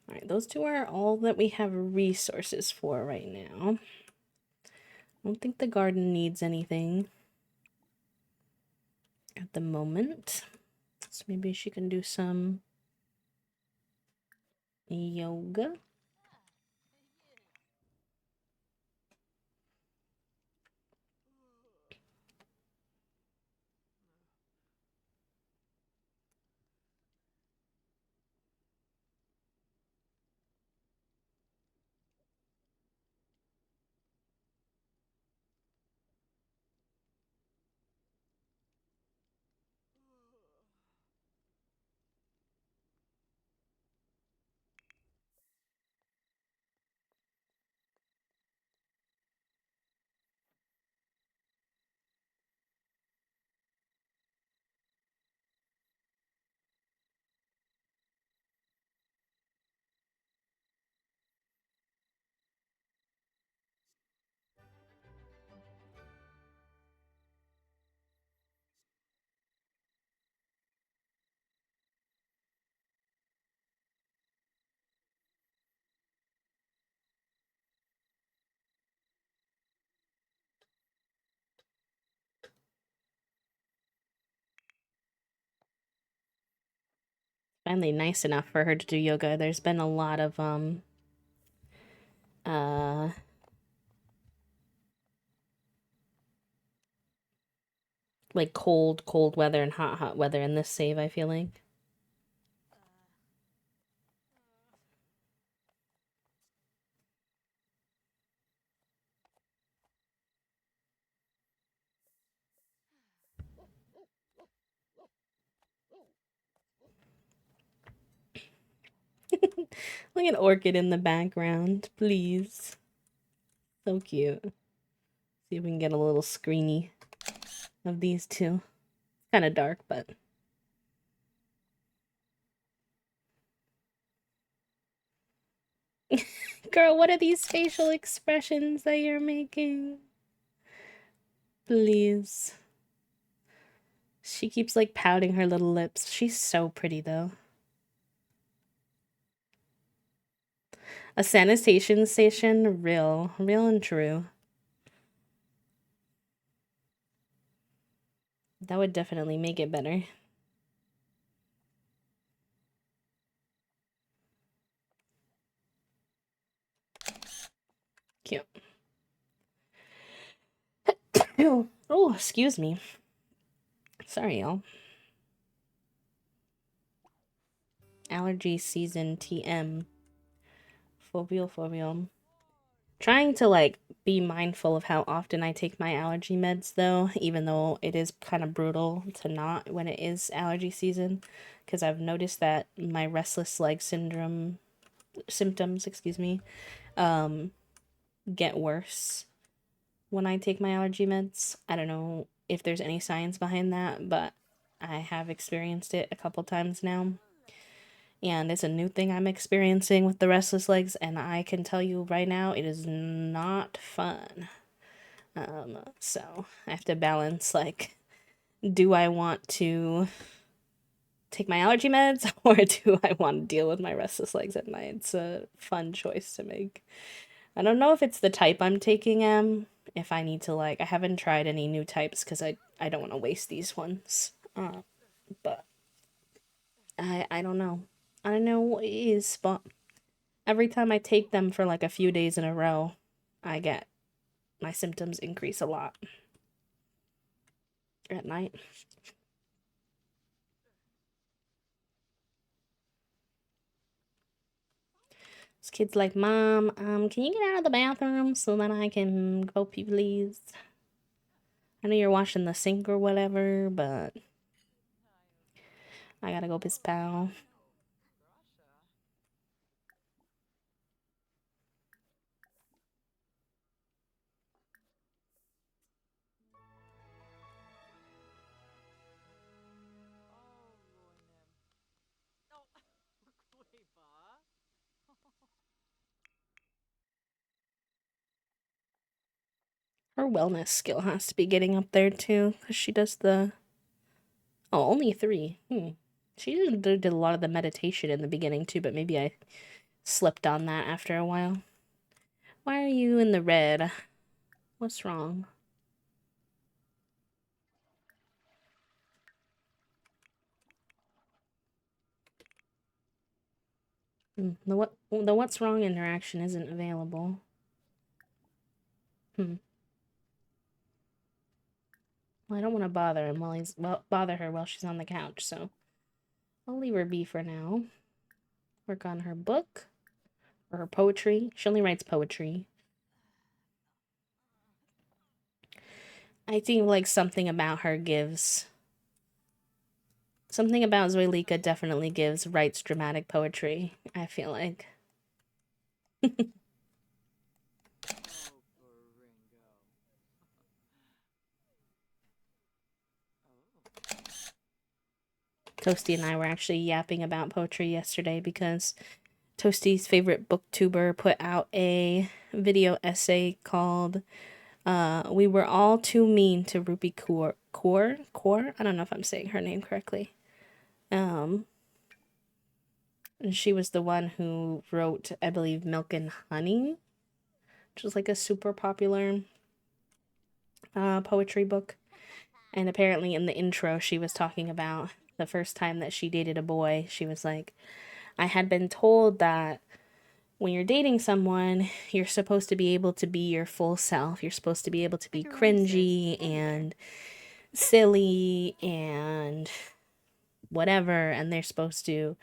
Speaker 1: Alright, those two are all that we have resources for right now. I don't think the garden needs anything at the moment. So maybe she can do some yoga. Finally nice enough for her to do yoga. There's been a lot of uh like cold weather and hot weather in this save, I feel like. Like an orchid in the background, please. So cute. See if we can get a little screeny of these two. Kind of dark, but girl, what are these facial expressions that you're making? Please. She keeps like pouting her little lips. She's so pretty though. A sanitation station, real and true. That would definitely make it better. Cute. Oh, excuse me. Sorry, y'all. Allergy season TM. Foveal. Trying to like be mindful of how often I take my allergy meds though, even though it is kind of brutal to not when it is allergy season, because I've noticed that my restless leg syndrome symptoms, excuse me, get worse when I take my allergy meds. I don't know if there's any science behind that, but I have experienced it a couple times now. And it's a new thing I'm experiencing with the restless legs, and I can tell you right now, it is not fun. So I have to balance like, do I want to take my allergy meds or do I want to deal with my restless legs at night? It's a fun choice to make. I don't know if it's the type I'm taking, if I need to like, I haven't tried any new types because I don't want to waste these ones. But I don't know. I don't know what it is, but every time I take them for like a few days in a row, I get my symptoms increase a lot at night. This kid's like, Mom, can you get out of the bathroom so that I can go pee, please? I know you're washing the sink or whatever, but I gotta go piss pal. Her wellness skill has to be getting up there too, because she does the. Oh, only 3. She did a lot of the meditation in the beginning too, but maybe I slipped on that after a while. Why are you in the red? What's wrong? The what's wrong interaction isn't available. Well, I don't want to bother him bother her while she's on the couch, so I'll leave her be for now. Work on her book or her poetry. She only writes poetry. I think like something about her gives something about Zoelika definitely writes dramatic poetry, I feel like. Toasty and I were actually yapping about poetry yesterday because Toasty's favorite booktuber put out a video essay called We Were All Too Mean to Rupi Kaur. I don't know if I'm saying her name correctly. And she was the one who wrote, I believe, Milk and Honey, which was like a super popular poetry book. And apparently in the intro, she was talking about the first time that she dated a boy, she was like, I had been told that when you're dating someone, you're supposed to be able to be your full self. You're supposed to be able to be cringy and silly and whatever, and they're supposed to,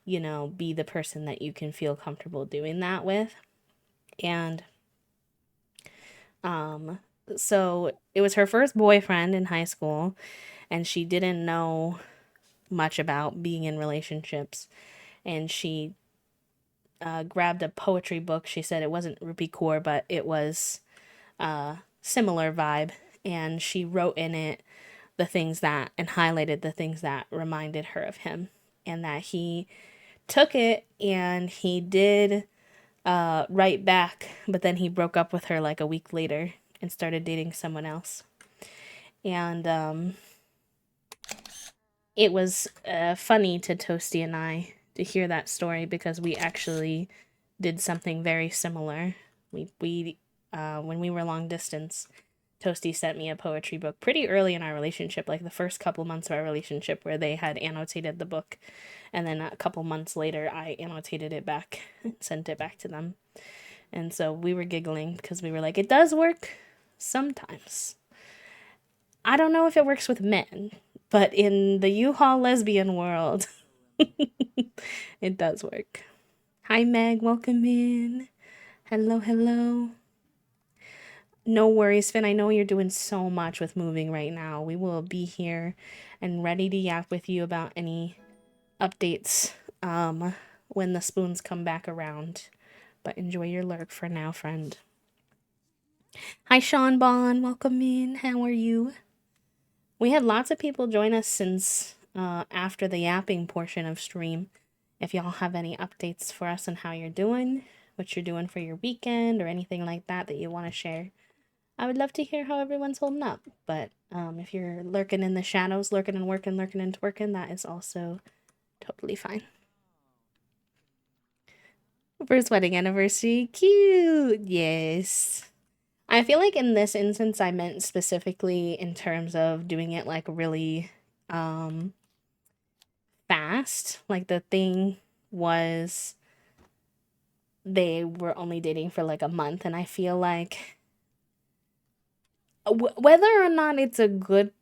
Speaker 1: you know, be the person that you can feel comfortable doing that with. And so it was her first boyfriend in high school, and she didn't know much about being in relationships. And she grabbed a poetry book. She said it wasn't Rupi Kaur, but it was similar vibe. And she wrote in it the things that, and highlighted the things that reminded her of him. And that he took it and he did write back, but then he broke up with her like a week later and started dating someone else. And it was funny to Toasty and I to hear that story because we actually did something very similar. We when we were long distance, Toasty sent me a poetry book pretty early in our relationship, like the first couple months of our relationship, where they had annotated the book. And then a couple months later, I annotated it back and sent it back to them. And so we were giggling because we were like, it does work sometimes. I don't know if it works with men, but in the U-Haul lesbian world, it does work. Hi, Meg. Welcome in. Hello, hello. No worries, Finn. I know you're doing so much with moving right now. We will be here and ready to yap with you about any updates when the spoons come back around. But enjoy your lurk for now, friend. Hi, Sean Bond. Welcome in. How are you? We had lots of people join us since after the yapping portion of stream. If y'all have any updates for us on how you're doing, what you're doing for your weekend, or anything like that that you want to share, I would love to hear how everyone's holding up. But if you're lurking in the shadows, lurking and working, lurking and twerking, that is also totally fine. First wedding anniversary. Cute. Yes. I feel like in this instance, I meant specifically in terms of doing it like really fast. Like the thing was they were only dating for like a month, and I feel like whether or not it's a good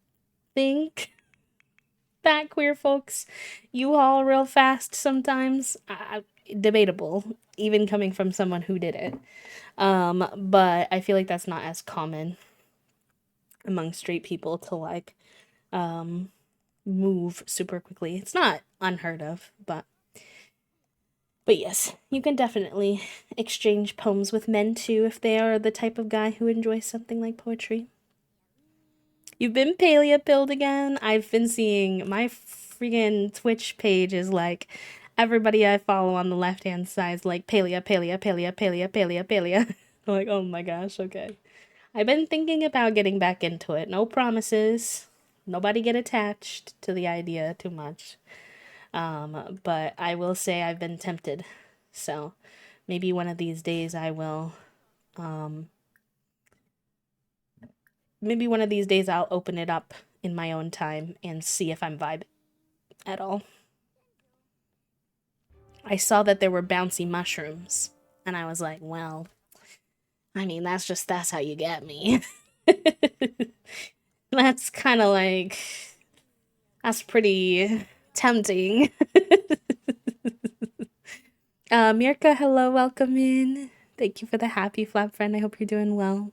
Speaker 1: thing that queer folks you all real fast sometimes, debatable, even coming from someone who did it. But I feel like that's not as common among straight people to like move super quickly. It's not unheard of, but yes, you can definitely exchange poems with men too if they are the type of guy who enjoys something like poetry. You've been paleo pilled again. I've been seeing my freaking Twitch page is like everybody I follow on the left hand side is like paleo, paleo, paleo, paleo, paleo, paleo. I'm like, oh my gosh, okay. I've been thinking about getting back into it. No promises. Nobody get attached to the idea too much. But I will say I've been tempted. So maybe one of these days I will. Maybe one of these days I'll open it up in my own time and see if I'm vibe at all. I saw that there were bouncy mushrooms, and I was like, well, I mean, that's how you get me. That's kind of like, that's pretty tempting. Mirka, hello, welcome in. Thank you for the happy flap friend. I hope you're doing well.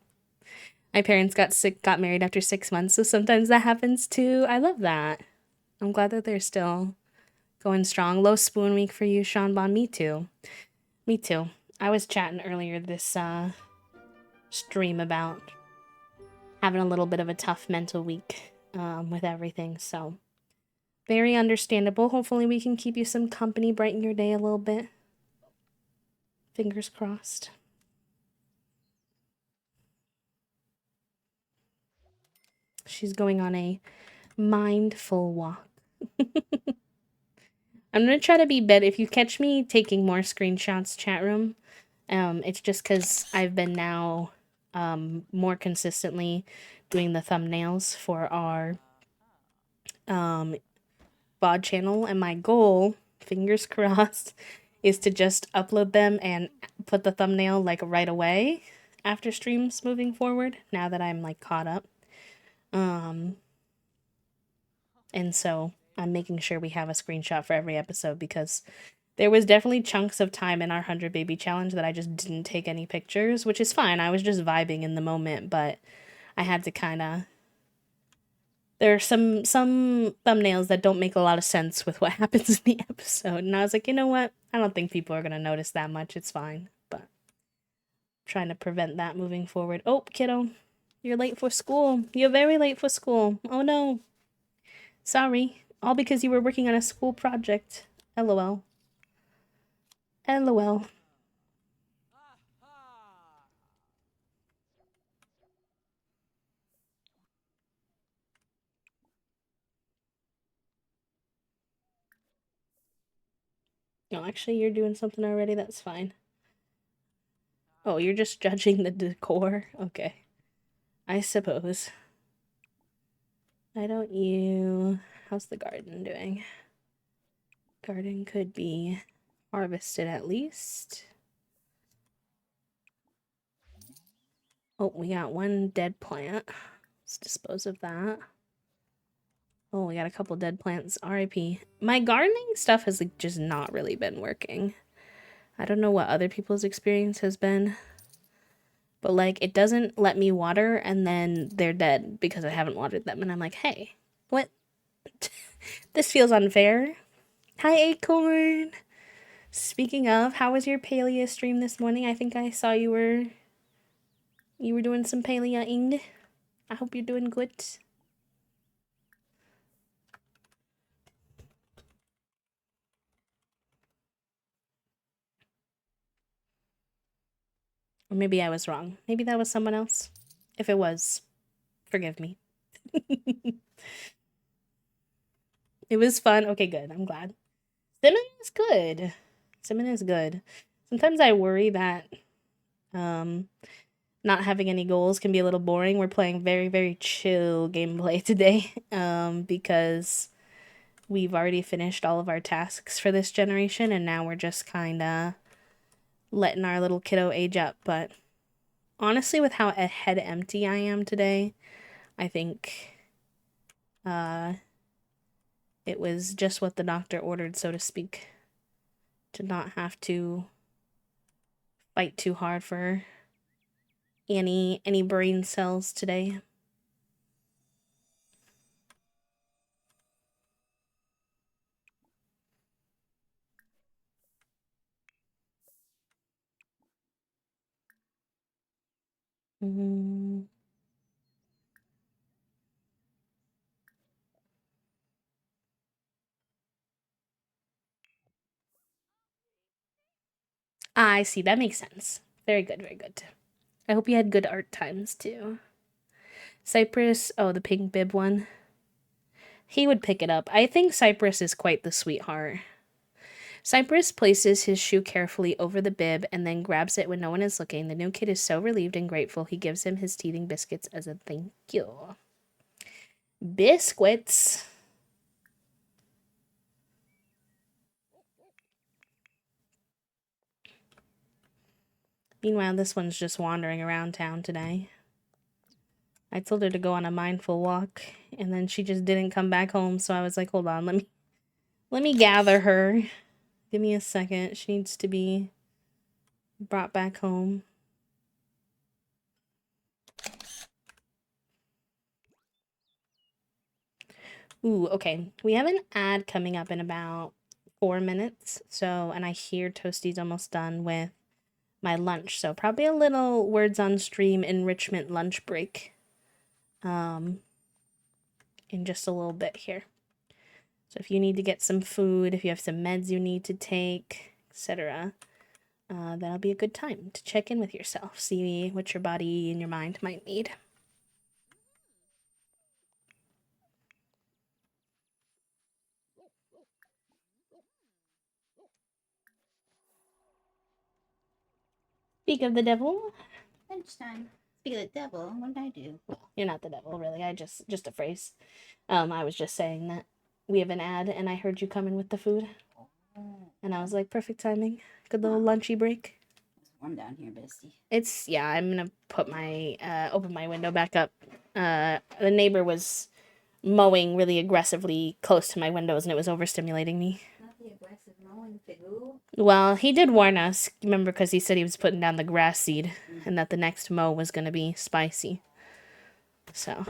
Speaker 1: My parents got married after 6 months, so sometimes that happens too. I love that. I'm glad that they're still going strong. Low spoon week for you, Sean Bond. Me too. Me too. I was chatting earlier this stream about having a little bit of a tough mental week with everything, so very understandable. Hopefully we can keep you some company, brighten your day a little bit. Fingers crossed. She's going on a mindful walk. I'm gonna try to be better. If you catch me taking more screenshots, chat room, it's just because I've been now more consistently doing the thumbnails for our VOD channel, and my goal, fingers crossed, is to just upload them and put the thumbnail like right away after streams moving forward, now that I'm like caught up. And so I'm making sure we have a screenshot for every episode, because there was definitely chunks of time in our 100 baby challenge that I just didn't take any pictures, which is fine. I was just vibing in the moment, but I had to kind of. There are some thumbnails that don't make a lot of sense with what happens in the episode, and I was like, you know what? I don't think people are gonna notice that much. It's fine, but trying to prevent that moving forward. Oh, kiddo, you're late for school. You're very late for school. Oh no. Sorry. All because you were working on a school project. LOL. LOL. No, actually, you're doing something already. That's fine. Oh, you're just judging the decor? Okay. I suppose. Why don't you... How's the garden doing? Garden could be harvested at least. Oh, we got one dead plant. Let's dispose of that. Oh, we got a couple dead plants. RIP. My gardening stuff has like just not really been working. I don't know what other people's experience has been, but like it doesn't let me water and then they're dead because I haven't watered them, and I'm like, hey, what? This feels unfair. Hi, Acorn. Speaking of, how was your paleo stream this morning? I think I saw you were doing some paleoing. I hope you're doing good. Or maybe I was wrong. Maybe that was someone else. If it was, forgive me. It was fun. Okay, good. I'm glad. Cinnamon is good. Cinnamon is good. Sometimes I worry that not having any goals can be a little boring. We're playing very, very chill gameplay today because we've already finished all of our tasks for this generation, and now we're just kind of letting our little kiddo age up. But honestly, with how head empty I am today, I think it was just what the doctor ordered, so to speak, to not have to fight too hard for any brain cells today. Mm. I see. That makes sense. Very good, very good. I hope you had good art times too. Cypress, oh, the pink bib one. He would pick it up. I think Cypress is quite the sweetheart. Cypress places his shoe carefully over the bib and then grabs it when no one is looking. The new kid is so relieved and grateful, he gives him his teething biscuits as a thank you. Biscuits. Meanwhile, this one's just wandering around town today. I told her to go on a mindful walk, and then she just didn't come back home, so I was like, hold on, let me gather her. Give me a second. She needs to be brought back home. Ooh, okay. We have an ad coming up in about 4 minutes. So, and I hear Toasty's almost done with my lunch. So probably a little words on stream enrichment lunch break. In just a little bit here. So if you need to get some food, if you have some meds you need to take, etc., that'll be a good time to check in with yourself, see what your body and your mind might need. Speak of the devil.
Speaker 2: Lunchtime. Speak of the devil, what did I do?
Speaker 1: Well, you're not the devil, really. I just a phrase. I was just saying that. we have an ad, and I heard you coming with the food,
Speaker 2: Oh,
Speaker 1: and I was like, perfect timing. Good little lunchy break.
Speaker 2: it's warm down here, bestie.
Speaker 1: It's yeah. I'm gonna put my open my window back up. The neighbor was mowing really aggressively close to my windows, and it was overstimulating me.
Speaker 2: Not the aggressive mowing, Figoo.
Speaker 1: Well, he did warn us. Remember, because he said he was putting down the grass seed, and that the next mow was gonna be spicy. So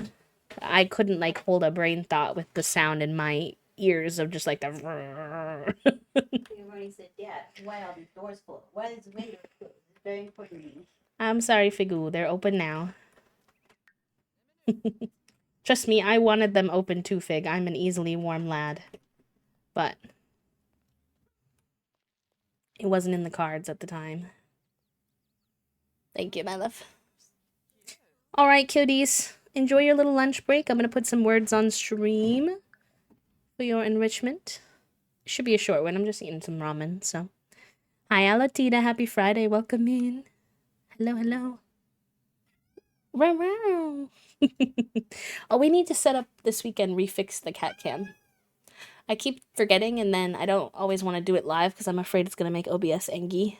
Speaker 1: I couldn't like hold a brain thought with the sound in my ears of just like the.
Speaker 2: You already said, Dad, why are these doors closed? Why is the window closed? It's very important to me.
Speaker 1: I'm sorry, Figu. They're open now. Trust me, I wanted them open too, Fig. I'm an easily warm lad. But it wasn't in the cards at the time. Thank you, my love. All right, cuties. Enjoy your little lunch break. I'm going to put some words on stream for your enrichment. Should be a short one. I'm just eating some ramen, so. Hi, Alatita. Happy Friday. Welcome in. Hello, hello. Wow. Oh, we need to set up this weekend, refix the cat cam. I keep forgetting, and then I don't always want to do it live because I'm afraid it's going to make OBS angry.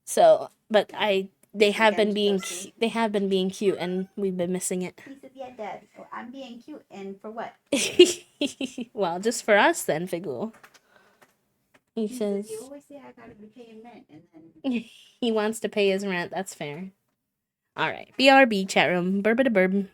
Speaker 1: So, but they have been being cute, and we've been missing it.
Speaker 2: He said, yeah, Dad. Oh, I'm being cute, and for what?
Speaker 1: Well, just for us then, Figul. He says
Speaker 2: You always say I gotta be paying rent, and then
Speaker 1: he wants to pay his rent. That's fair. All right, BRB chat room. Burba to burb.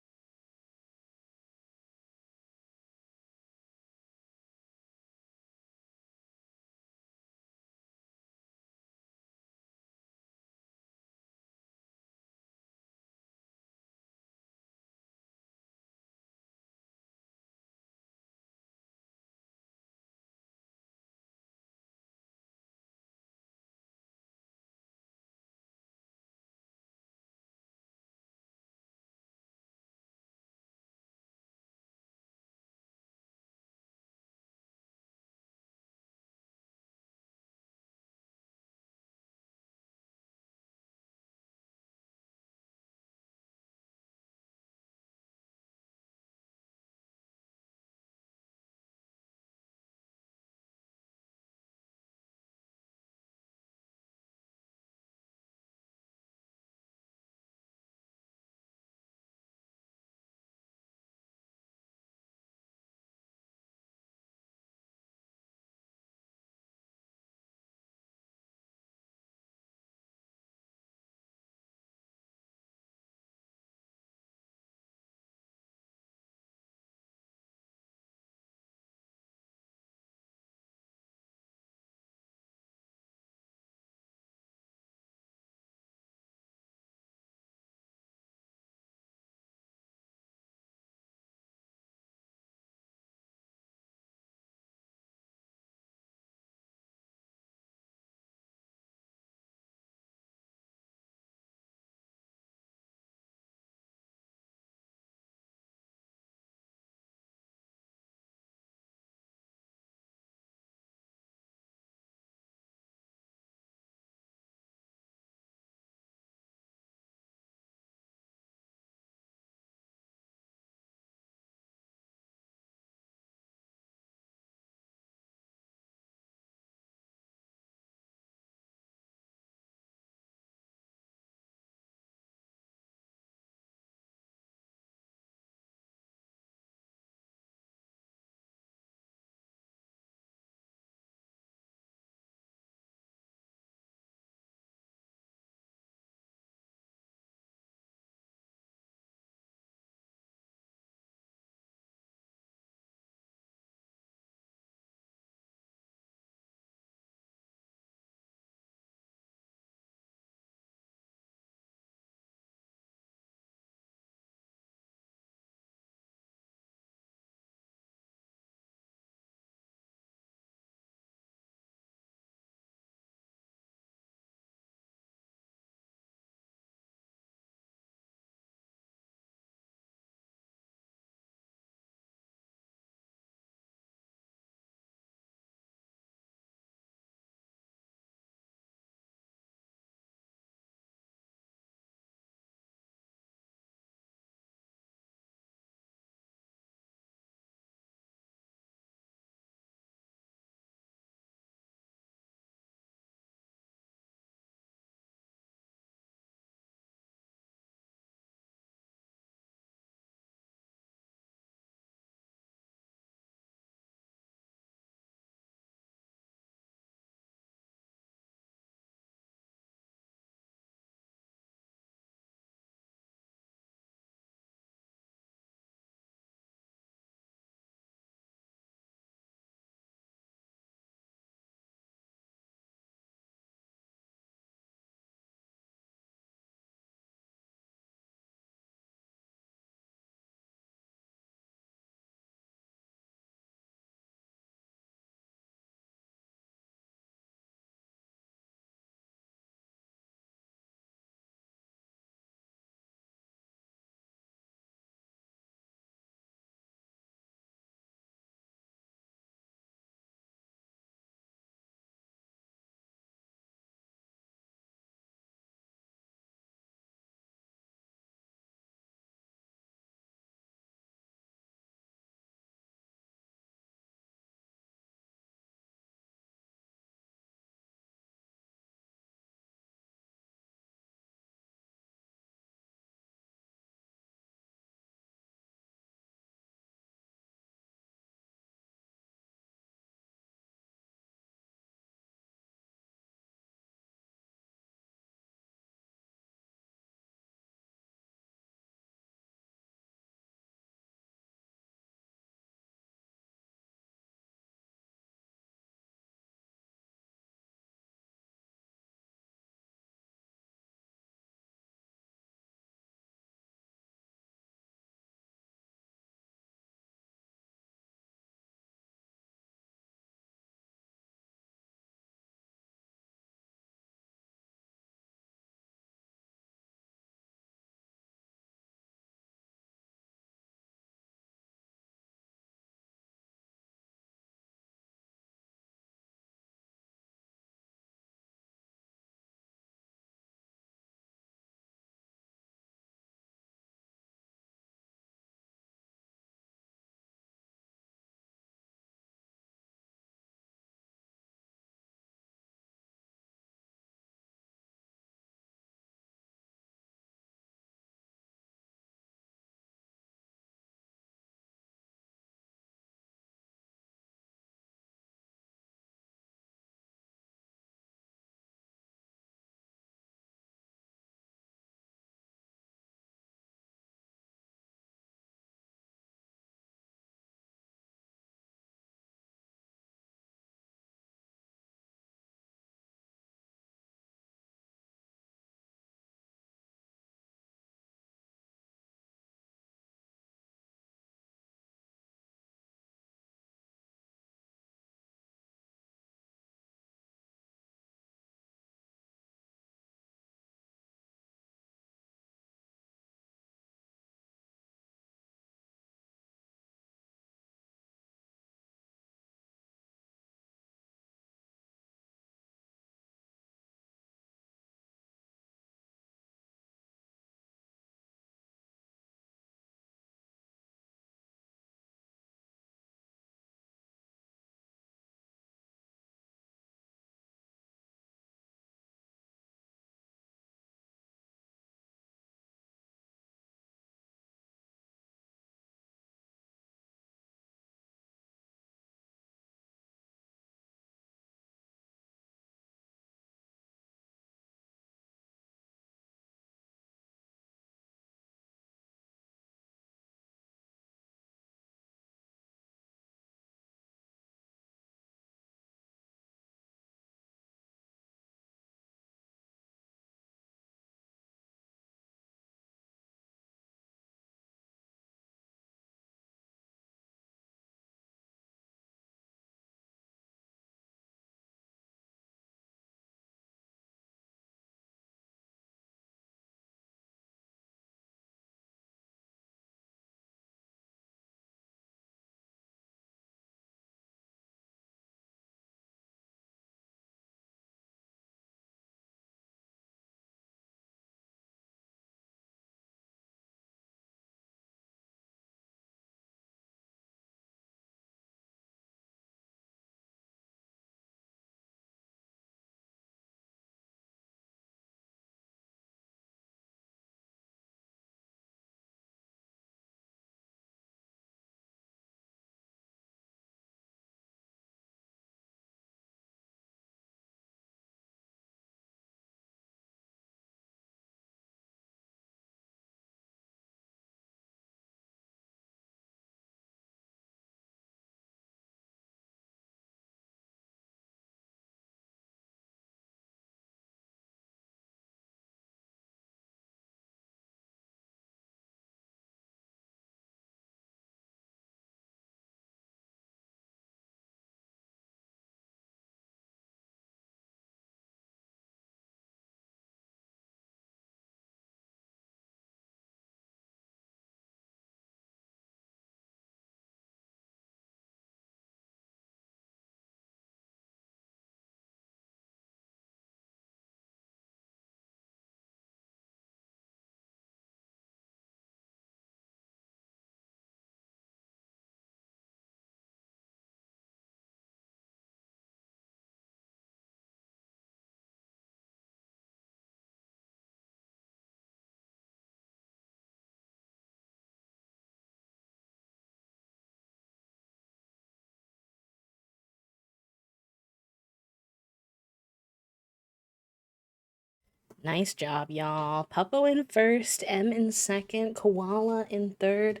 Speaker 1: Nice job, y'all. Puppo in first, M in second, Koala in third,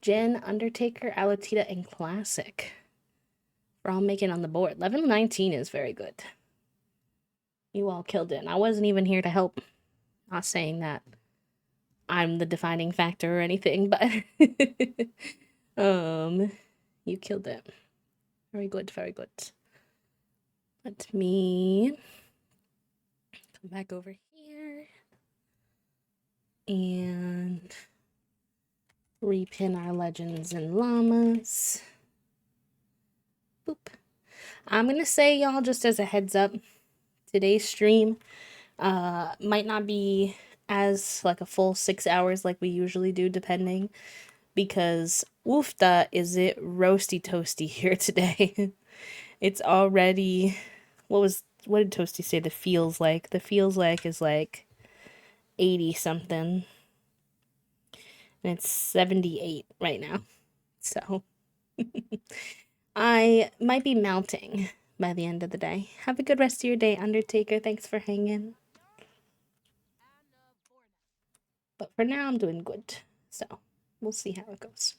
Speaker 1: Jen, Undertaker, Alatita, and Classic. We're all making on the board. Level 19 is very good. You all killed it. And I wasn't even here to help. Not saying that I'm the defining factor or anything, but you killed it. Very good, very good. Let me come back over here and repin our legends and llamas. Boop. I'm gonna say, y'all, just as a heads up, today's stream might not be as like a full 6 hours like we usually do, depending, because woofda is it roasty toasty here today. It's already, what did Toasty say the feels like? The feels like is like 80 something. And it's 78 right now. So I might be melting by the end of the day. Have a good rest of your day, Undertaker. Thanks for hanging. But for now, I'm doing good. So we'll see how it goes.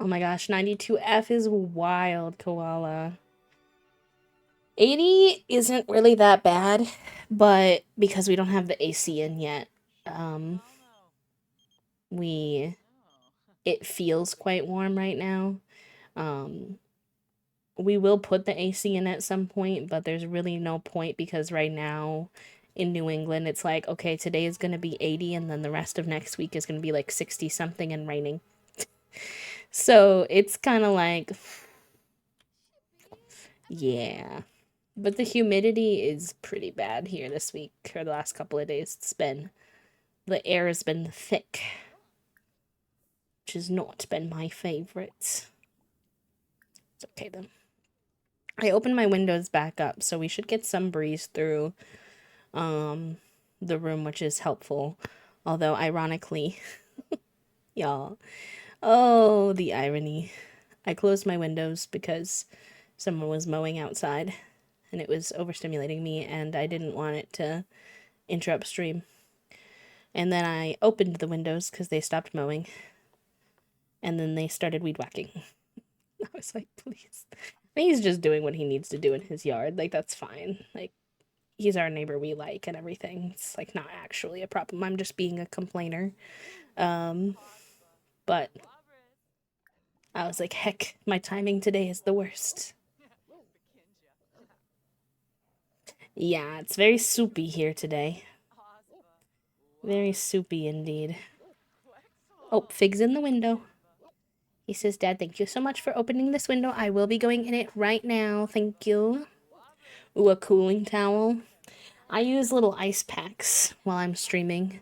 Speaker 1: Oh my gosh, 92F is wild, Koala. 80 isn't really that bad, but because we don't have the AC in yet, it feels quite warm right now. We will put the AC in at some point, but there's really no point because right now in New England, it's like, okay, today is going to be 80 and then the rest of next week is going to be like 60 something and raining. So it's kind of like, yeah. But the humidity is pretty bad here this week or the last couple of days. The air has been thick, which has not been my favorite. It's okay then. I opened my windows back up, so we should get some breeze through the room, which is helpful. Although, ironically, y'all, oh, the irony. I closed my windows because someone was mowing outside and it was overstimulating me and I didn't want it to interrupt stream. And then I opened the windows because they stopped mowing and then they started weed whacking. I was like, please. And he's just doing what he needs to do in his yard. Like, that's fine. Like, he's our neighbor we like and everything. It's like not actually a problem. I'm just being a complainer. But I was like, heck, my timing today is the worst. Yeah, it's very soupy here today. Very soupy indeed. Oh, Fig's in the window. He says, Dad, thank you so much for opening this window. I will be going in it right now. Thank you. Ooh, a cooling towel. I use little ice packs while I'm streaming,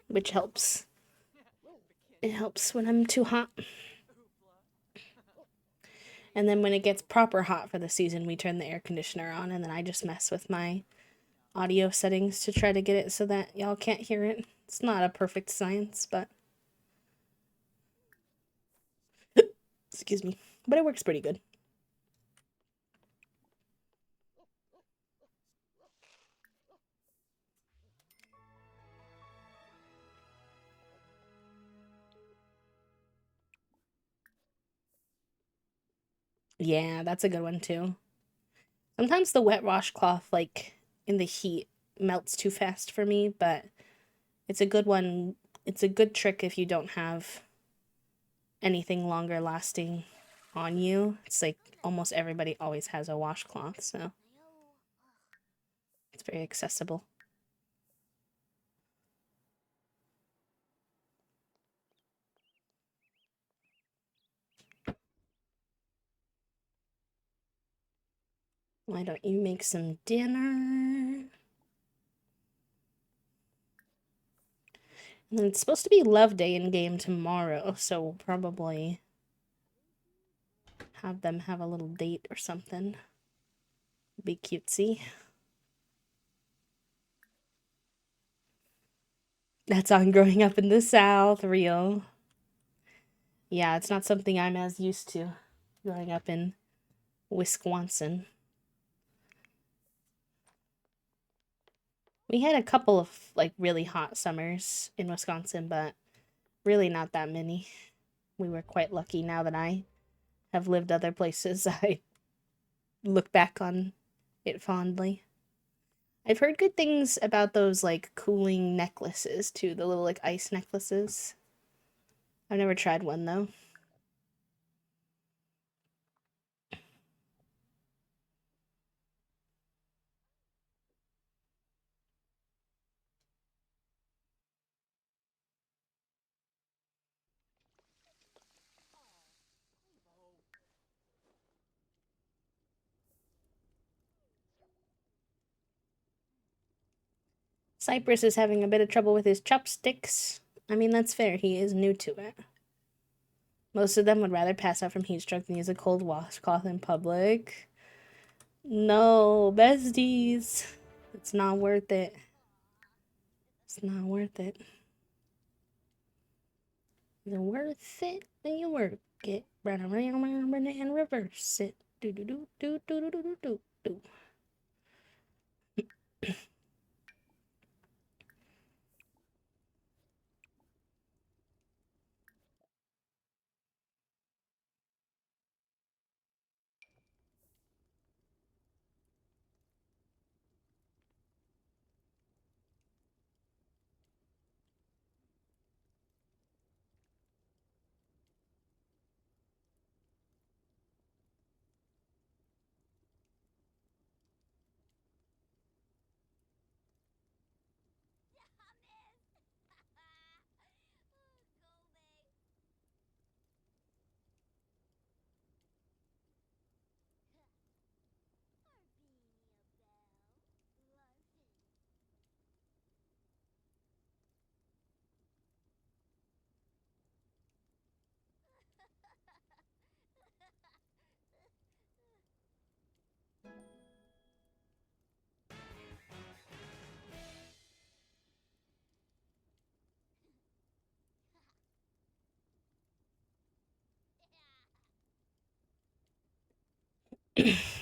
Speaker 1: which helps. It helps when I'm too hot. And then when it gets proper hot for the season, we turn the air conditioner on, and then I just mess with my audio settings to try to get it so that y'all can't hear it. It's not a perfect science, but excuse me. But it works pretty good. Yeah, that's a good one too. Sometimes the wet washcloth, like in the heat, melts too fast for me, but it's a good one. It's a good trick if you don't have anything longer lasting on you. It's like almost everybody always has a washcloth, so it's very accessible. Why don't you make some dinner? And then it's supposed to be Love Day in game tomorrow, so we'll probably have them have a little date or something. Be cutesy. That's on growing up in the South, real. Yeah, it's not something I'm as used to growing up in Wisconsin. We had a couple of like really hot summers in Wisconsin, but really not that many. We were quite lucky now that I have lived other places. I look back on it fondly. I've heard good things about those like cooling necklaces too, the little like ice necklaces. I've never tried one though. Cypress is having a bit of trouble with his chopsticks. I mean, that's fair. He is new to it. Most of them would rather pass out from heat stroke than use a cold washcloth in public. No, besties. It's not worth it. It's not worth it. Is worth it? Then you work it. Run around and reverse it. Do do do do do do do do do.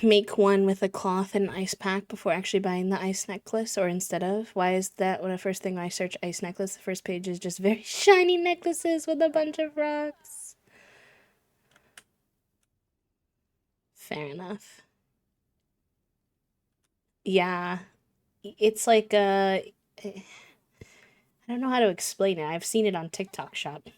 Speaker 1: Make one with a cloth and ice pack before actually buying the ice necklace, or instead of. Why is that when the first thing I search ice necklace, the first page is just very shiny necklaces with a bunch of rocks? Fair enough. Yeah, it's like I don't know how to explain it. I've seen it on TikTok Shop.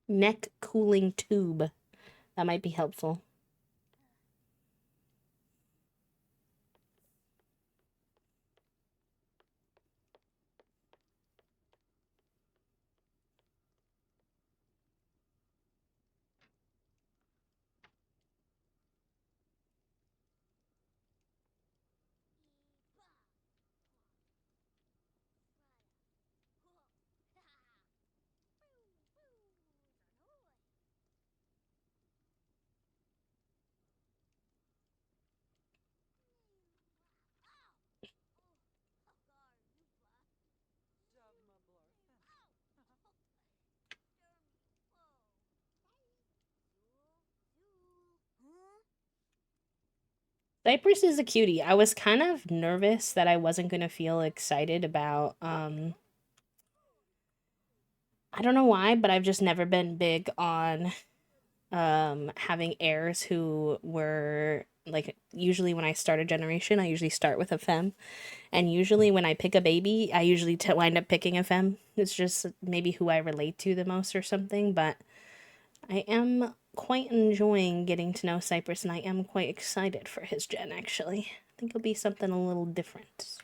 Speaker 1: Neck cooling tube. That might be helpful. Cypress is a cutie. I was kind of nervous that I wasn't going to feel excited about I don't know why, but I've just never been big on having heirs who were like usually when I start a generation, I usually start with a femme, and usually when I pick a baby, I usually wind up picking a femme. It's just maybe who I relate to the most or something, but I am quite enjoying getting to know Cypress, and I am quite excited for his gen actually. I think it'll be something a little different.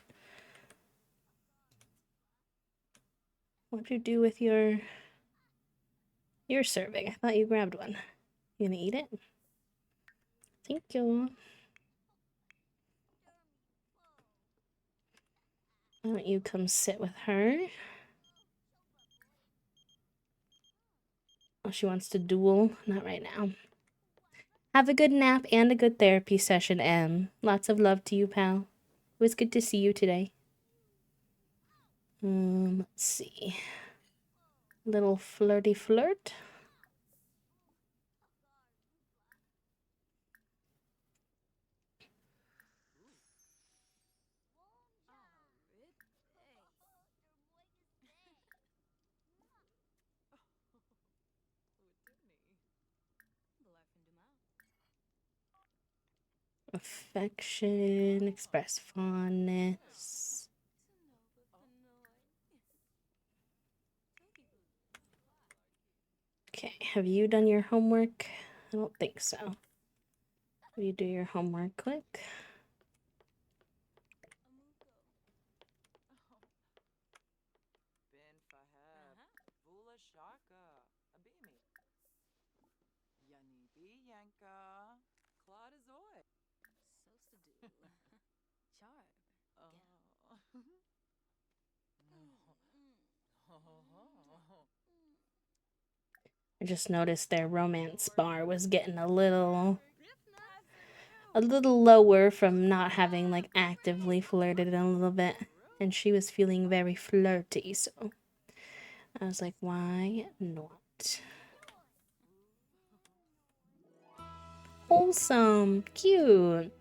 Speaker 1: What'd you do with your serving? I thought you grabbed one. You gonna eat it? Thank you. Why don't you come sit with her? Oh, she wants to duel? Not right now. Have a good nap and a good therapy session, Em. Lots of love to you, pal. It was good to see you today. Let's see. Little flirty flirt. Affection, express fondness. Okay, have you done your homework? I don't think so. Will you do your homework quick? I just noticed their romance bar was getting a little lower from not having like actively flirted in a little bit, and she was feeling very flirty, so I was like, why not? Wholesome, cute.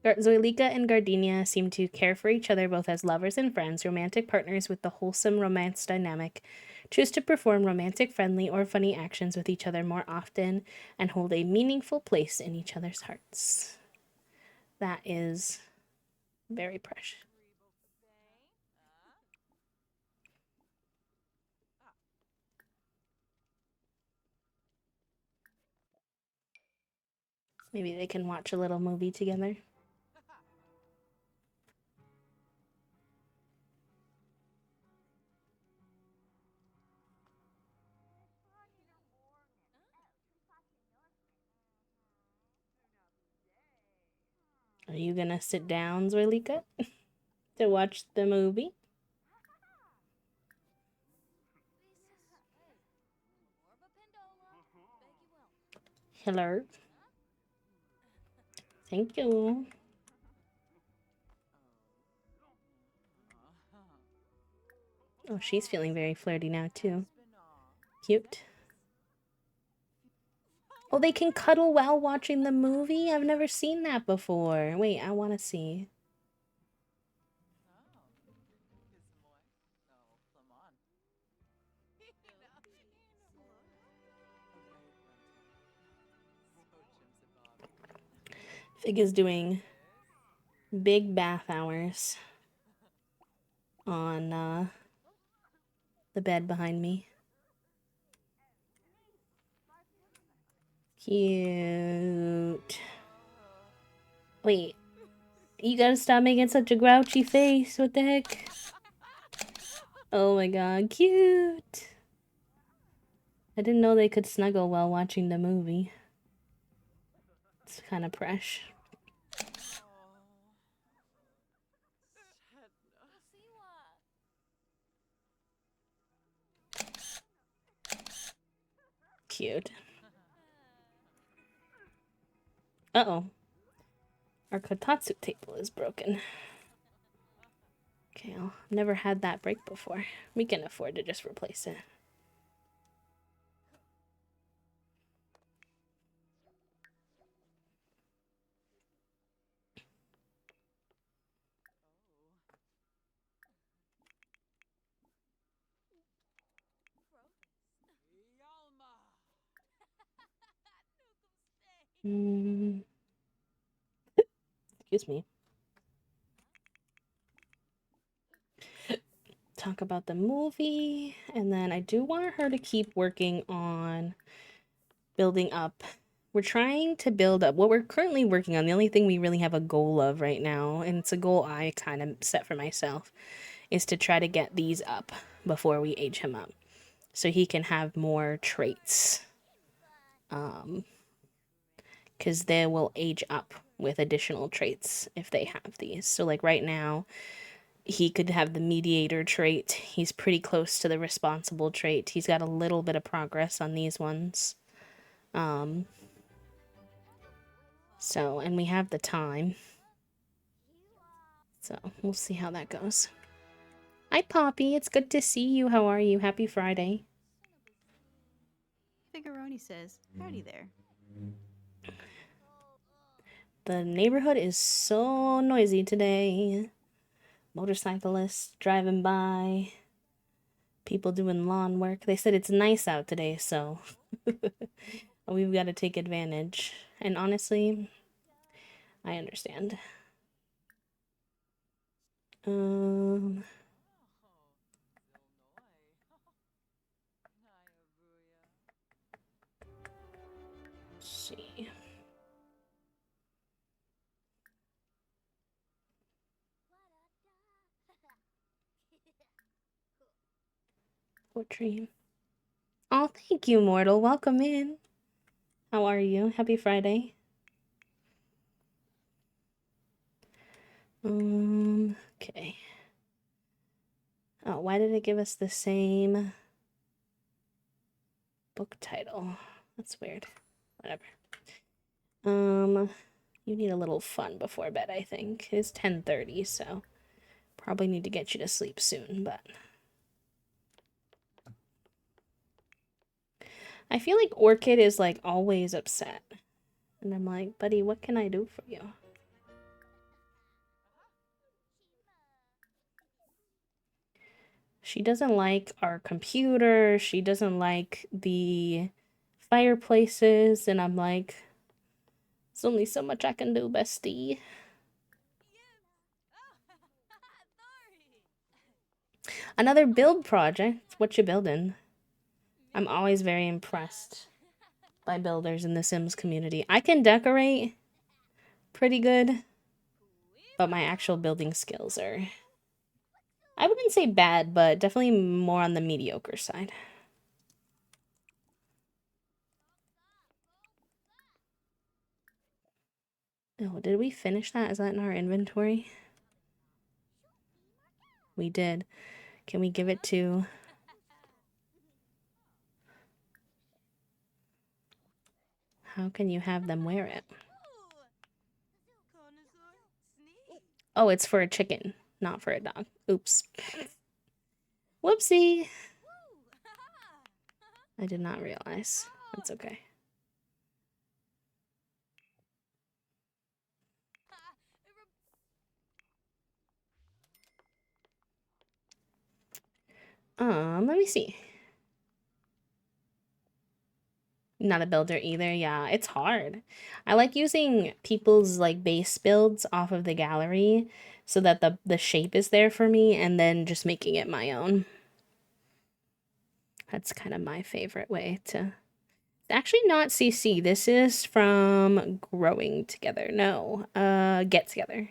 Speaker 1: Zoilika and Gardenia seem to care for each other both as lovers and friends, romantic partners with the wholesome romance dynamic, choose to perform romantic, friendly, or funny actions with each other more often, and hold a meaningful place in each other's hearts. That is very precious. Maybe they can watch a little movie together. Are you gonna sit down, Zoilika, to watch the movie? Hello. Thank you. Oh, she's feeling very flirty now, too. Cute. Oh, they can cuddle while watching the movie? I've never seen that before. Wait, I want to see. Fig is doing big bath hours on the bed behind me. Cute. Wait, you gotta stop making such a grouchy face. What the heck? Oh my god, cute. I didn't know they could snuggle while watching the movie. It's kind of fresh. Cute. Uh-oh. Our kotatsu table is broken. Okay, I've never had that break before. We can afford to just replace it. Excuse me. Talk about the movie, and then I do want her to keep working on building up. We're trying to build up what we're currently working on. The only thing we really have a goal of right now, and it's a goal I kind of set for myself, is to try to get these up before we age him up so he can have more traits. Because they will age up with additional traits if they have these. So, like right now, he could have the mediator trait. He's pretty close to the responsible trait. He's got a little bit of progress on these ones. So, and we have the time. So, we'll see how that goes. Hi, Poppy. It's good to see you. How are you? Happy Friday.
Speaker 2: Figuroni says, howdy there.
Speaker 1: The neighborhood is so noisy today. Motorcyclists driving by. People doing lawn work. They said it's nice out today, so we've got to take advantage. And honestly, I understand. Let's see. Poetry. Oh, thank you, Mortal. Welcome in. How are you? Happy Friday. Okay. Oh, why did it give us the same book title? That's weird. Whatever. You need a little fun before bed, I think. It's 10:30, so probably need to get you to sleep soon, but I feel like Orchid is like always upset. And I'm like, buddy, what can I do for you? She doesn't like our computer. She doesn't like the fireplaces. And I'm like, there's only so much I can do, bestie. Another build project. What you building? I'm always very impressed by builders in the Sims community. I can decorate pretty good, but my actual building skills are, I wouldn't say bad, but definitely more on the mediocre side. Oh, did we finish that? Is that in our inventory? We did. Can we give it to... How can you have them wear it? Oh, it's for a chicken, not for a dog. Oops. Whoopsie. I did not realize. That's okay. Let me see. Not a builder either. Yeah, it's hard. I like using people's like base builds off of the gallery so that the shape is there for me and then just making it my own. That's kind of my favorite way to... Actually not CC. This is from Growing Together. No, Get Together.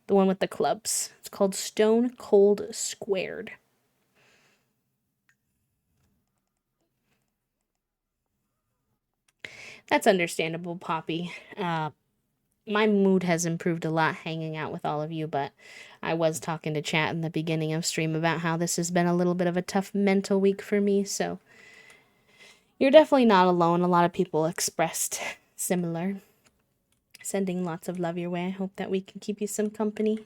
Speaker 1: The one with the clubs. It's called Stone Cold Squared. That's understandable, Poppy. My mood has improved a lot hanging out with all of you, but I was talking to chat in the beginning of stream about how this has been a little bit of a tough mental week for me, so you're definitely not alone. A lot of people expressed similar. Sending lots of love your way. I hope that we can keep you some company.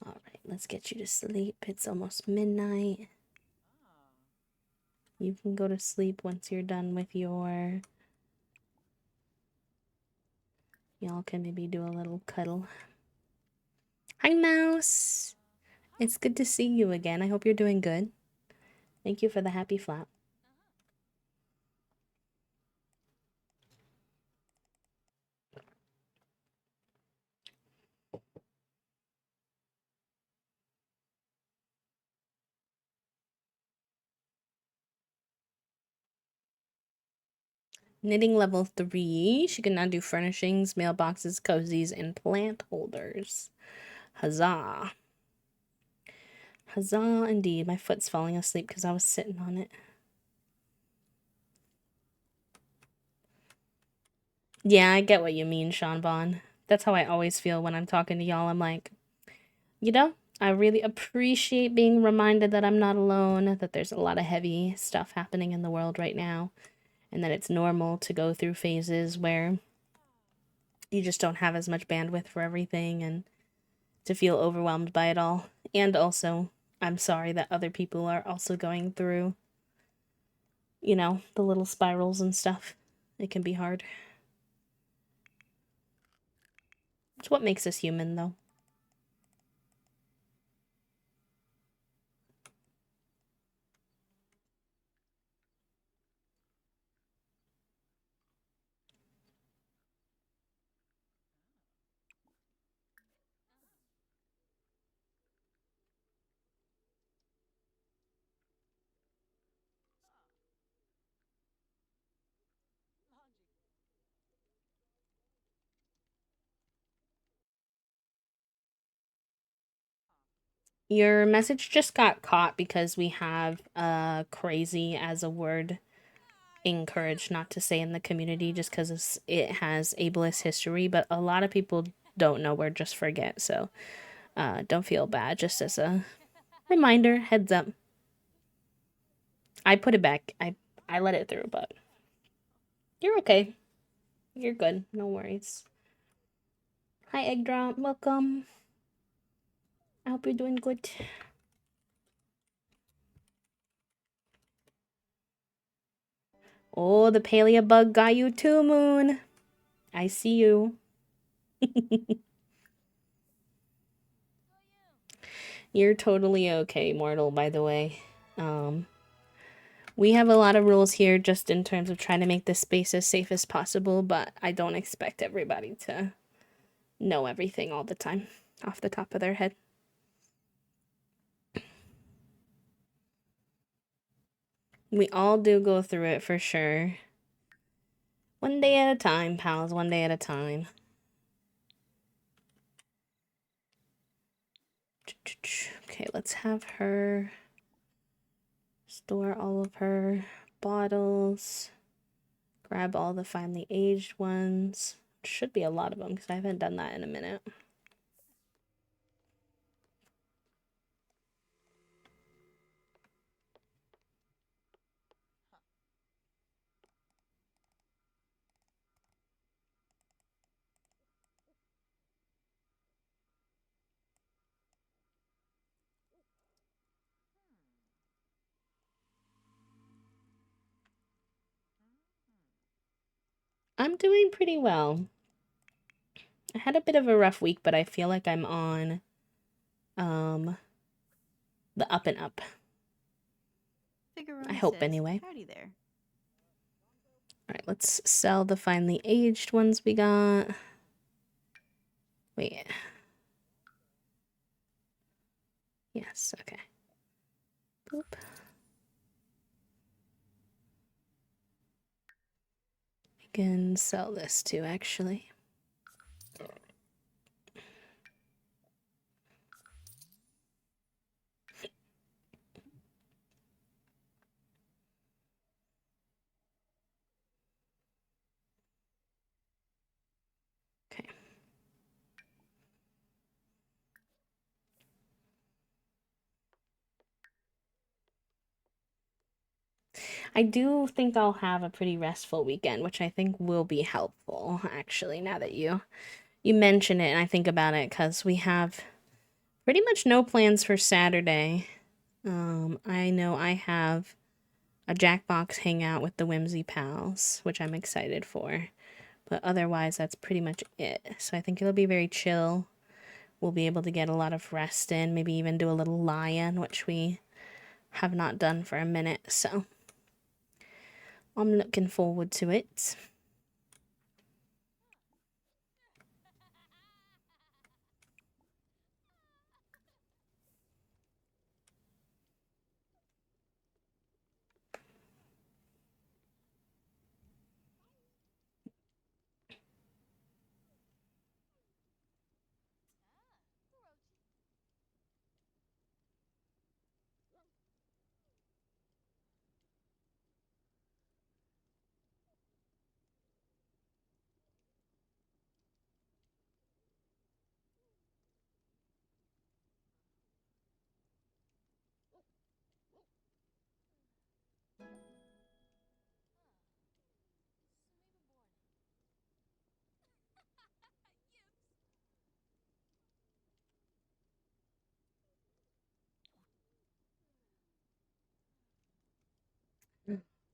Speaker 1: All right, let's get you to sleep. It's almost midnight. You can go to sleep once you're done with your... Y'all can maybe do a little cuddle. Hi, Mouse. It's good to see you again. I hope you're doing good. Thank you for the happy flap. Knitting level 3. She can now do furnishings, mailboxes, cozies, and plant holders. Huzzah. Huzzah indeed. My foot's falling asleep because I was sitting on it. Yeah, I get what you mean, Sean Bond. That's how I always feel when I'm talking to y'all. I'm like, you know, I really appreciate being reminded that I'm not alone, that there's a lot of heavy stuff happening in the world right now, and that it's normal to go through phases where you just don't have as much bandwidth for everything and to feel overwhelmed by it all. And also, I'm sorry that other people are also going through, the little spirals and stuff. It can be hard. It's what makes us human, though. Your message just got caught because we have crazy as a word encouraged not to say in the community just because it has ableist history, but a lot of people don't know or just forget. So don't feel bad, just as a reminder, heads up. I put it back. I let it through, but you're okay. You're good. No worries. Hi, Egg Drop. Welcome. I hope you're doing good. Oh, the paleo bug got you too, Moon. I see you. You're totally okay, Mortal, by the way. We have a lot of rules here just in terms of trying to make this space as safe as possible, but I don't expect everybody to know everything all the time off the top of their head. We all do go through it for sure. One day at a time, pals, one day at a time. Okay, let's have her store all of her bottles. Grab all the finely aged ones. Should be a lot of them because I haven't done that in a minute. I'm doing pretty well. I had a bit of a rough week, but I feel like I'm on the up and up. I hope anyway.
Speaker 2: Howdy there.
Speaker 1: Alright, let's sell the finely aged ones we got. Wait. Yes, okay. Boop. We can sell this too, actually. Okay. I do think I'll have a pretty restful weekend, which I think will be helpful, actually, now that you mention it and I think about it, because we have pretty much no plans for Saturday. I know I have a Jackbox hangout with the Whimsy Pals, which I'm excited for. But otherwise, that's pretty much it. So I think it'll be very chill. We'll be able to get a lot of rest in, maybe even do a little lion, which we have not done for a minute. So I'm looking forward to it.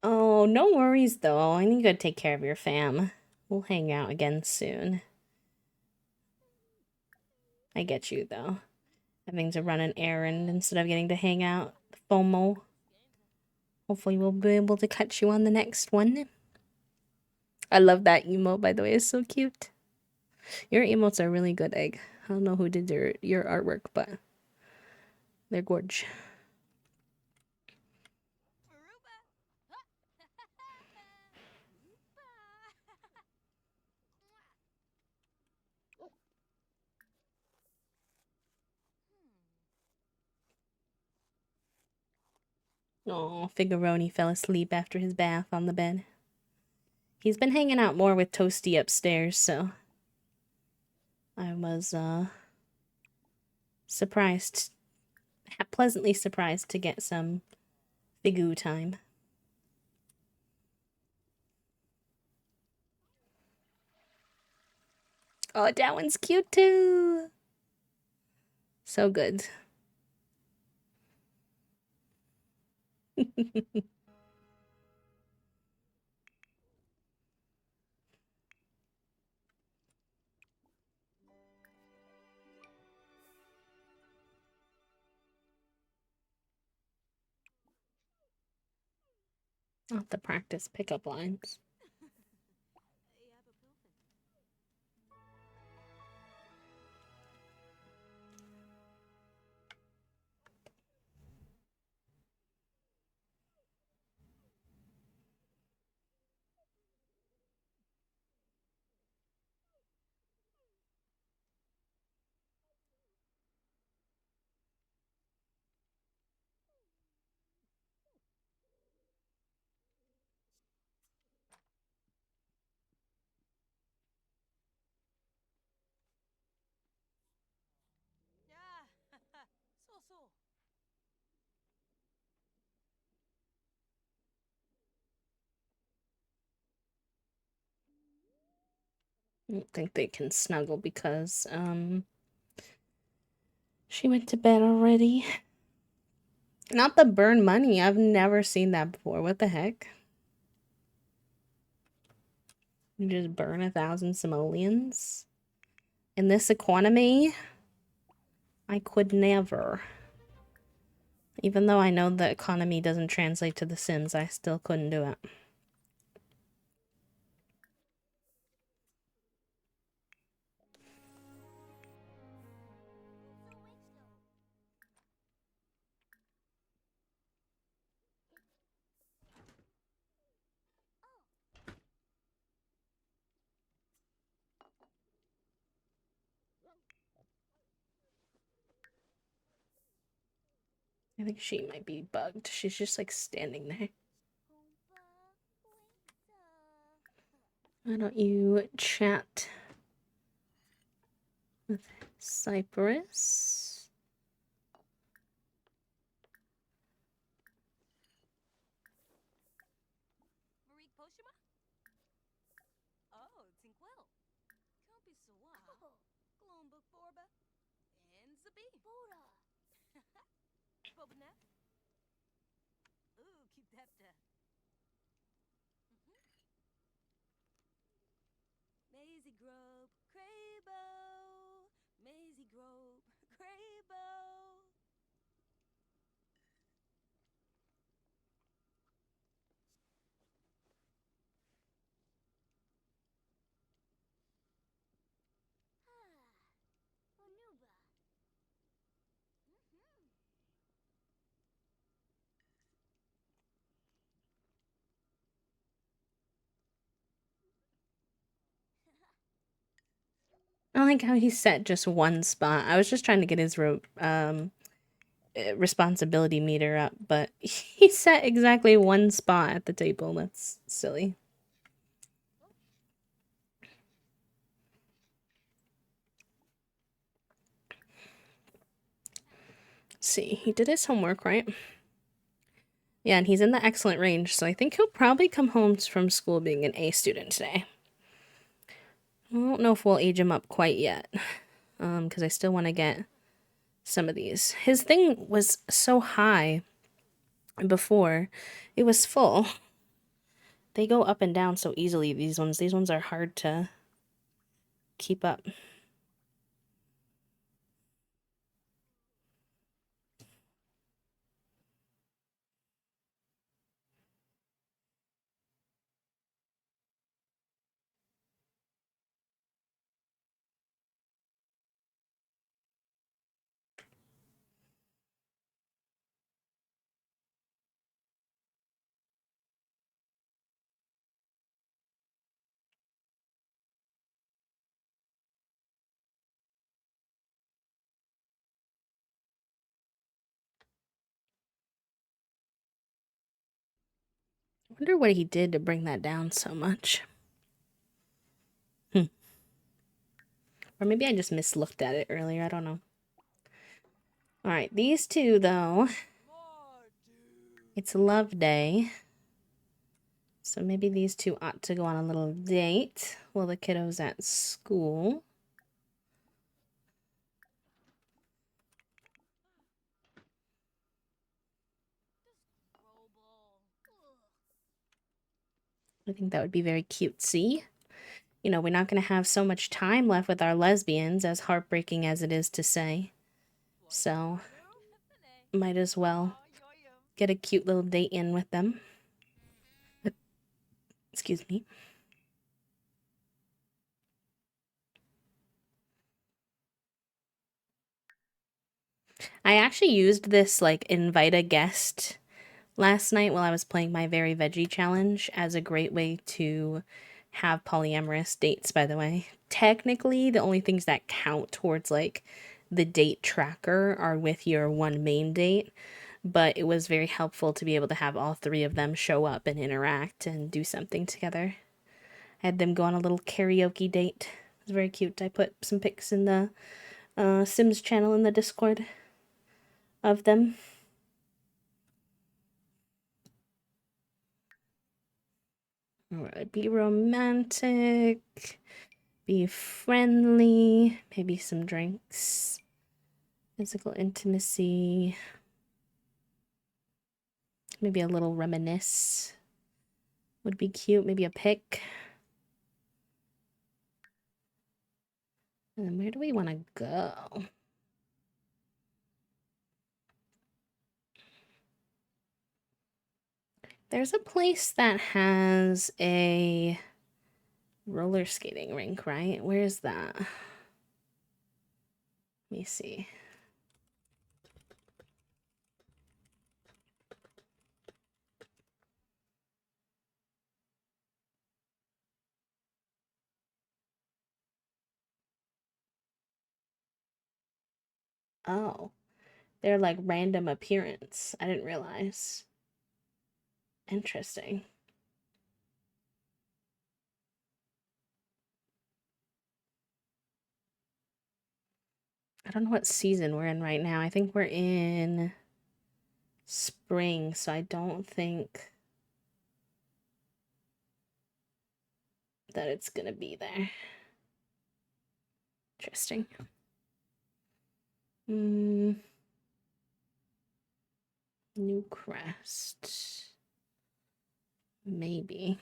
Speaker 1: Oh, no worries though. I need you to take care of your fam. We'll hang out again soon. I get you though. Having to run an errand instead of getting to hang out. FOMO. Hopefully we'll be able to catch you on the next one. I love that emote, by the way. It's so cute. Your emotes are really good, Egg. I don't know who did your artwork, but they're gorge. Oh, Figaroni fell asleep after his bath on the bed. He's been hanging out more with Toasty upstairs, so I was surprised, pleasantly surprised to get some Figoo time. Oh, that one's cute too. So good. I'll have to practice pickup lines. I don't think they can snuggle because, she went to bed already. Not the burn money. I've never seen that before. What the heck? You just burn 1,000 simoleons? In this economy? I could never. Even though I know the economy doesn't translate to The Sims, I still couldn't do it. I think she might be bugged. She's just like standing there. Why don't you chat with Cypress? I like how he set just one spot. I was just trying to get his responsibility meter up, but he set exactly one spot at the table. That's silly. Let's see, he did his homework, right? Yeah, and he's in the excellent range, so I think he'll probably come home from school being an A student today. I don't know if we'll age him up quite yet, because I still want to get some of these. His thing was so high before, it was full. They go up and down so easily, these ones. These ones are hard to keep up. I wonder what he did to bring that down so much. Or maybe I just mislooked at it earlier. I don't know. Alright, these two, though. It's Love Day. So maybe these two ought to go on a little date while the kiddo's at school. I think that would be very cutesy. You know, we're not going to have so much time left with our lesbians, as heartbreaking as it is to say. So, might as well get a cute little date in with them. Excuse me. I actually used this, like, invite a guest last night while I was playing my Very Veggie challenge as a great way to have polyamorous dates, by the way. Technically, the only things that count towards, like, the date tracker are with your one main date, but it was very helpful to be able to have all three of them show up and interact and do something together. I had them go on a little karaoke date. It was very cute. I put some pics in the Sims channel in the Discord of them. Alright, be romantic, be friendly, maybe some drinks, physical intimacy, maybe a little reminisce would be cute, maybe a pic. And then where do we want to go? There's a place that has a roller skating rink, right? Where's that? Let me see. Oh, they're like random appearance. I didn't realize. Interesting. I don't know what season we're in right now. I think we're in spring, so I don't think that it's gonna be there. Interesting. New crest. Maybe.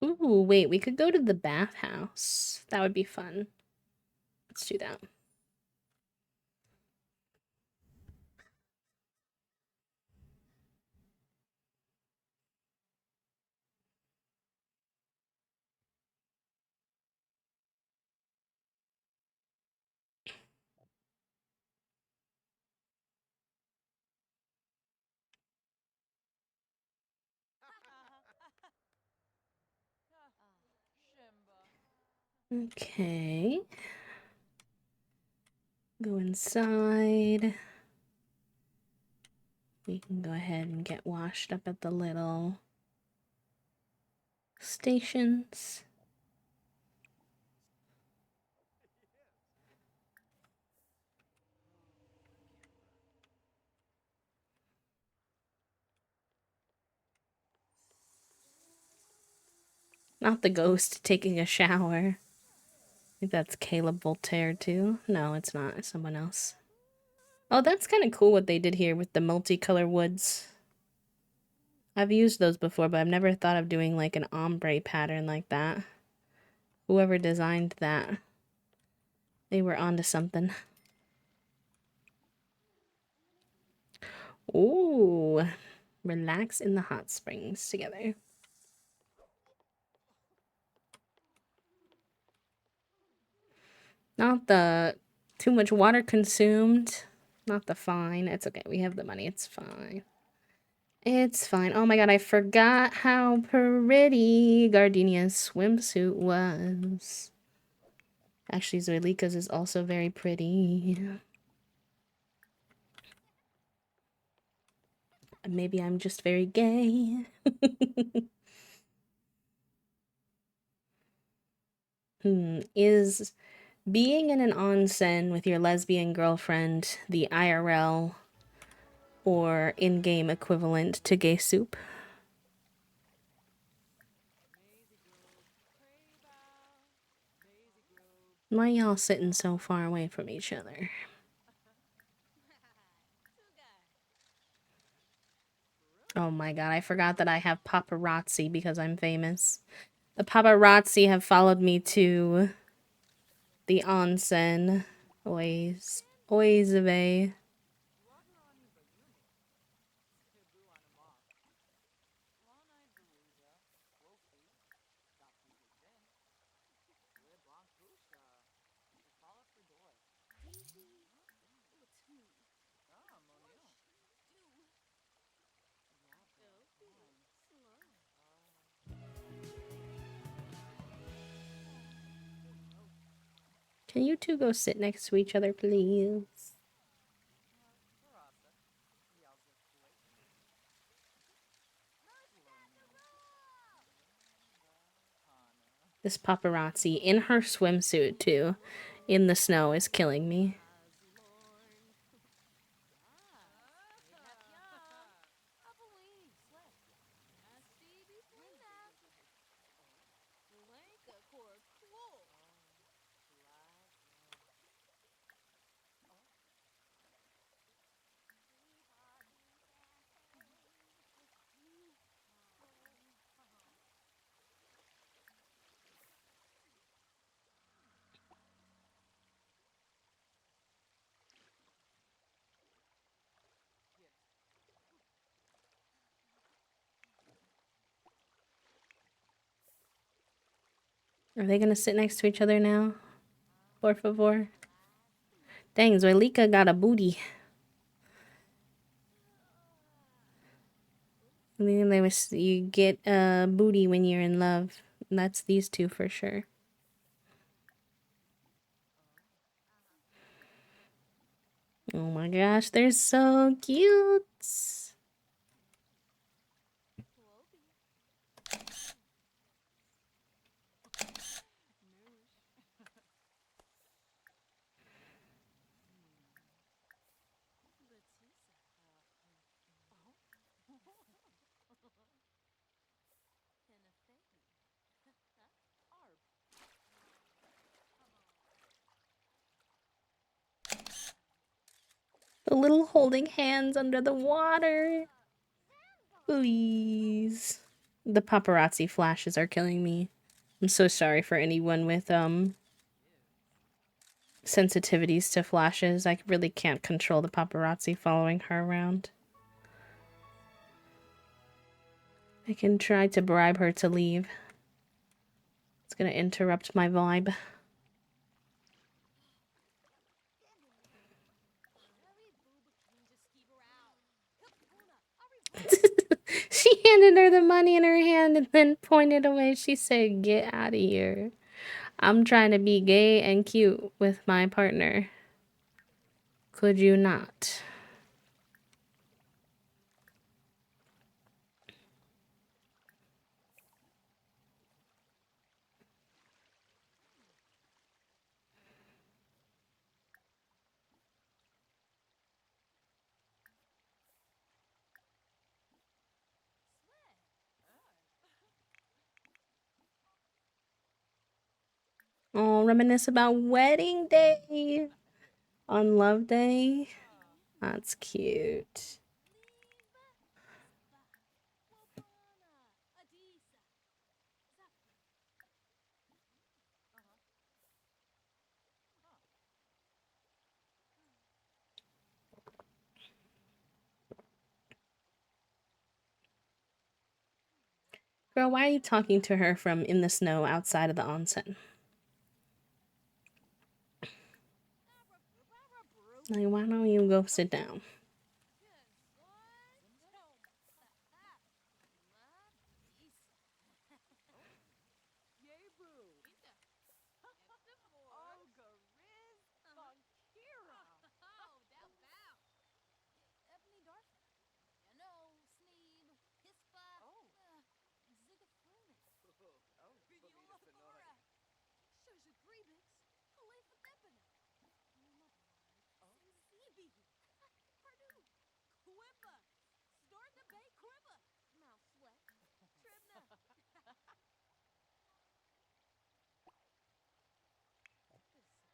Speaker 1: Ooh, wait, we could go to the bathhouse. That would be fun. Let's do that. Okay. Go inside. We can go ahead and get washed up at the little stations. Not the ghost taking a shower. I think that's Caleb Voltaire too. No, it's not. It's someone else. Oh, that's kind of cool what they did here with the multicolor woods. I've used those before, but I've never thought of doing like an ombre pattern like that. Whoever designed that, they were onto something. Ooh, relax in the hot springs together. Not the too much water consumed. Not the fine. It's okay. We have the money. It's fine. It's fine. Oh my god, I forgot how pretty Gardenia's swimsuit was. Actually, Zoelika's is also very pretty. Maybe I'm just very gay. Is being in an onsen with your lesbian girlfriend the IRL or in-game equivalent to gay soup? Why y'all sitting so far away from each other? Oh my god, I forgot that I have paparazzi because I'm famous. The paparazzi have followed me to the onsen. Always. Always away. Can you two go sit next to each other, please? This paparazzi in her swimsuit, too, in the snow, is killing me. Are they gonna sit next to each other now? Por favor. Dang, Zoelika got a booty. I mean, you get a booty when you're in love. And that's these two for sure. Oh my gosh, they're so cute. The little holding hands under the water. Please. The paparazzi flashes are killing me. I'm so sorry for anyone with sensitivities to flashes. I really can't control the paparazzi following her around. I can try to bribe her to leave. It's gonna interrupt my vibe. She handed her the money in her hand and then pointed away. She said, "Get out of here. I'm trying to be gay and cute with my partner. Could you not?" Oh, reminisce about wedding day on Love Day. That's cute. Girl, why are you talking to her from in the snow outside of the onsen? Like, why don't you go sit down?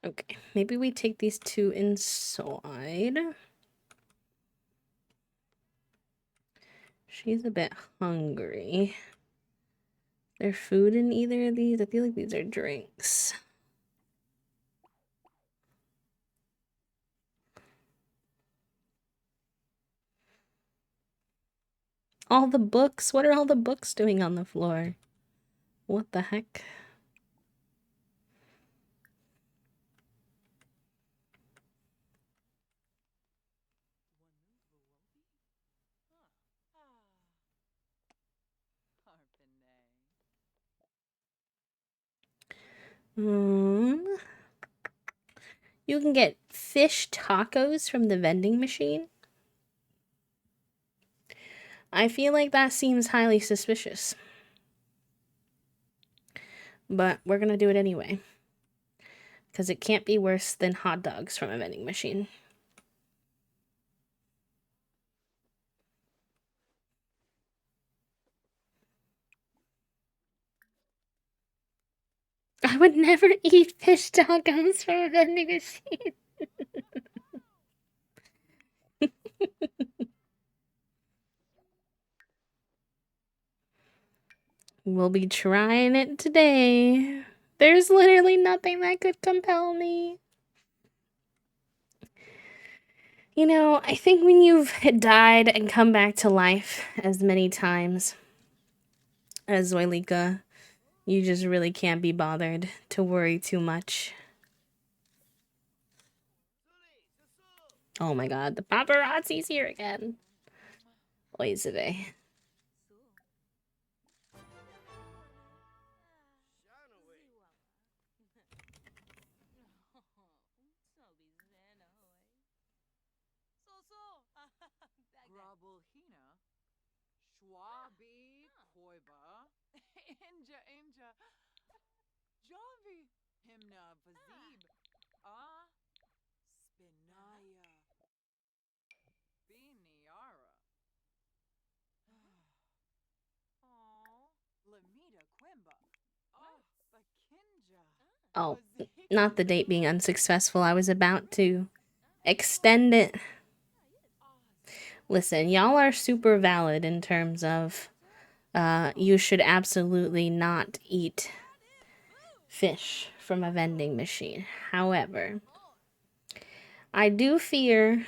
Speaker 1: Okay, maybe we take these two inside. She's a bit hungry. There food in either of these? I feel like these are drinks. All the books? What are all the books doing on the floor? What the heck? You can get fish tacos from the vending machine. I feel like that seems highly suspicious. But we're gonna do it anyway. Because it can't be worse than hot dogs from a vending machine. I would never eat fish tacos from a vending machine. We'll be trying it today. There's literally nothing that could compel me. You know, I think when you've died and come back to life as many times as Zoilika, you just really can't be bothered to worry too much. Oh my god, the paparazzi's here again. Oizve. Oh, not the date being unsuccessful. I was about to extend it. Listen, y'all are super valid in terms of you should absolutely not eat fish from a vending machine. However, I do fear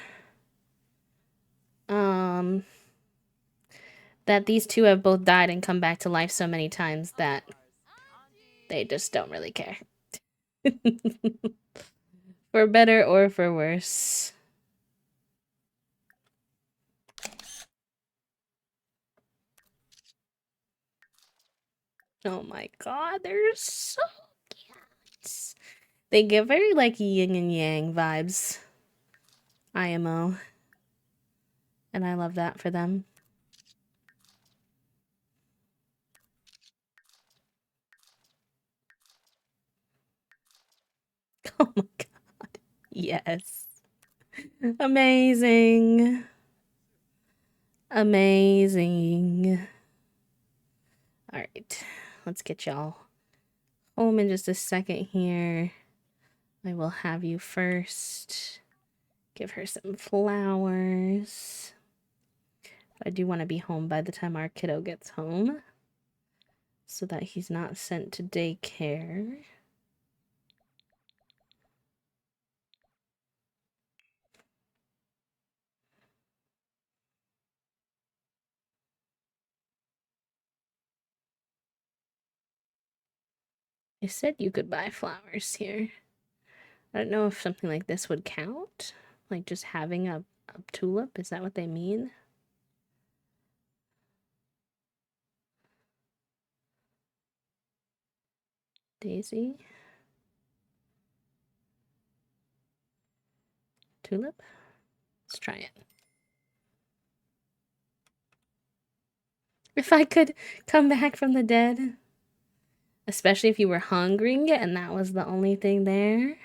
Speaker 1: that these two have both died and come back to life so many times that they just don't really care. For better or for worse. Oh my god, they're so cute. They give very like yin and yang vibes. IMO. And I love that for them. Oh my god. Yes. Amazing. Amazing. Alright. Let's get y'all home in just a second here. I will have you first. Give her some flowers. I do want to be home by the time our kiddo gets home so that he's not sent to daycare. I said you could buy flowers here. I don't know if something like this would count. Like just having a tulip. Is that what they mean? Daisy. Tulip. Let's try it. If I could come back from the dead. Especially if you were hungry and that was the only thing there.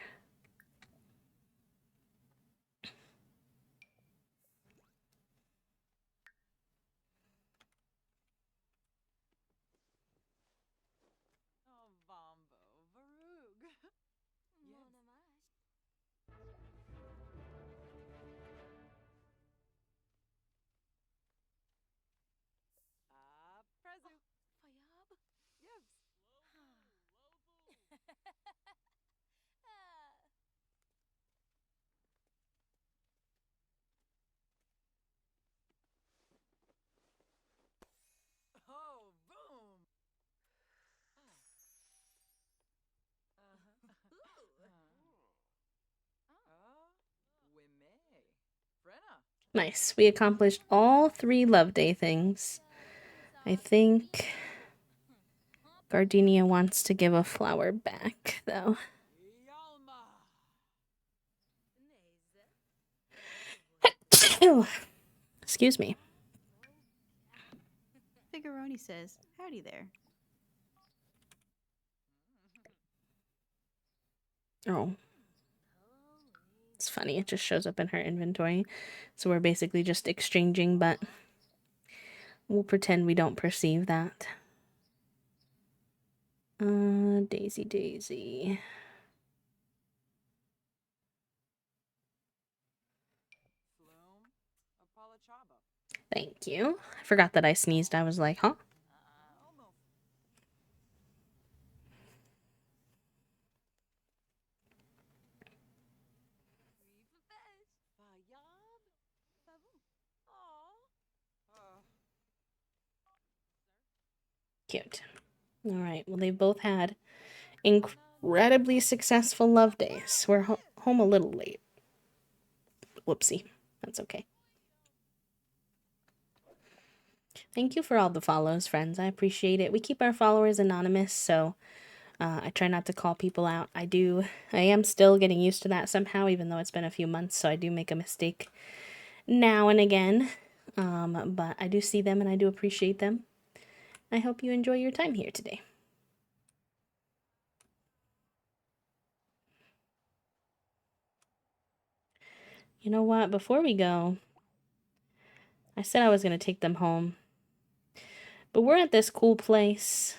Speaker 1: Nice. We accomplished all 3 Love Day things. I think Gardenia wants to give a flower back, though. Excuse me.
Speaker 2: Figuroni says, howdy there.
Speaker 1: Oh. It's funny, it just shows up in her inventory. So we're basically just exchanging, but we'll pretend we don't perceive that. Daisy, Daisy. Thank you. I forgot that I sneezed. I was like, huh? Cute. All right. Well, they both had incredibly successful love days. We're home a little late. Whoopsie. That's okay. Thank you for all the follows, friends. I appreciate it. We keep our followers anonymous, so I try not to call people out. I am still getting used to that somehow, even though it's been a few months, so I do make a mistake now and again. But I do see them and I do appreciate them. I hope you enjoy your time here today. You know what? Before we go, I said I was going to take them home. But we're at this cool place.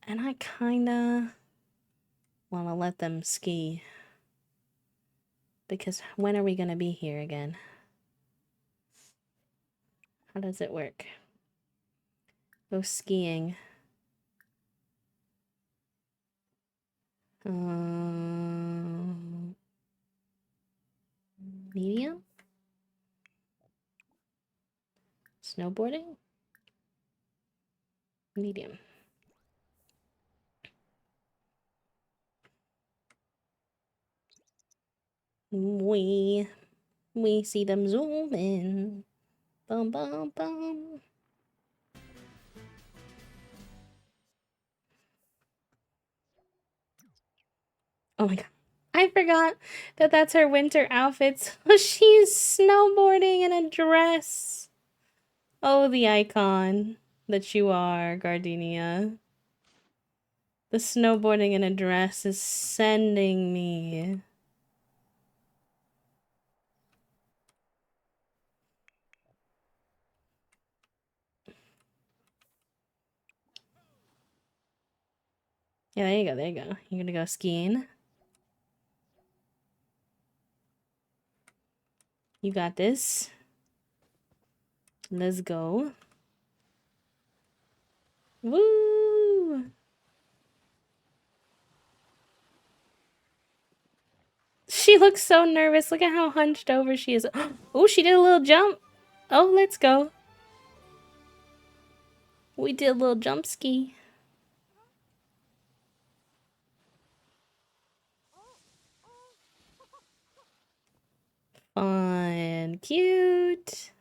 Speaker 1: And I kind of want to let them ski. Because when are we going to be here again? How does it work? Go skiing. Medium? Snowboarding? Medium. We see them zoom in. Bum bum bum. Oh my god. I forgot that that's her winter outfit. She's snowboarding in a dress. Oh, the icon that you are, Gardenia. The snowboarding in a dress is sending me. Yeah, there you go, there you go. You're gonna go skiing. You got this. Let's go. Woo! She looks so nervous. Look at how hunched over she is. Oh, she did a little jump. Oh, let's go. We did a little jump ski. Fun. Cute.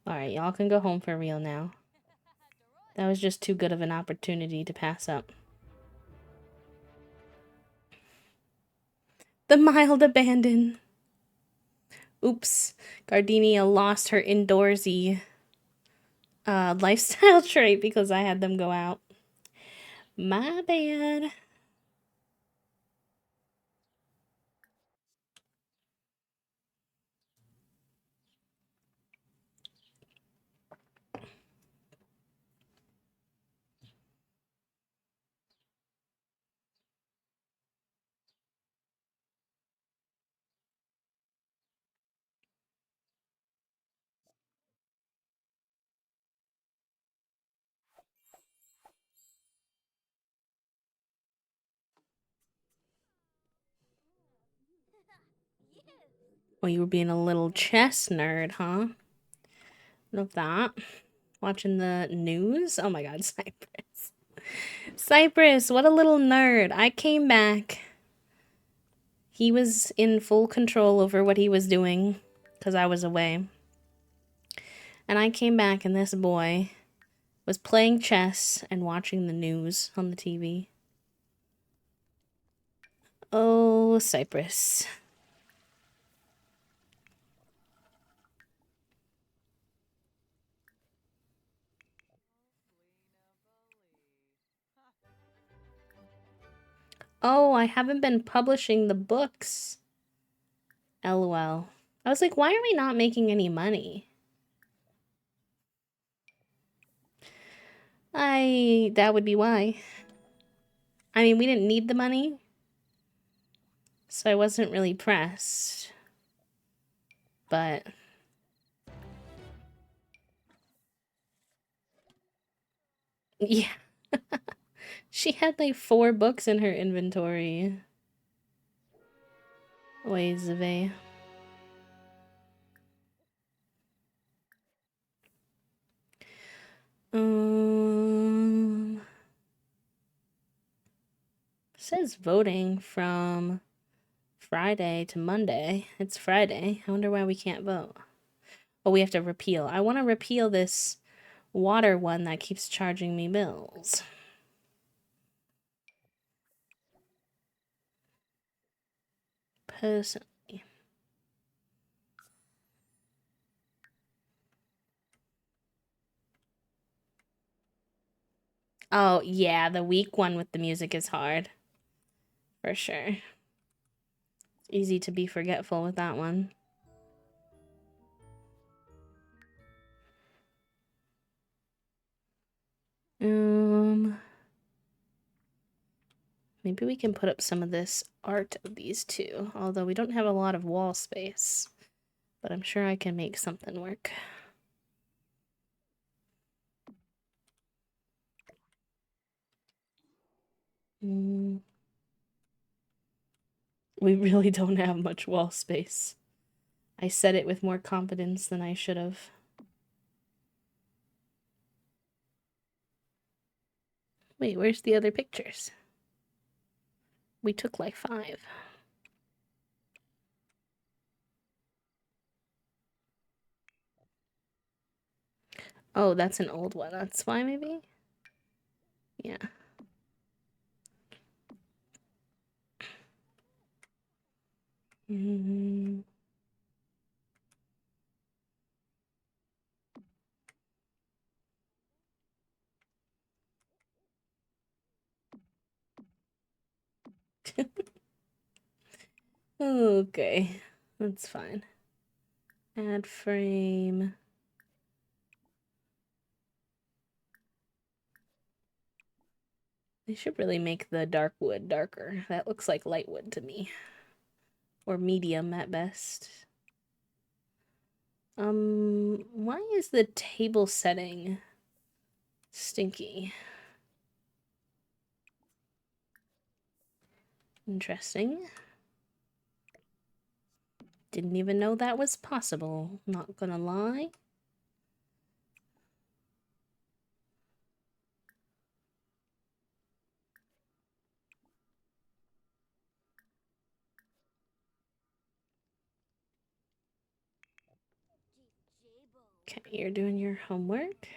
Speaker 1: Alright, y'all can go home for real now. That was just too good of an opportunity to pass up. The mild abandon. Oops. Gardenia lost her indoorsy lifestyle trait because I had them go out. My bad. Oh, you were being a little chess nerd, huh? Love that. Watching the news? Oh my god, Cypress. Cypress, what a little nerd. I came back. He was in full control over what he was doing because I was away. And I came back and this boy was playing chess and watching the news on the TV. Oh, Cypress. Oh, I haven't been publishing the books. LOL. I was like, why are we not making any money? That would be why. I mean, we didn't need the money, so I wasn't really pressed. But yeah. She had like 4 books in her inventory. Ways of a. Says voting from Friday to Monday. It's Friday. I wonder why we can't vote. Oh, we have to repeal. I want to repeal this water one that keeps charging me bills. Personally. Oh, yeah, the weak one with the music is hard. For sure. Easy to be forgetful with that one. Maybe we can put up some of this art of these two, although we don't have a lot of wall space. But I'm sure I can make something work. We really don't have much wall space. I said it with more confidence than I should have. Wait, where's the other pictures? We took like 5. Oh, that's an old one. That's why, maybe? Yeah. Okay, that's fine. Add frame. They should really make the dark wood darker. That looks like light wood to me. Or medium at best. Why is the table setting stinky? Interesting. Didn't even know that was possible, not gonna lie. Okay, you're doing your homework.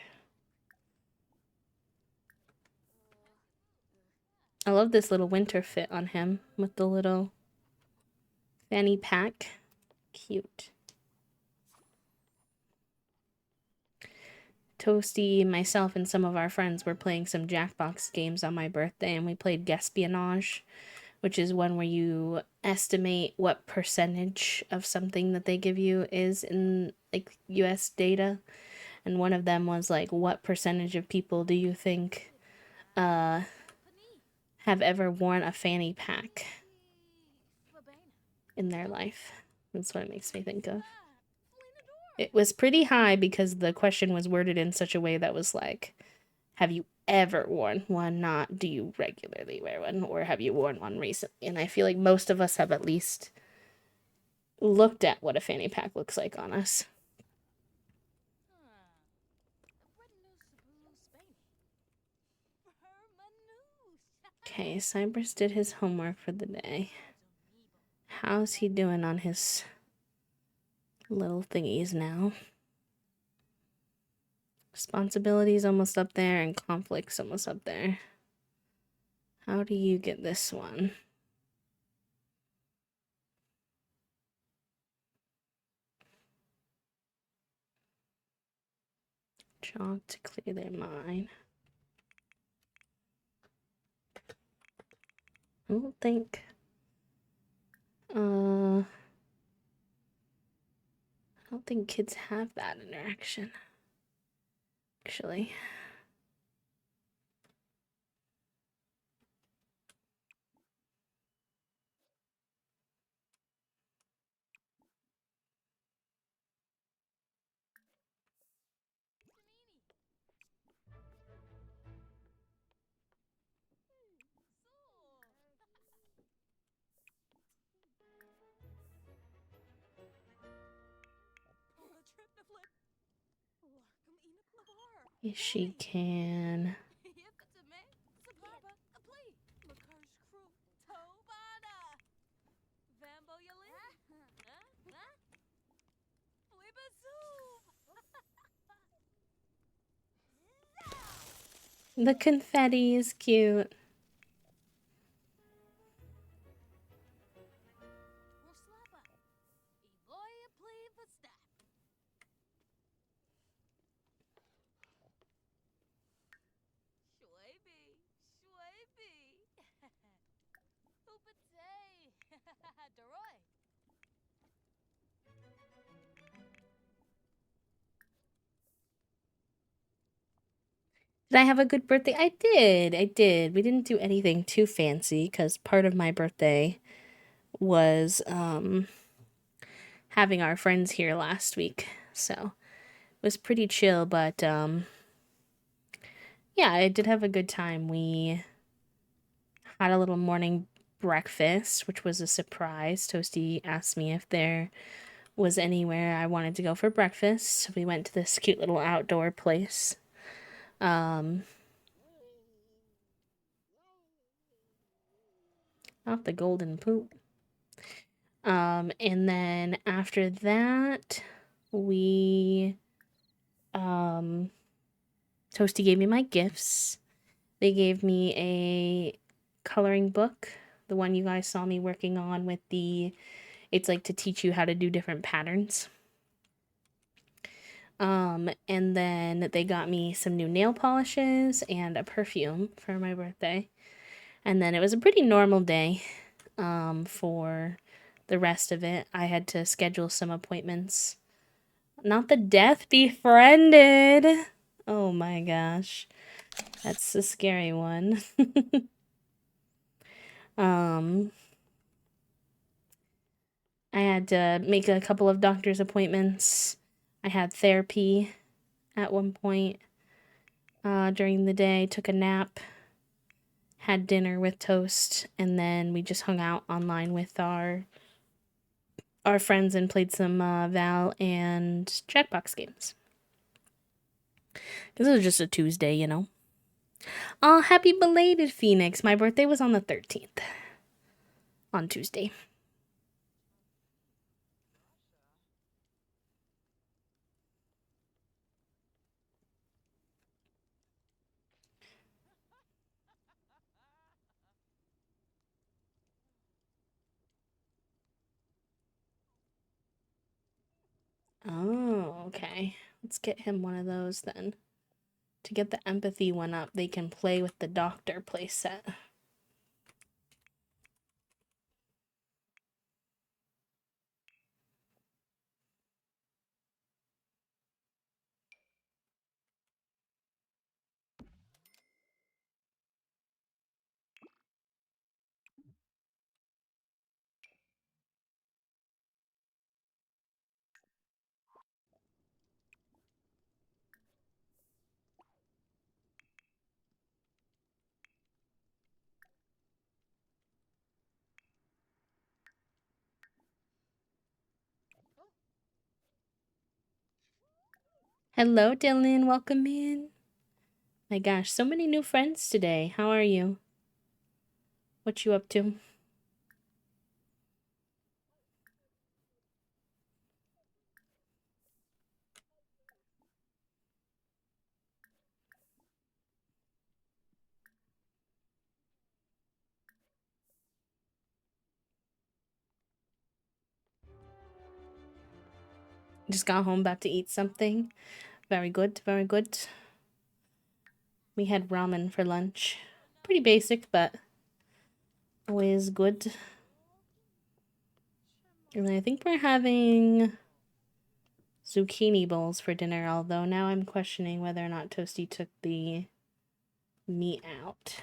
Speaker 1: I love this little winter fit on him with the little fanny pack. Cute. Toasty, myself, and some of our friends were playing some Jackbox games on my birthday, and we played Gaspionage, which is one where you estimate what percentage of something that they give you is in like US data. And one of them was like, what percentage of people do you think have ever worn a fanny pack in their life? That's what it makes me think of. It was pretty high because the question was worded in such a way that was like, have you ever worn one? Not do you regularly wear one, or have you worn one recently? And I feel like most of us have at least looked at what a fanny pack looks like on us. Okay, Cypress did his homework for the day. How's he doing on his little thingies now? Responsibilities almost up there and conflicts almost up there. How do you get this one? Job to clear their mind. I don't think I don't think kids have that interaction. Actually. Yes, she can. The confetti is cute. Did I have a good birthday? I did. I did. We didn't do anything too fancy because part of my birthday was having our friends here last week. So it was pretty chill, but yeah, I did have a good time. We had a little morning breakfast, which was a surprise. Toasty asked me if there was anywhere I wanted to go for breakfast. We went to this cute little outdoor place. Not the golden poop. And then after that, we Toasty gave me my gifts. They gave me a coloring book, the one you guys saw me working on with the, it's like to teach you how to do different patterns. And then they got me some new nail polishes and a perfume for my birthday. And then it was a pretty normal day, for the rest of it. I had to schedule some appointments. Not the death befriended. Oh my gosh. That's the scary one. I had to make a couple of doctor's appointments. I had therapy at one point during the day, took a nap, had dinner with toast, and then we just hung out online with our friends and played some Val and Jackbox games. This was just a Tuesday, you know. Oh, happy belated, Phoenix. My birthday was on the 13th. On Tuesday. Oh, okay. Let's get him one of those then. To get the empathy one up, they can play with the doctor playset. Hello, Dylan. Welcome in. My gosh, so many new friends today. How are you? What you up to? Just got home, about to eat something. Very good, very good. We had ramen for lunch. Pretty basic, but always good. And I think we're having zucchini bowls for dinner, although now I'm questioning whether or not Toasty took the meat out.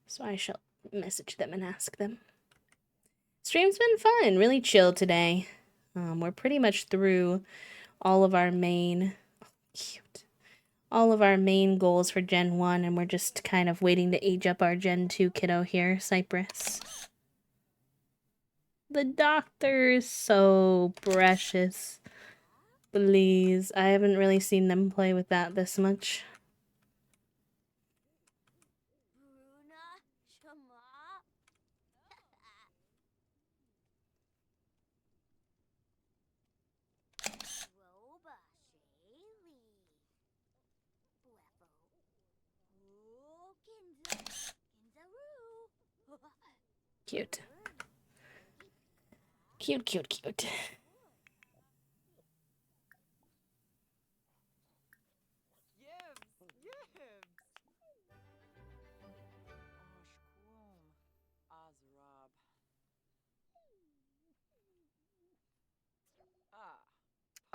Speaker 1: So I shall message them and ask them. Stream's been fun, really chill today. We're pretty much through all of our main all of our main goals for Gen 1, and we're just kind of waiting to age up our Gen 2 kiddo here, Cypress. The doctor is so precious. Please, I haven't really seen them play with that this much. Cute. Cute, cute, cute.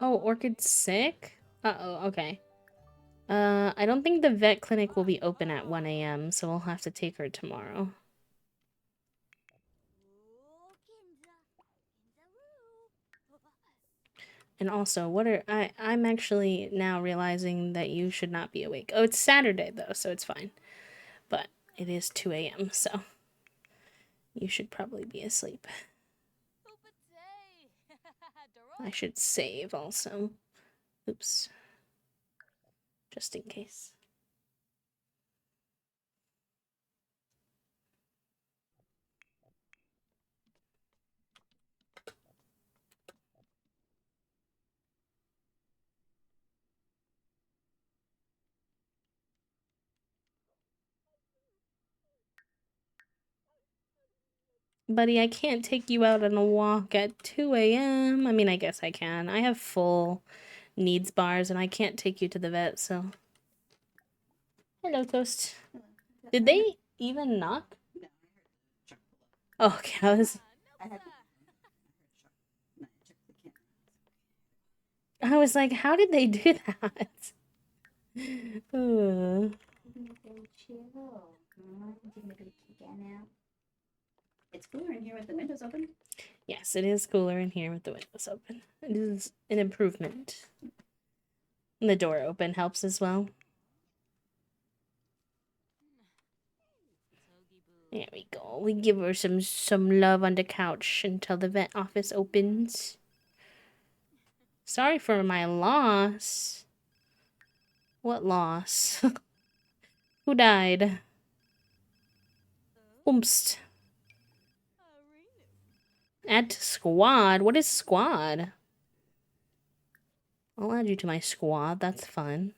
Speaker 1: Oh, Orchid's sick? Uh-oh, okay. I don't think the vet clinic will be open at 1 a.m., so we'll have to take her tomorrow. And also, I'm actually now realizing that you should not be awake. Oh, it's Saturday though, so it's fine. But it is 2 a.m., so you should probably be asleep. I should save also. Oops. Just in case. Buddy, I can't take you out on a walk at 2 a.m. I mean, I guess I can. I have full needs bars and I can't take you to the vet, so. Hello, Toast. Did they even knock? Oh, okay, I was. I was like, how did they do that? Uh,
Speaker 2: Chill. Now. It's cooler in here with the windows open.
Speaker 1: yes, it is cooler in here with the windows open. It is an improvement. And the door open helps as well. There we go. We give her some love on the couch until the vet office opens. Sorry for my loss. What loss? Who died? Oomst. Add to squad? What is squad? I'll add you to my squad. That's fun.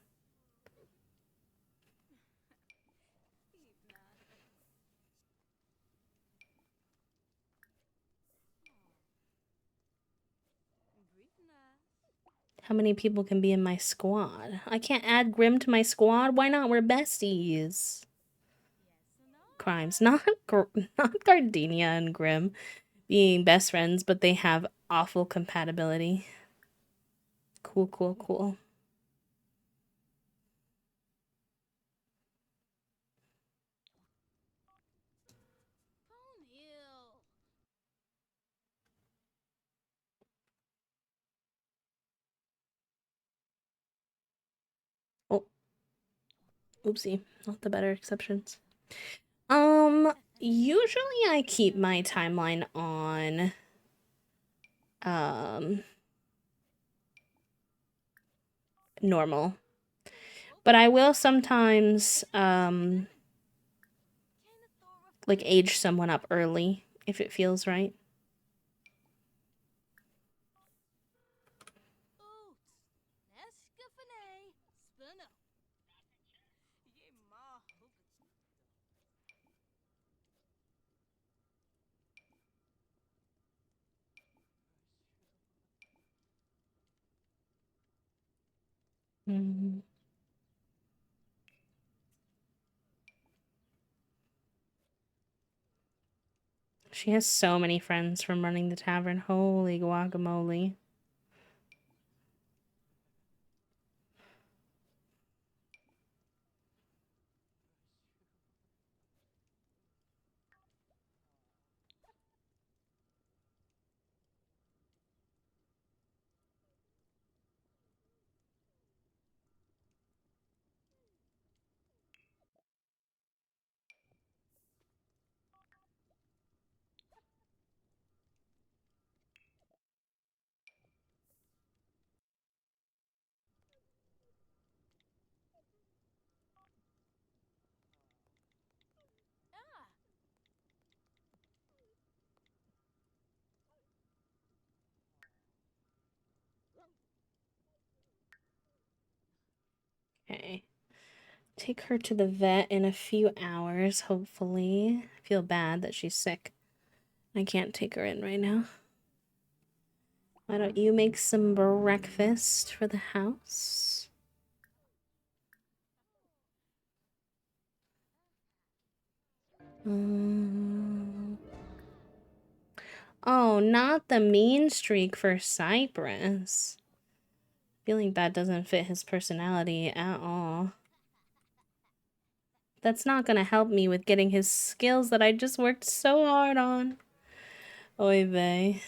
Speaker 1: How many people can be in my squad? I can't add Grim to my squad. Why not? We're besties. Crimes. Not Gardenia and Grim being best friends, but they have awful compatibility. Cool, cool, cool. Oh, oopsie. Not the better exceptions. Usually I keep my timeline on, normal. But I will sometimes, like, age someone up early if it feels right. Mm. She has so many friends from running the tavern. Holy guacamole. Okay. Take her to the vet in a few hours, hopefully. I feel bad that she's sick. I can't take her in right now. Why don't you make some breakfast for the house? Oh, not the mean streak for Cypress. Feeling that doesn't fit his personality at all. That's not gonna help me with getting his skills that I just worked so hard on. Oy vey.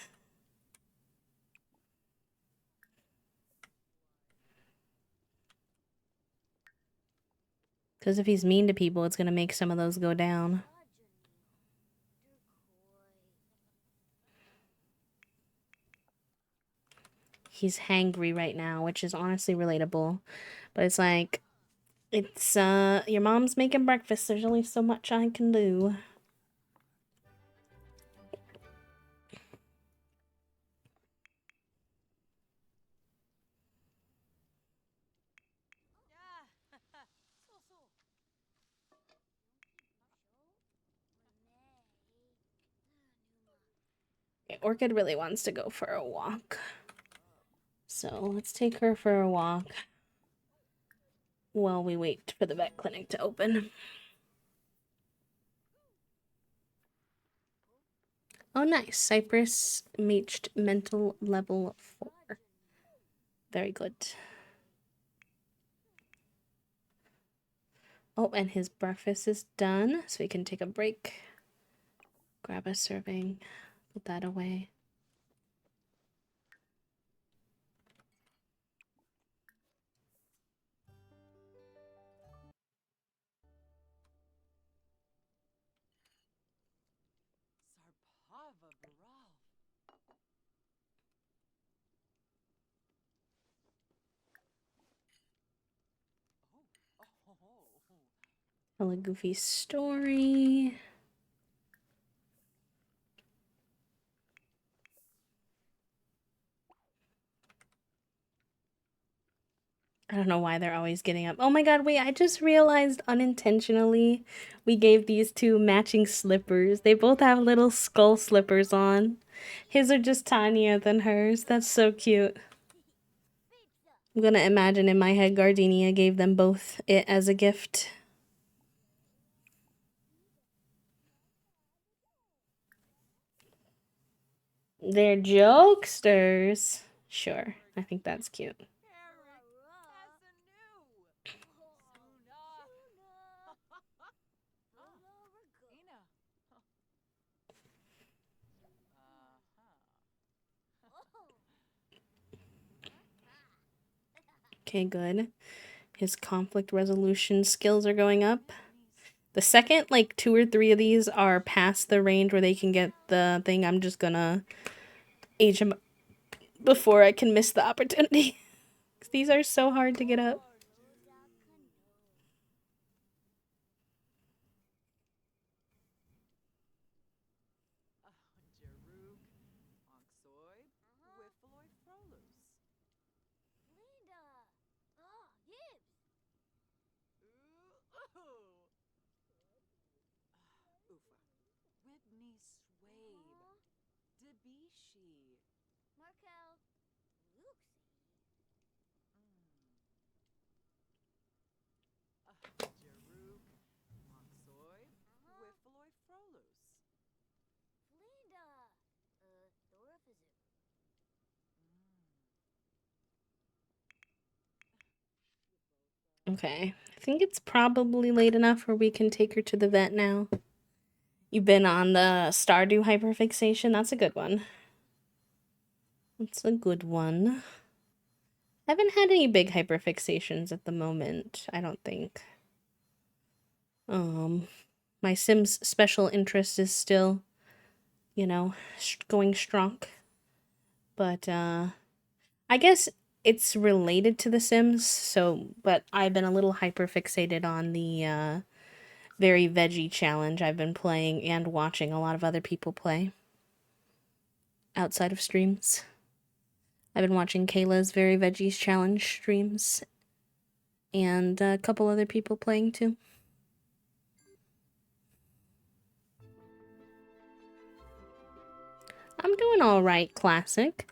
Speaker 1: Because if he's mean to people, it's gonna make some of those go down. He's hangry right now, which is honestly relatable. But it's like, it's, your mom's making breakfast. There's only so much I can do. Okay, Orchid really wants to go for a walk. So let's take her for a walk while we wait for the vet clinic to open. Oh, nice. Cypress reached mental level 4. Very good. Oh, and his breakfast is done, so we can take a break. Grab a serving, put that away. Tell a goofy story. I don't know why they're always getting up. Oh my god, wait, I just realized unintentionally we gave these two matching slippers. They both have little skull slippers on. His are just tinier than hers. That's so cute. I'm gonna imagine in my head Gardenia gave them both it as a gift. They're jokesters. Sure, I think that's cute. Okay, good. His conflict resolution skills are going up. The second, like, 2 or 3 of these are past the range where they can get the thing, I'm just gonna age him before I can miss the opportunity. These are so hard to get up. Okay, I think it's probably late enough where we can take her to the vet now. You've been on the Stardew hyperfixation. That's a good one. That's a good one. I haven't had any big hyperfixations at the moment, I don't think. My Sims special interest is still, you know, going strong. But, I guess it's related to The Sims, so, but I've been a little hyperfixated on the, Very Veggie challenge I've been playing and watching a lot of other people play outside of streams. I've been watching Kayla's Very Veggies challenge streams and a couple other people playing too. I'm doing alright, classic.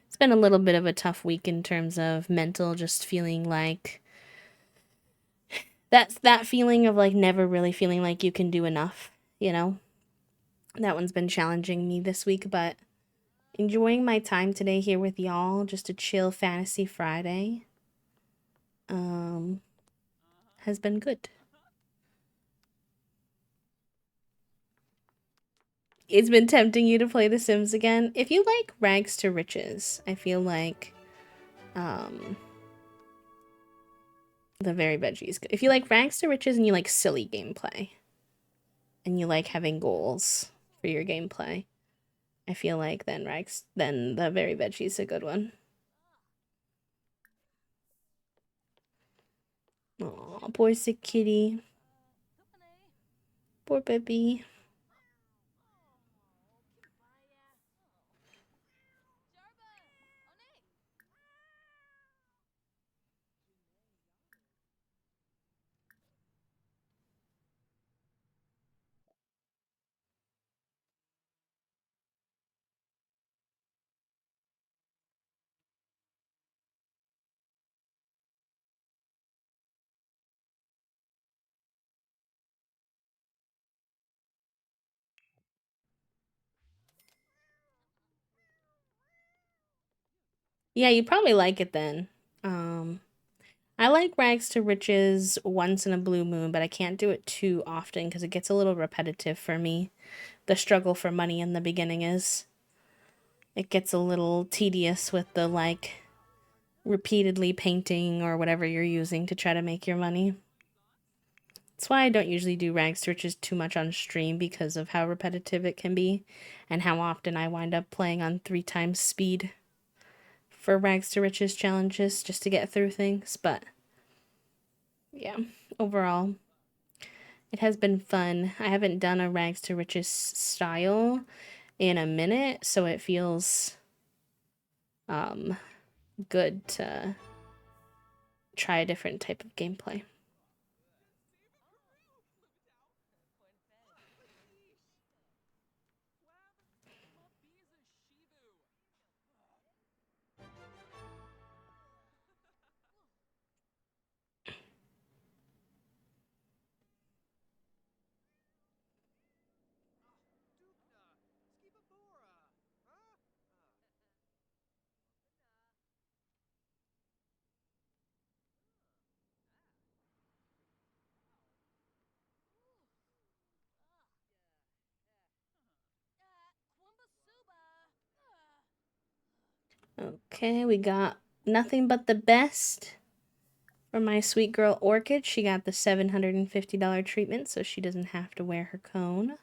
Speaker 1: It's been a little bit of a tough week in terms of mental, just feeling like that's that feeling of like never really feeling like you can do enough, you know? That one's been challenging me this week, but enjoying my time today here with y'all, just a chill fantasy Friday. Has been good. It's been tempting you to play The Sims again. If you like Rags to Riches, I feel like the Very Veggies. If you like Rags to Riches and you like silly gameplay, and you like having goals for your gameplay, I feel like then the Very Veggies is a good one. Aw, poor sick kitty. Poor baby. Yeah, you probably like it then. Um, I like Rags to Riches once in a blue moon, but I can't do it too often because it gets a little repetitive for me. The struggle for money in the beginning is. It gets a little tedious with the like repeatedly painting or whatever you're using to try to make your money. That's why I don't usually do Rags to Riches too much on stream because of how repetitive it can be and how often I wind up playing on 3 times speed for Rags to Riches challenges just to get through things. But yeah, overall, it has been fun. I haven't done a Rags to Riches style in a minute, so it feels um, good to try a different type of gameplay. Okay, we got nothing but the best for my sweet girl Orchid. She got the $750 treatment, so she doesn't have to wear her cone.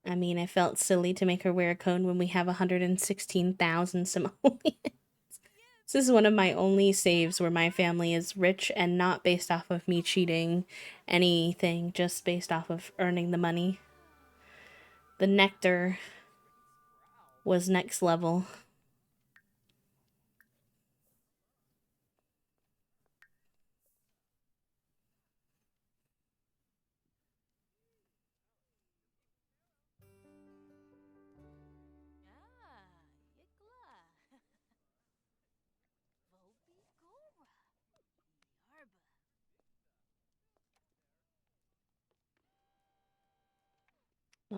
Speaker 1: I mean, I felt silly to make her wear a cone when we have 116,000 simoleons. This is one of my only saves where my family is rich and not based off of me cheating anything, just based off of earning the money. The nectar was next level.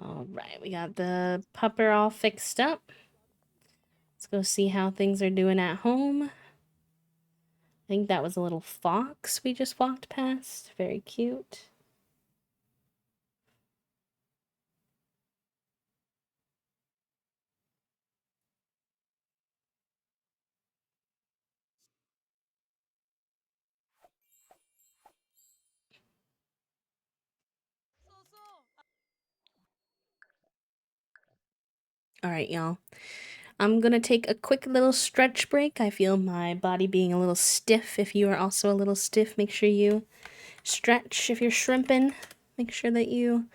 Speaker 1: All right, we got the pupper all fixed up. Let's go see how things are doing at home. I think that was a little fox we just walked past. Very cute. All right, y'all. I'm gonna take a quick little stretch break. I feel my body being a little stiff. If you are also a little stiff, make sure you stretch. If you're shrimping, make sure that you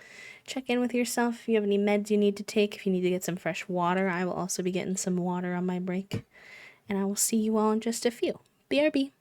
Speaker 1: check in with yourself. If you have any meds you need to take, if you need to get some fresh water, I will also be getting some water on my break. And I will see you all in just a few. BRB.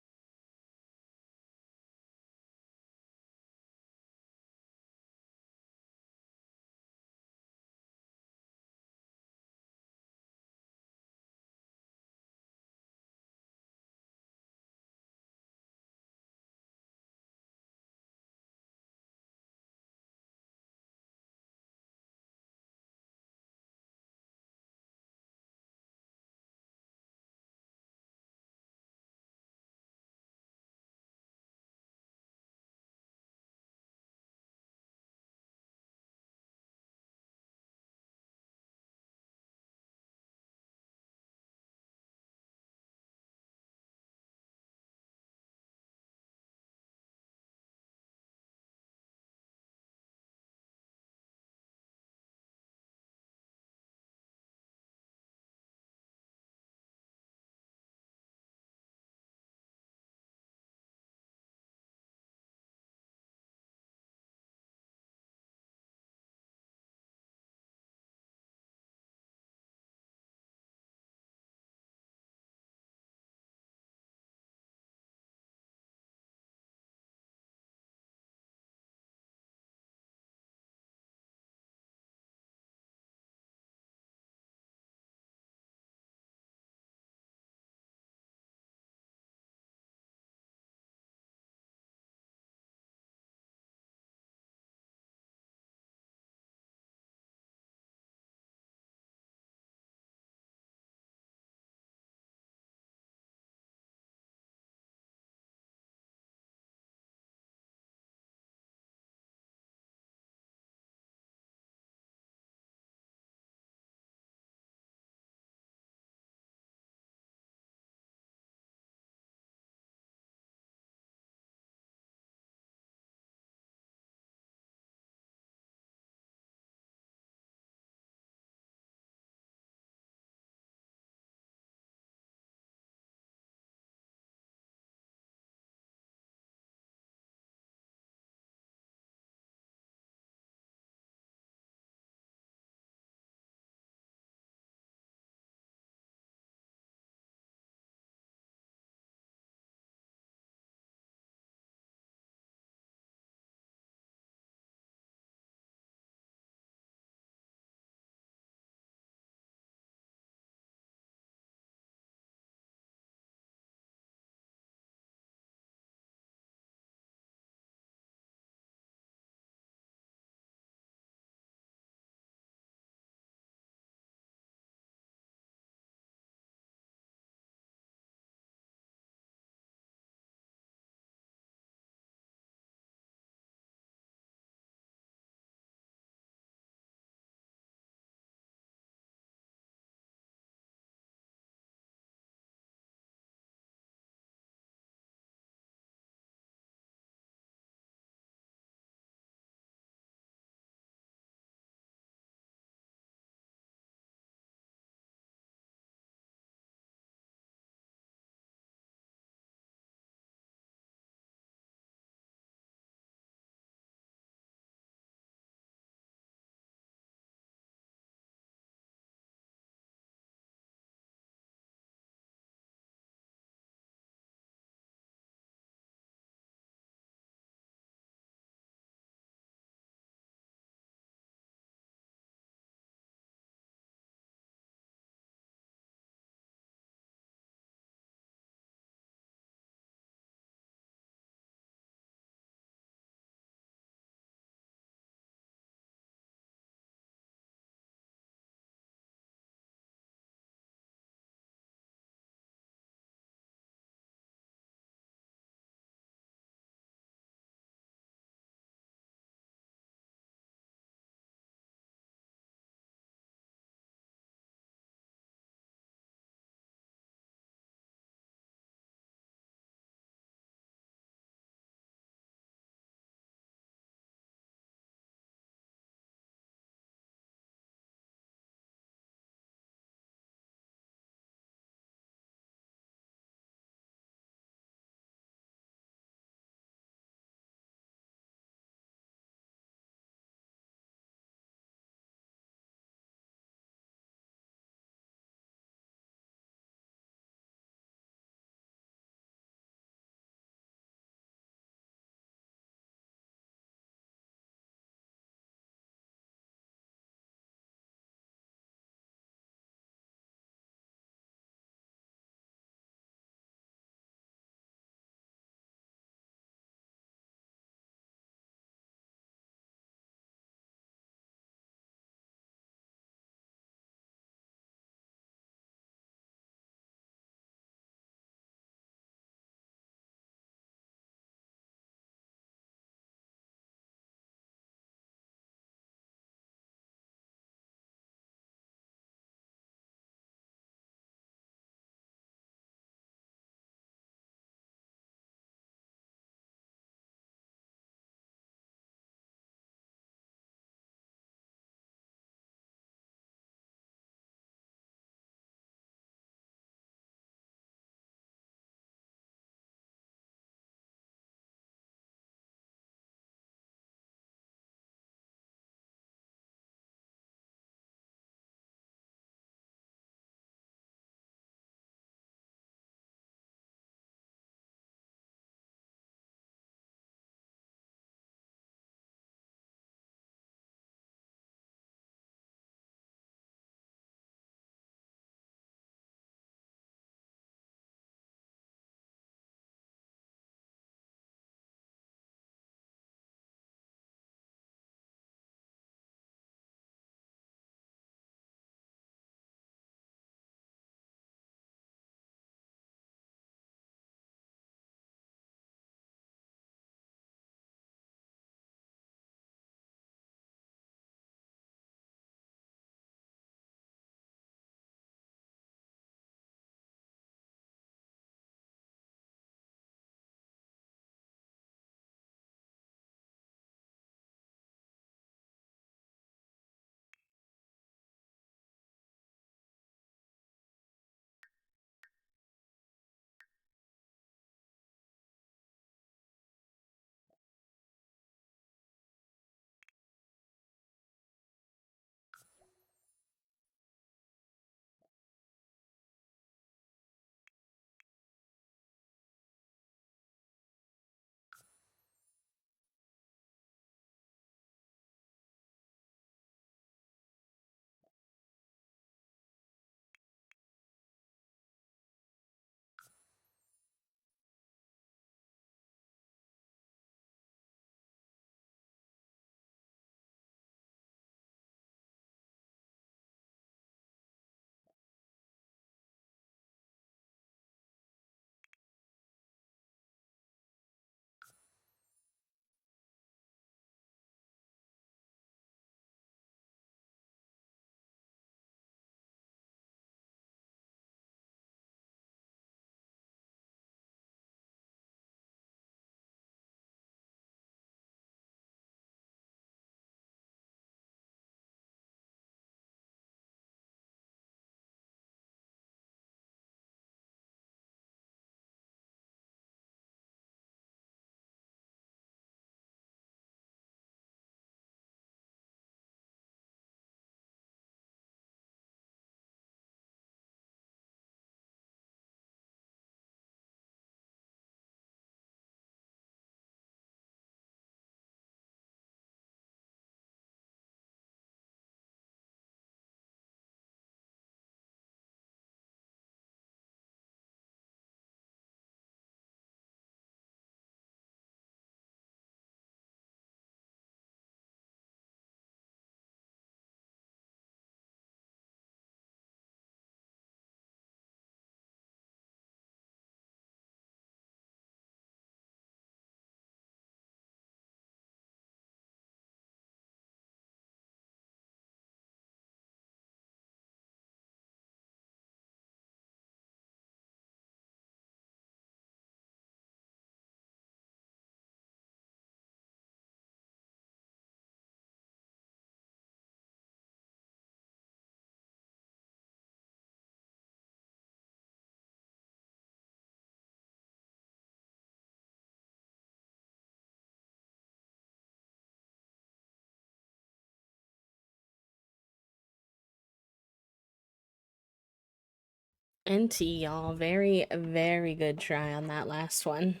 Speaker 1: NT, y'all. Very, very good try on that last one.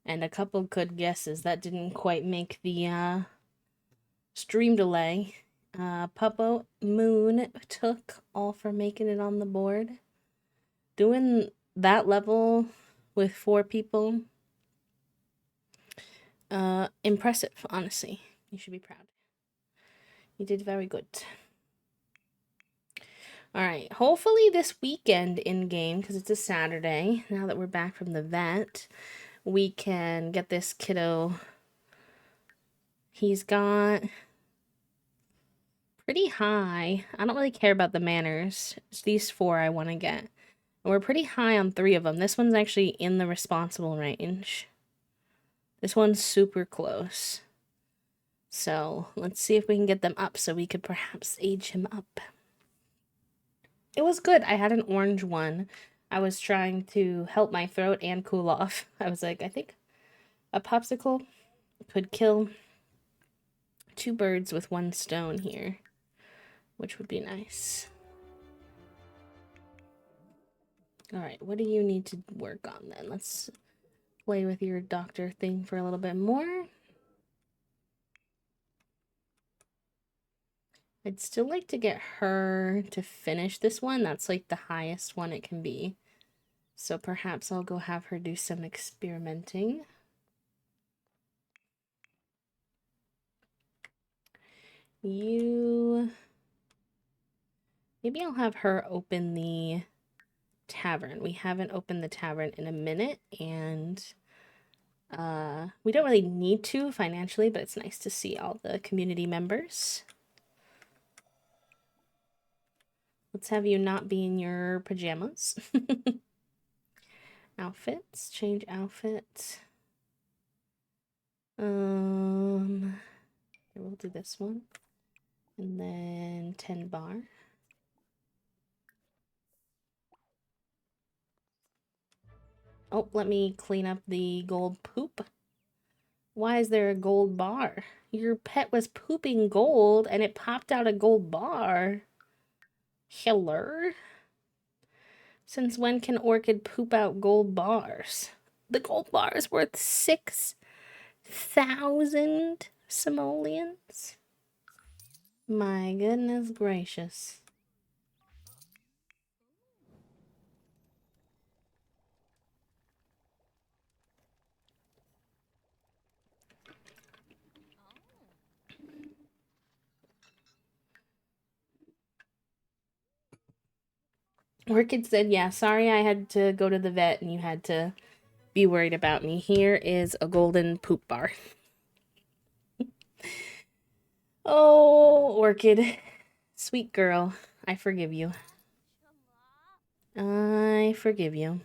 Speaker 1: And a couple good guesses. That didn't quite make the stream delay. Puppo Moon took all for making it on the board. Doing that level with 4 people. Impressive, honestly. You should be proud. You did very good. Alright, hopefully this weekend in-game, because it's a Saturday, now that we're back from the vet, we can get this kiddo. He's got pretty high. I don't really care about the manners. It's these 4 I want to get. And we're pretty high on 3 of them. This one's actually in the responsible range. This one's super close. So let's see if we can get them up so we could perhaps age him up. It was good. I had an orange one. I was trying to help my throat and cool off. I was like, I think a popsicle could kill 2 birds with 1 stone here, which would be nice. Alright, what do you need to work on then? Let's play with your doctor thing for a little bit more. I'd still like to get her to finish this one. That's like the highest one it can be. So perhaps I'll go have her do some experimenting. Maybe I'll have her open the tavern. We haven't opened the tavern in a minute, and we don't really need to financially, but it's nice to see all the community members. Let's have you not be in your pajamas. Outfits, change outfit. We'll do this one. And then 10 bar. Oh, let me clean up the gold poop. Why is there a gold bar? Your pet was pooping gold and it popped out a gold bar. Hello? Since when can Orchid poop out gold bars? The gold bar is worth 6,000 simoleons? My goodness gracious. Orchid said, yeah, sorry I had to go to the vet and you had to be worried about me. Here is a golden poop bar. Oh, Orchid. Sweet girl. I forgive you. I forgive you.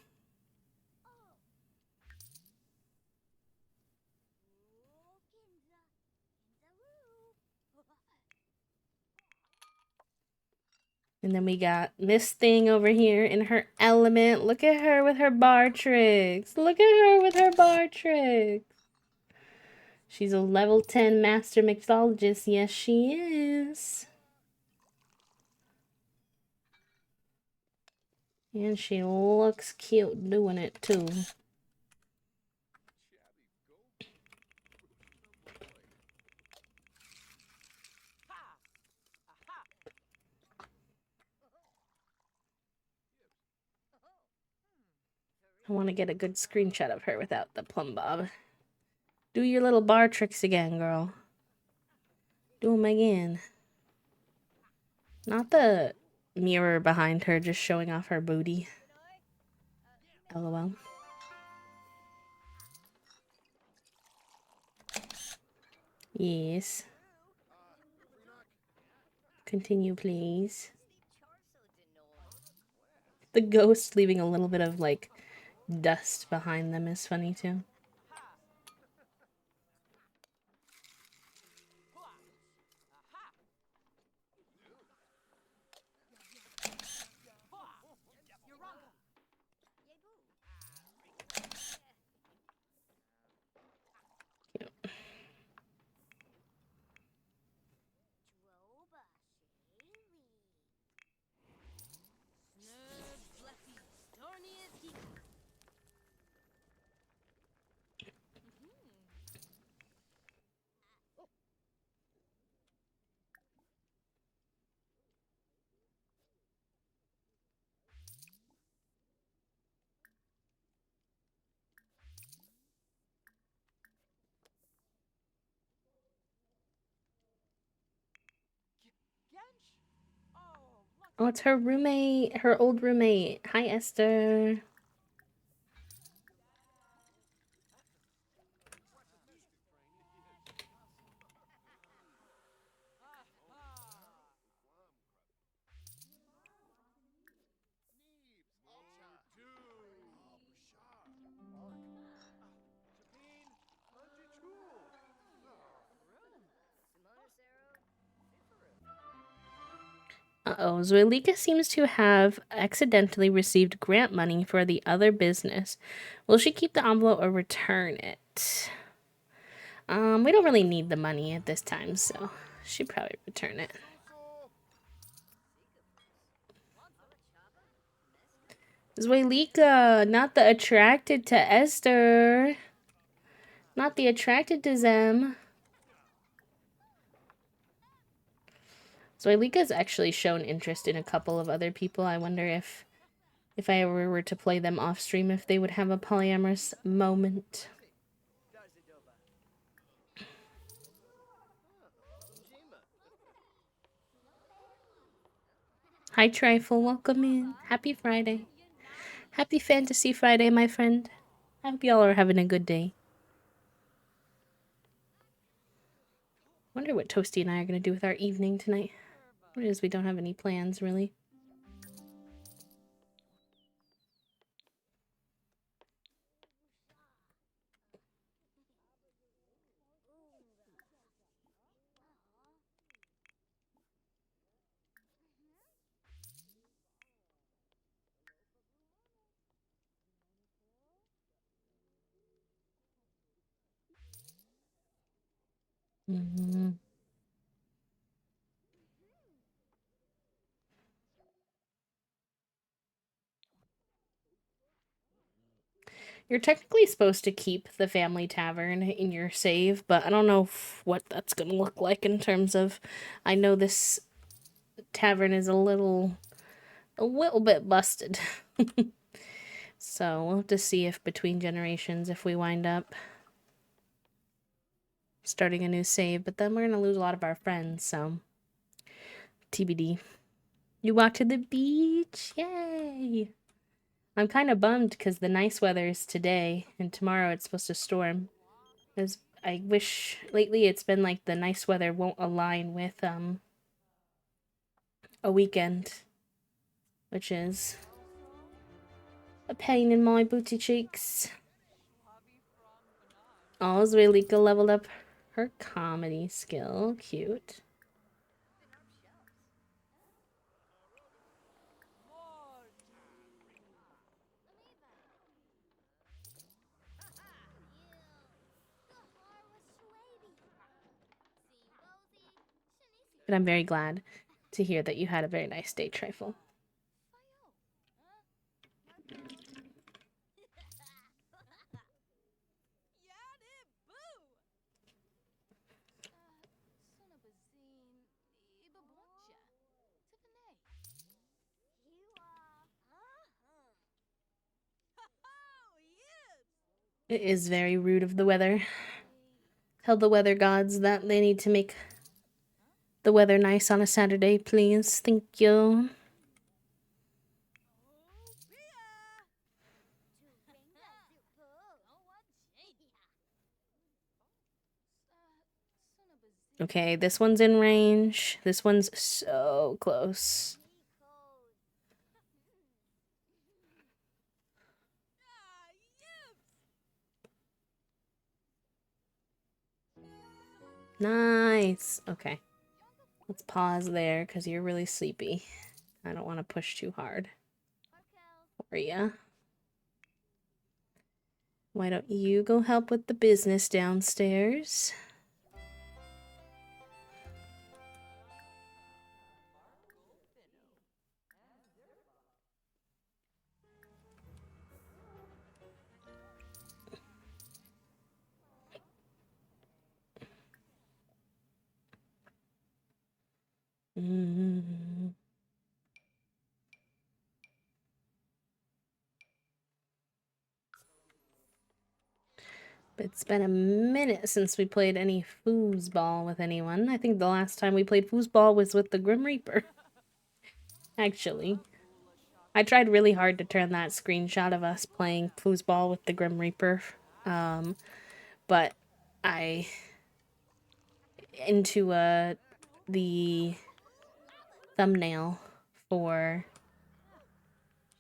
Speaker 1: And then we got this thing over here in her element. Look at her with her bar tricks. Look at her with her bar tricks. She's a level 10 master mixologist. Yes, she is. And she looks cute doing it, too. I want to get a good screenshot of her without the plumb bob. Do your little bar tricks again, girl. Do them again. Not the mirror behind her just showing off her booty. LOL. Yes. Continue, please. The ghost leaving a little bit of, like, dust behind them is funny, too. Oh, it's her roommate, her old roommate. Hi, Esther. Uh-oh, Zoelika seems to have accidentally received grant money for the other business. Will she keep the envelope or return it? We don't really need the money at this time, so she'd probably return it. Zoelika, not the attracted to Esther. Not the attracted to Zem. Zoelika's actually shown interest in a couple of other people. I wonder if I ever were to play them off stream, if they would have a polyamorous moment. Hi, Trifle. Welcome in. Happy Friday. Happy Fantasy Friday, my friend. I hope y'all are having a good day. Wonder what Toasty and I are going to do with our evening tonight. What is, we don't have any plans, really. Mm-hmm. You're technically supposed to keep the family tavern in your save, but I don't know what that's going to look like in terms of... I know this tavern is a little bit busted. So we'll have to see if between generations, if we wind up starting a new save, but then we're going to lose a lot of our friends, so TBD. You walk to the beach, yay! I'm kind of bummed because the nice weather is today, and tomorrow it's supposed to storm. As I wish lately it's been like the nice weather won't align with a weekend, which is a pain in my booty cheeks. Oh, Zwelika leveled up her comedy skill. Cute. But I'm very glad to hear that you had a very nice day, Trifle. It is very rude of the weather. Tell the weather gods that they need to make the weather nice on a Saturday, please. Thank you. Okay, this one's in range. This one's so close. Nice. Okay. Let's pause there because you're really sleepy. I don't want to push too hard for you. Why don't you go help with the business downstairs? Mm. It's been a minute since we played any foosball with anyone. I think the last time we played foosball was with the Grim Reaper. actually. I tried really hard to turn that screenshot of us playing foosball with the Grim Reaper, but I into the thumbnail for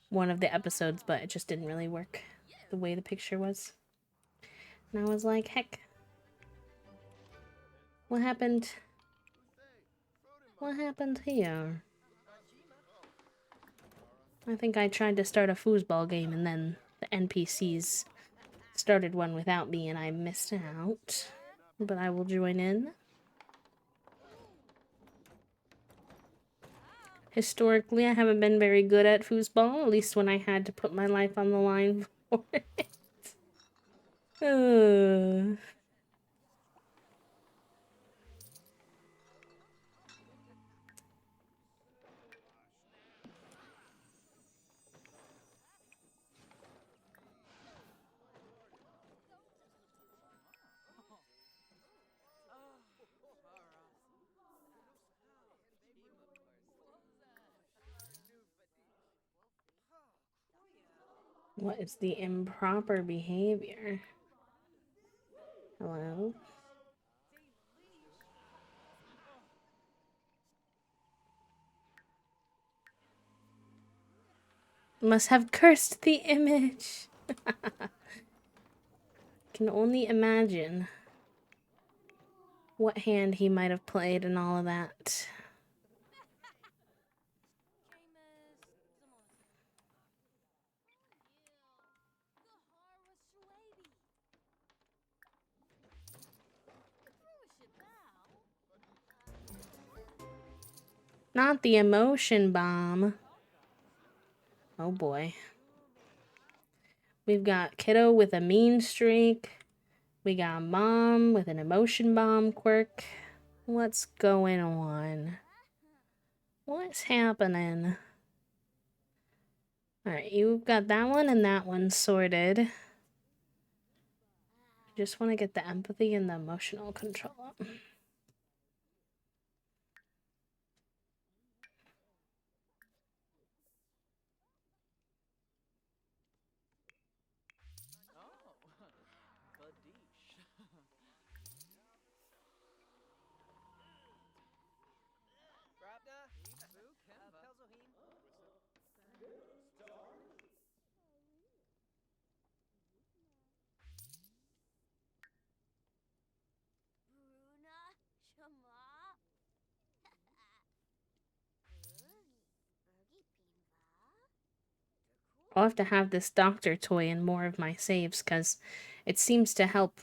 Speaker 1: one of the episodes, but it just didn't really work the way the picture was. And I was like, heck, what happened? What happened here? I think I tried to start a foosball game and then the NPCs started one without me and I missed out. But I will join in. Historically, I haven't been very good at foosball, at least when I had to put my life on the line for it. What is the improper behavior? Hello? Must have cursed the image. Can only imagine what hand he might have played and all of that. Not the emotion bomb. Oh boy. We've got Kiddo with a mean streak. We got Mom with an emotion bomb quirk. What's going on? What's happening? Alright, you've got that one and that one sorted. Just want to get the empathy and the emotional control up. I'll have to have this doctor toy in more of my saves because it seems to help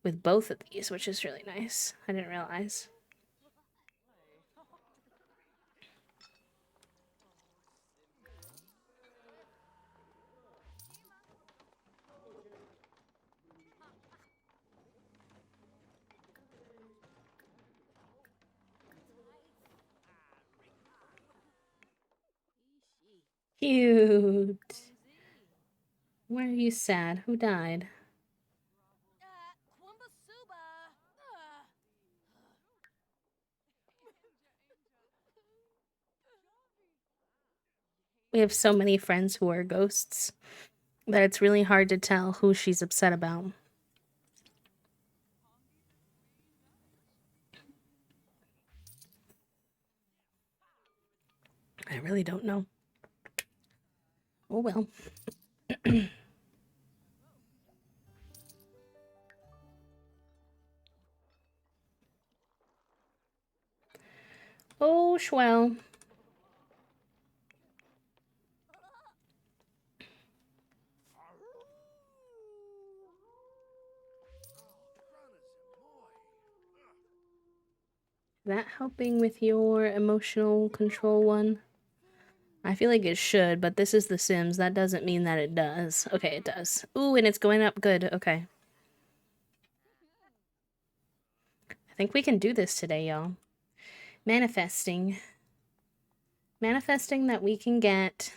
Speaker 1: with both of these, which is really nice. I didn't realize. Cute. Why are you sad? Who died? We have so many friends who are ghosts that it's really hard to tell who she's upset about. I really don't know. Oh well. Oh, swell. That helping with your emotional control one? I feel like it should, but this is The Sims. That doesn't mean that it does. Okay, it does. Ooh, and it's going up good. Okay. I think we can do this today, y'all. Manifesting. Manifesting that we can get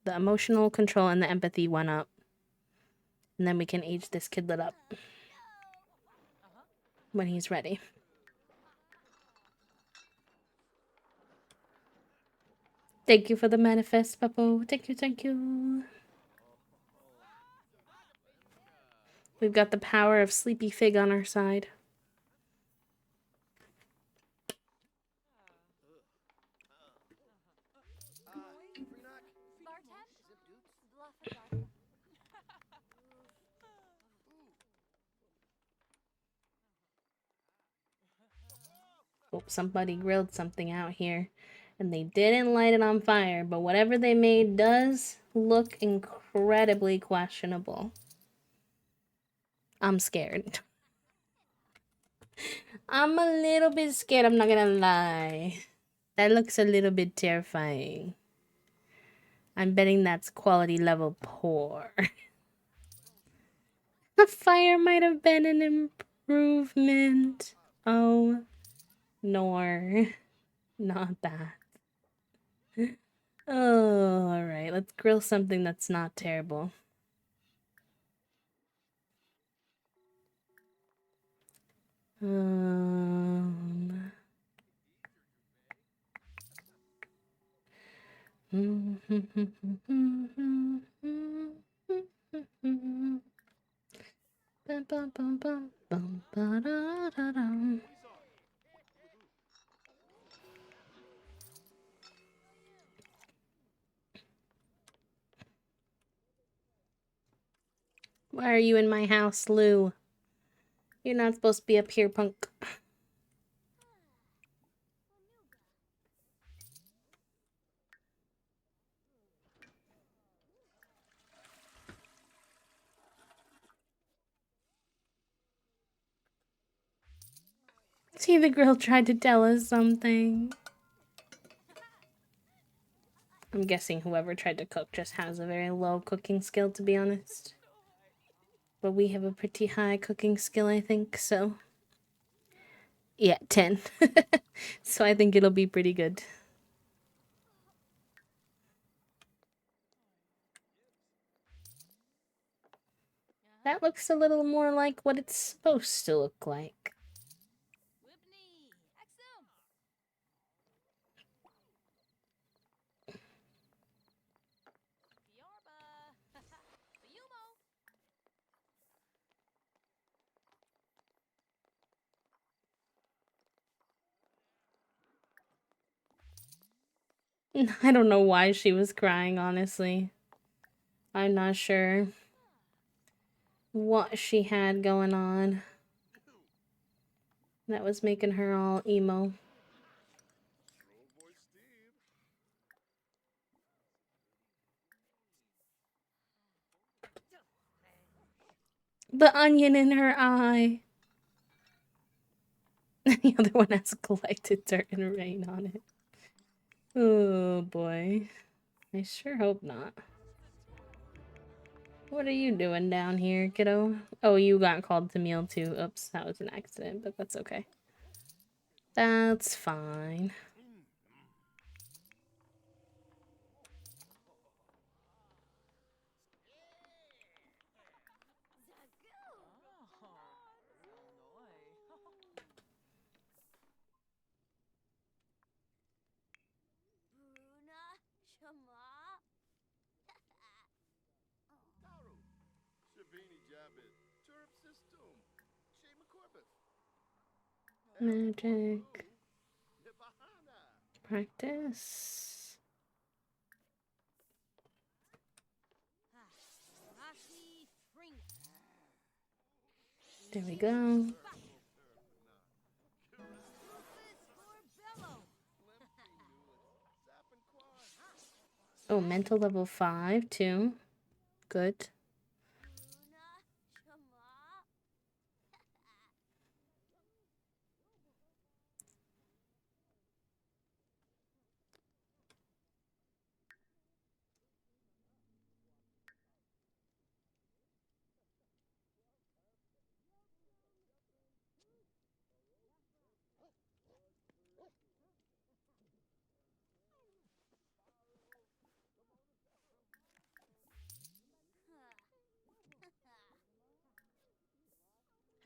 Speaker 1: the emotional control and the empathy one up. And then we can age this kidlet up when he's ready. Thank you for the manifest, Papo. Thank you, thank you. We've got the power of Sleepy Fig on our side. Oh, somebody grilled something out here. And they didn't light it on fire, but whatever they made does look incredibly questionable. I'm scared. I'm a little bit scared, I'm not gonna lie. That looks a little bit terrifying. I'm betting that's quality level poor. The fire might have been an improvement. Oh, nor. Not that. Oh, alright. Let's grill something that's not terrible. Um... Why are you in my house, Lou? You're not supposed to be up here, punk. See, the girl tried to tell us something. I'm guessing whoever tried to cook just has a very low cooking skill, to be honest. But we have a pretty high cooking skill, I think, so... Yeah, 10. So I think it'll be pretty good. That looks a little more like what it's supposed to look like. I don't know why she was crying, honestly. I'm not sure what she had going on that was making her all emo. The onion in her eye. The other one has collected dirt and rain on it. Oh boy. I sure hope not. What are you doing down here, kiddo? Oh, you got called to meal too. Oops, that was an accident, but that's okay. That's fine. Magic. Practice. There we go. Oh, mental level 5 too. Good.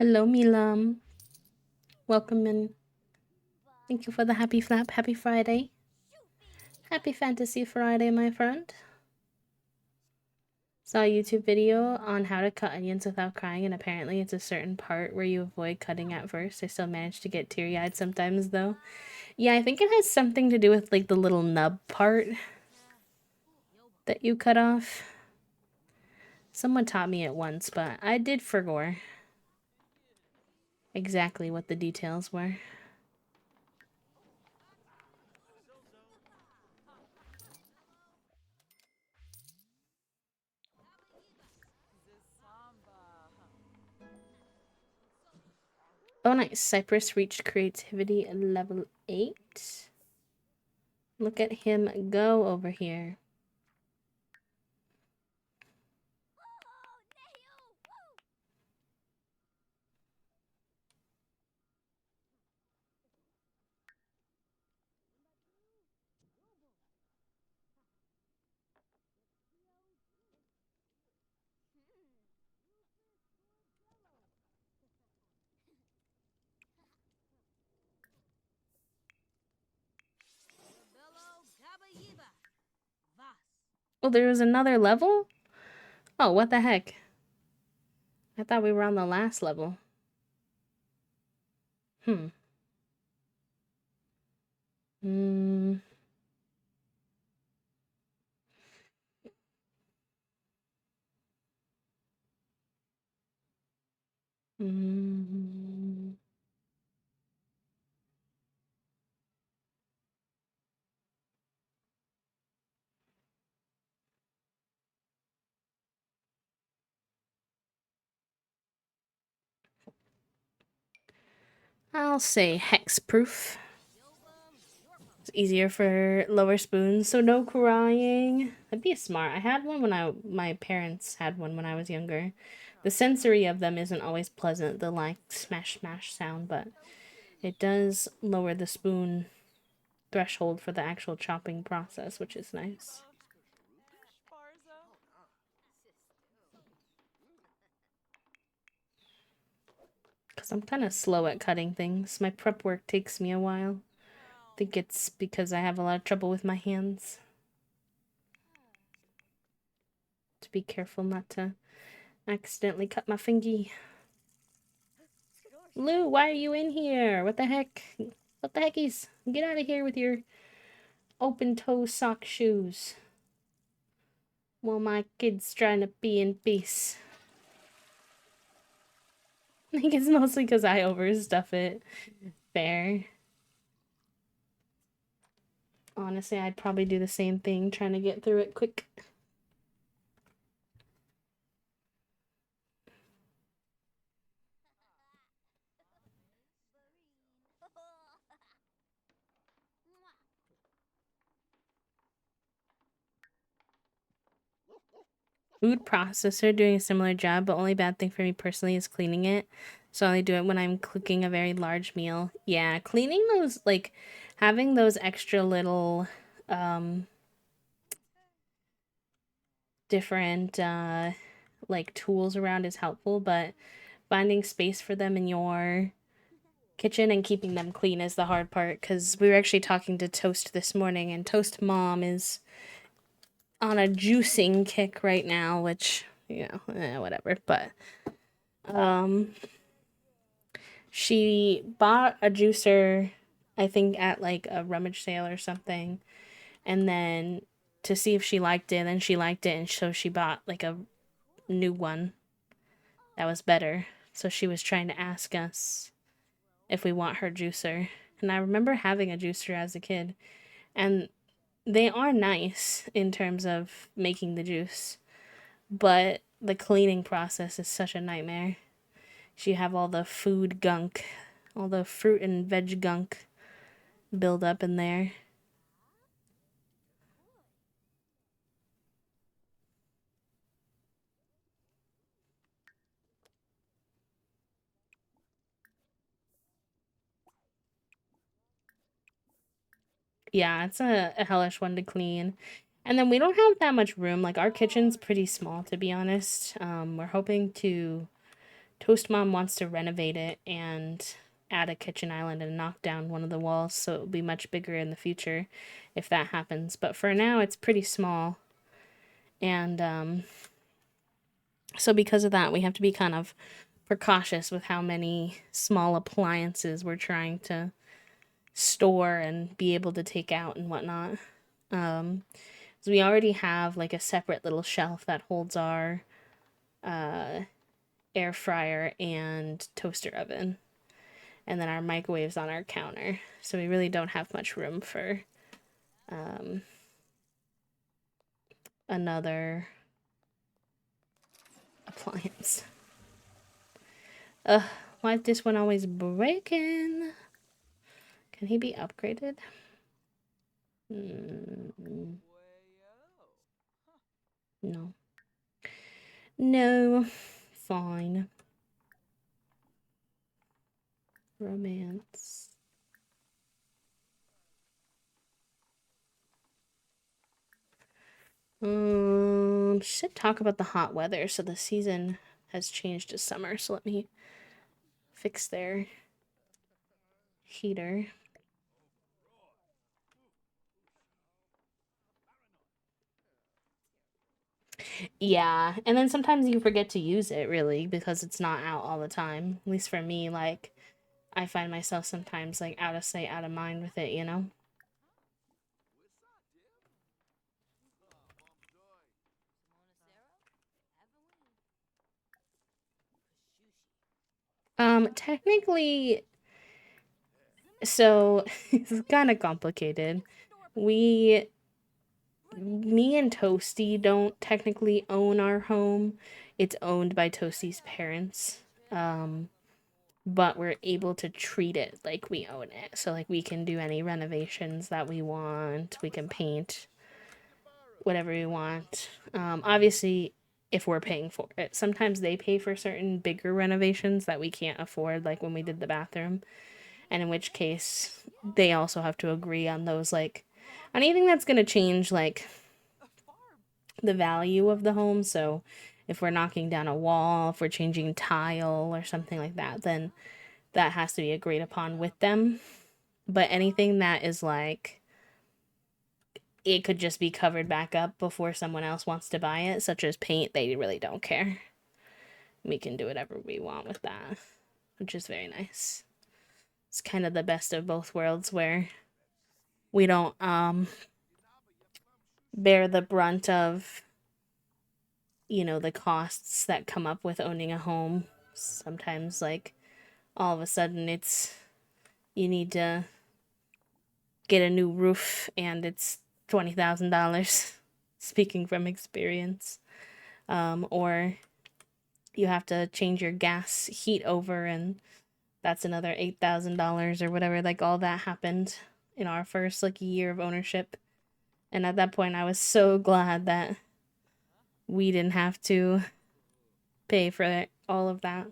Speaker 1: Hello, Milam. Welcome in. Thank you for the happy flap. Happy Friday. Happy Fantasy Friday, my friend. Saw a YouTube video on how to cut onions without crying, and apparently it's a certain part where you avoid cutting at first. I still manage to get teary-eyed sometimes, though. Yeah, I think it has something to do with, like, the little nub part that you cut off. Someone taught me it once, but I did forget exactly what the details were. Oh, nice. Cypress reached creativity at level 8. Look at him go over here. Oh, there was another level? Oh, what the heck? I thought we were on the last level. Hmm. Mm. Mm. I'll say hexproof. It's easier for lower spoons, so no crying. That'd be smart. I had one when my parents had one when I was younger. The sensory of them isn't always pleasant, the like smash smash sound, but it does lower the spoon threshold for the actual chopping process, which is nice. Because I'm kind of slow at cutting things. My prep work takes me a while. I think it's because I have a lot of trouble with my hands. To be careful not to accidentally cut my fingy. Lou, why are you in here? What the heck? What the heckies? Get out of here with your open toe sock shoes. While my kid's trying to be in peace. I think it's mostly because I overstuff it. Fair. Honestly, I'd probably do the same thing, trying to get through it quick. Food processor doing a similar job, but only bad thing for me personally is cleaning it. So I only do it when I'm cooking a very large meal. Yeah, cleaning those, like, having those extra little, different, like, tools around is helpful, but finding space for them in your kitchen and keeping them clean is the hard part, because we were actually talking to Toast this morning, and Toast Mom is on a juicing kick right now, which, whatever, but, she bought a juicer, I think, at, like, a rummage sale or something, and then to see if she liked it, and she liked it, and so she bought, like, a new one that was better, so she was trying to ask us if we want her juicer, and I remember having a juicer as a kid, and they are nice in terms of making the juice, but the cleaning process is such a nightmare. You have all the food gunk, all the fruit and veg gunk build up in there. Yeah, it's a hellish one to clean. And then we don't have that much room. Like, our kitchen's pretty small, to be honest. We're hoping to... Toast Mom wants to renovate it, and add a kitchen island and knock down one of the walls, so it will be much bigger in the future if that happens. But for now, it's pretty small. And so because of that, we have to be kind of precautious with how many small appliances we're trying to store and be able to take out and whatnot. So we already have like a separate little shelf that holds our air fryer and toaster oven, and then our microwave's on our counter. So we really don't have much room for another appliance. Ugh, why is this one always breaking? Can he be upgraded? No. No. Fine. Romance. Should talk about the hot weather. So the season has changed to summer. So let me fix their heater. Yeah, and then sometimes you forget to use it really because it's not out all the time. At least for me, like I find myself sometimes like out of sight, out of mind with it, you know? Technically, so it's kind of complicated. We, me and Toasty don't technically own our home. It's owned by Toasty's parents. But we're able to treat it like we own it. So like we can do any renovations that we want. We can paint whatever we want. Obviously, if we're paying for it. Sometimes they pay for certain bigger renovations that we can't afford, like when we did the bathroom. And in which case, they also have to agree on those, like, anything that's going to change, like, the value of the home. So if we're knocking down a wall, if we're changing tile or something like that, then that has to be agreed upon with them. But anything that is like it could just be covered back up before someone else wants to buy it, such as paint, they really don't care. We can do whatever we want with that, which is very nice. It's kind of the best of both worlds where we don't bear the brunt of, you know, the costs that come up with owning a home. Sometimes like all of a sudden it's you need to get a new roof and it's $20,000. Speaking from experience. Or you have to change your gas heat over and that's another $8,000 or whatever. Like all that happened in our first like year of ownership. And at that point I was so glad that we didn't have to pay for all of that.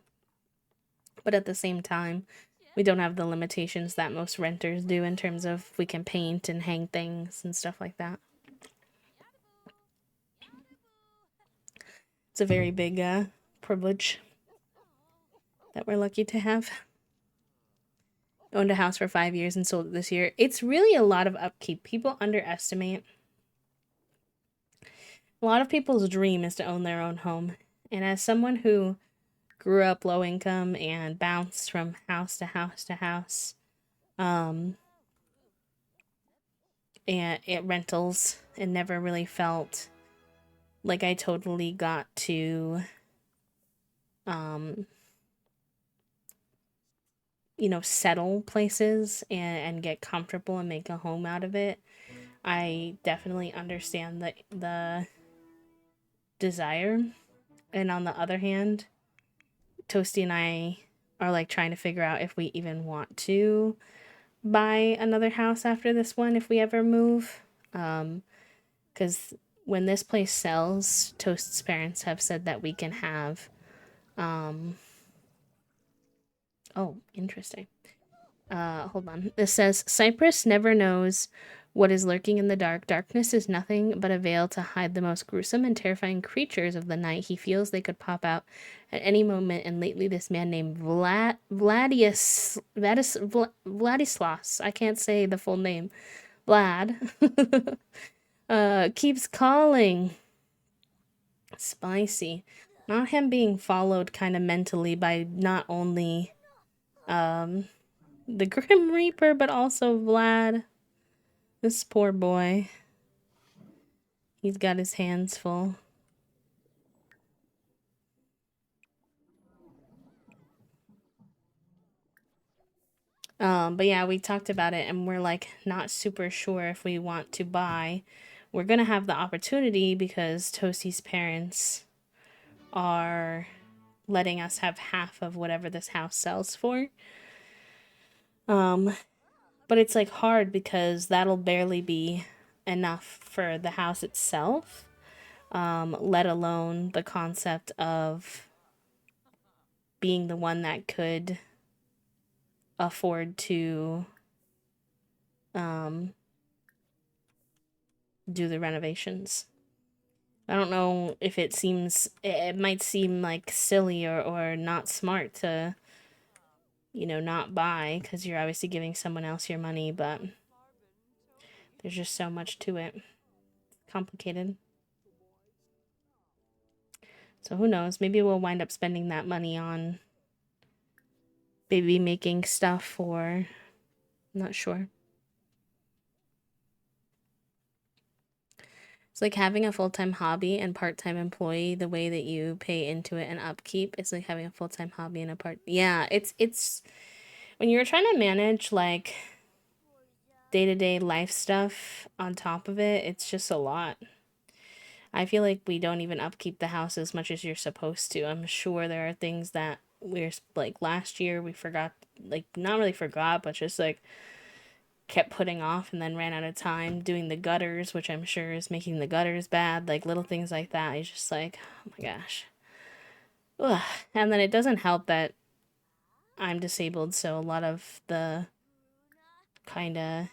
Speaker 1: But at the same time, we don't have the limitations that most renters do in terms of we can paint and hang things and stuff like that. It's a very big privilege that we're lucky to have. Owned a house for 5 years and sold it this year. It's really a lot of upkeep. People underestimate. A lot of people's dream is to own their own home. And as someone who grew up low income and bounced from house to house to house, and it rentals and never really felt like I totally got to you know, settle places and get comfortable and make a home out of it. I definitely understand the desire. And on the other hand, Toasty and I are like trying to figure out if we even want to buy another house after this one if we ever move. Because when this place sells, Toast's parents have said that we can have. Oh, interesting. Hold on. This says Cyprus never knows What is lurking in the dark? Darkness is nothing but a veil to hide the most gruesome and terrifying creatures of the night. He feels they could pop out at any moment, and lately this man named Vladislas, I can't say the full name, Vlad, keeps calling. Spicy. Not him being followed kind of mentally by not only the Grim Reaper, but also Vlad. This poor boy. He's got his hands full. But yeah, we talked about it and we're like not super sure if we want to buy. We're gonna have the opportunity because Toasty's parents are letting us have half of whatever this house sells for. Um, but it's like hard because that'll barely be enough for the house itself, let alone the concept of being the one that could afford to um, do the renovations. I don't know if it might seem like silly or not smart to, not buy because you're obviously giving someone else your money, but there's just so much to it. Complicated. So who knows? Maybe we'll wind up spending that money on baby making stuff or I'm not sure. It's like having a full-time hobby and part-time employee, the way that you pay into it and upkeep, it's like having a full-time hobby and a part. Yeah, it's when you're trying to manage like day-to-day life stuff on top of it, it's just a lot. I feel like we don't even upkeep the house as much as you're supposed to. I'm sure there are things that we're like last year we forgot, like not really forgot, but just like kept putting off and then ran out of time doing the gutters, which I'm sure is making the gutters bad, like little things like that. It's just like, oh my gosh. Ugh. And then it doesn't help that I'm disabled, so a lot of the kind of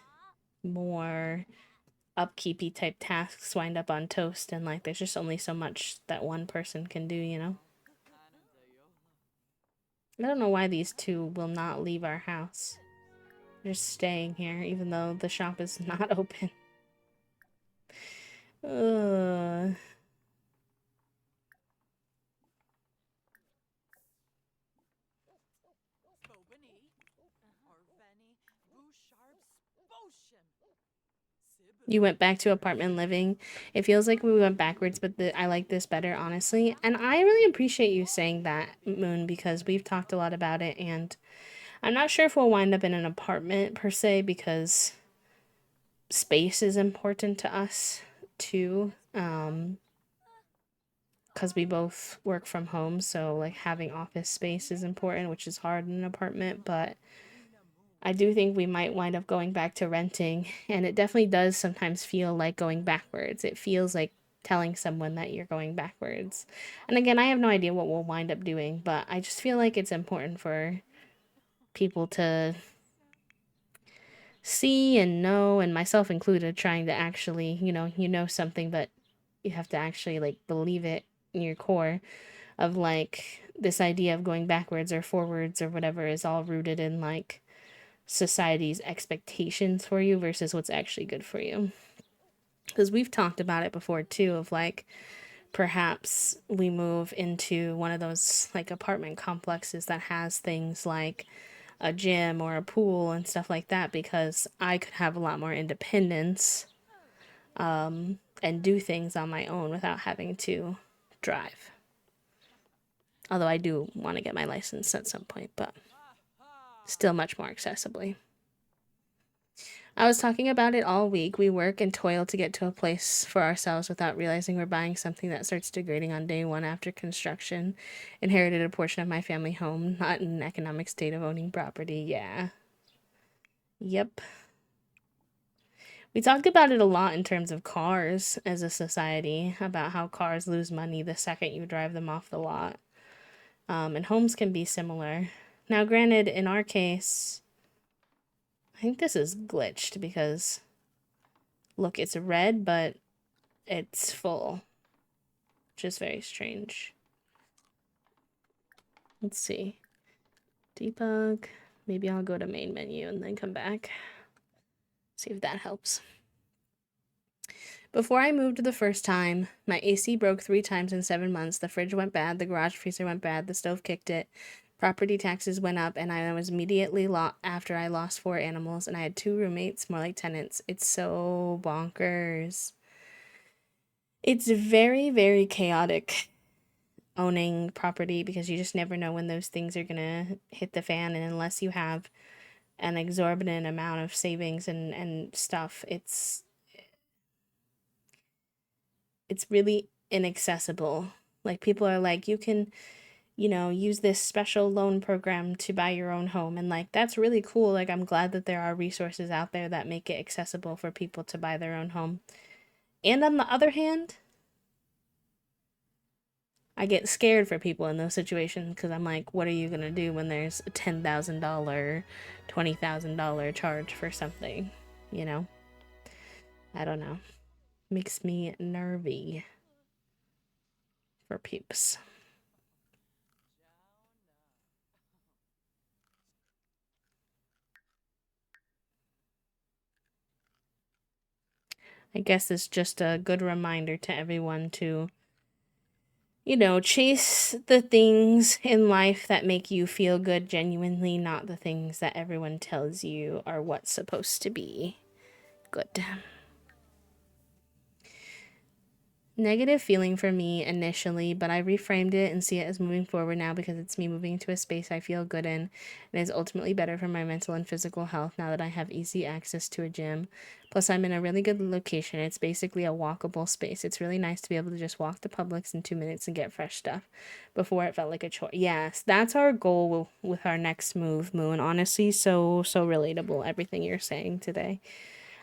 Speaker 1: more upkeepy type tasks wind up on Toast, and like there's just only so much that one person can do. I don't know why these two will not leave our house. They're just staying here even though the shop is not open. Ugh. You went back to apartment living. It feels like we went backwards, but I like this better, honestly. And I really appreciate you saying that, Moon, because we've talked a lot about it. And I'm not sure if we'll wind up in an apartment per se, because space is important to us too. Because we both work from home. So, like, having office space is important, which is hard in an apartment. But I do think we might wind up going back to renting, and it definitely does sometimes feel like going backwards. It feels like telling someone that you're going backwards. And again, I have no idea what we'll wind up doing, but I just feel like it's important for people to see and know, and myself included, trying to actually, you know something, but you have to actually like believe it in your core of like this idea of going backwards or forwards or whatever is all rooted in like society's expectations for you versus what's actually good for you. Because we've talked about it before too, of like perhaps we move into one of those like apartment complexes that has things like a gym or a pool and stuff like that because I could have a lot more independence and do things on my own without having to drive. Although I do want to get my license at some point, but still much more accessibly. I was talking about it all week. We work and toil to get to a place for ourselves without realizing we're buying something that starts degrading on day one after construction. Inherited a portion of my family home, not in an economic state of owning property. Yeah. Yep. We talked about it a lot in terms of cars as a society, about how cars lose money the second you drive them off the lot. And homes can be similar. Now, granted, in our case, I think this is glitched because Look, it's red, but it's full, which is very strange. Let's see. Debug. Maybe I'll go to main menu and then come back. See if that helps. Before I moved the first time, my AC broke 3 times in 7 months. The fridge went bad, the garage freezer went bad, the stove kicked it. Property taxes went up, and I was immediately after I lost 4 animals, and I had 2 roommates, more like tenants. It's so bonkers. It's very, very chaotic owning property because you just never know when those things are gonna hit the fan, and unless you have an exorbitant amount of savings and stuff, it's really inaccessible. Like, people are like, you can, use this special loan program to buy your own home. And like, that's really cool. Like, I'm glad that there are resources out there that make it accessible for people to buy their own home. And on the other hand, I get scared for people in those situations because I'm like, what are you going to do when there's a $10,000, $20,000 charge for something? You know? I don't know. Makes me nervy for peeps. I guess it's just a good reminder to everyone to, chase the things in life that make you feel good genuinely, not the things that everyone tells you are what's supposed to be good. Negative feeling for me initially, but I reframed it and see it as moving forward now because it's me moving to a space I feel good in and is ultimately better for my mental and physical health now that I have easy access to a gym. Plus, I'm in a really good location. It's basically a walkable space. It's really nice to be able to just walk to Publix in 2 minutes and get fresh stuff. Before it felt like a chore. Yes, that's our goal with our next move, Moon. Honestly, so relatable, everything you're saying today.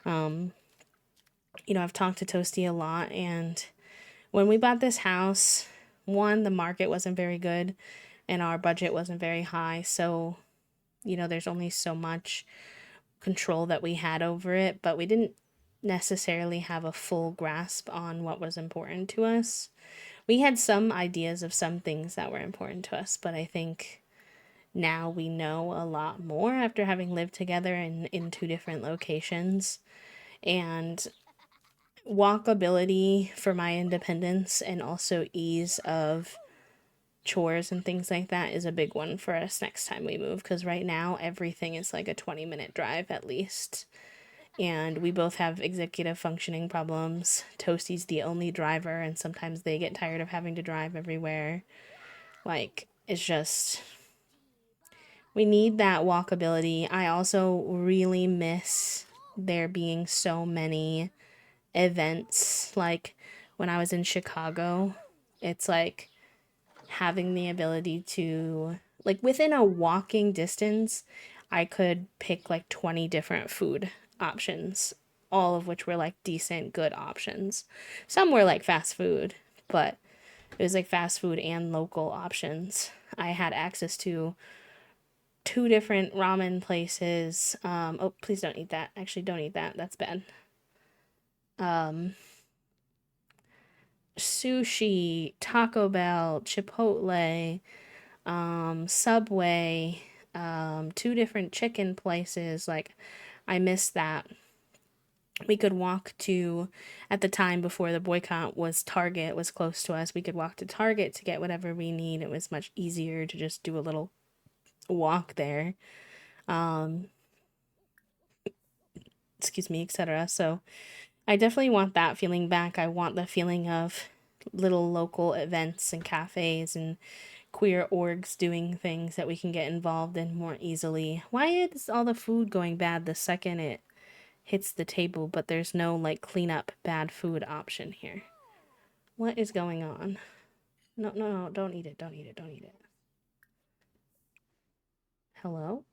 Speaker 1: I've talked to Toasty a lot, and when we bought this house, one, the market wasn't very good and our budget wasn't very high. So, there's only so much control that we had over it, but we didn't necessarily have a full grasp on what was important to us. We had some ideas of some things that were important to us, but I think now we know a lot more after having lived together in 2 different locations. And walkability for my independence and also ease of chores and things like that is a big one for us next time we move, because right now everything is like a 20-minute drive at least, and we both have executive functioning problems. Toasty's the only driver, and sometimes they get tired of having to drive everywhere. Like, it's just, we need that walkability. I also really miss there being so many events. Like, when I was in Chicago, it's like having the ability to, like, within a walking distance, I could pick like 20 different food options, all of which were like decent, good options. Some were like fast food, but it was like fast food and local options. I had access to 2 different ramen places. Oh, please don't eat that. Actually, don't eat that. That's bad. Sushi, Taco Bell, Chipotle, Subway, 2 different chicken places. Like, I miss that. We could walk to, at the time before the boycott, was Target was close to us. We could walk to Target to get whatever we need. It was much easier to just do a little walk there. Excuse me, etc. So I definitely want that feeling back. I want the feeling of little local events and cafes and queer orgs doing things that we can get involved in more easily. Why is all the food going bad the second it hits the table, but there's no like clean up bad food option here? What is going on? No, no, no, don't eat it, don't eat it, don't eat it. Hello?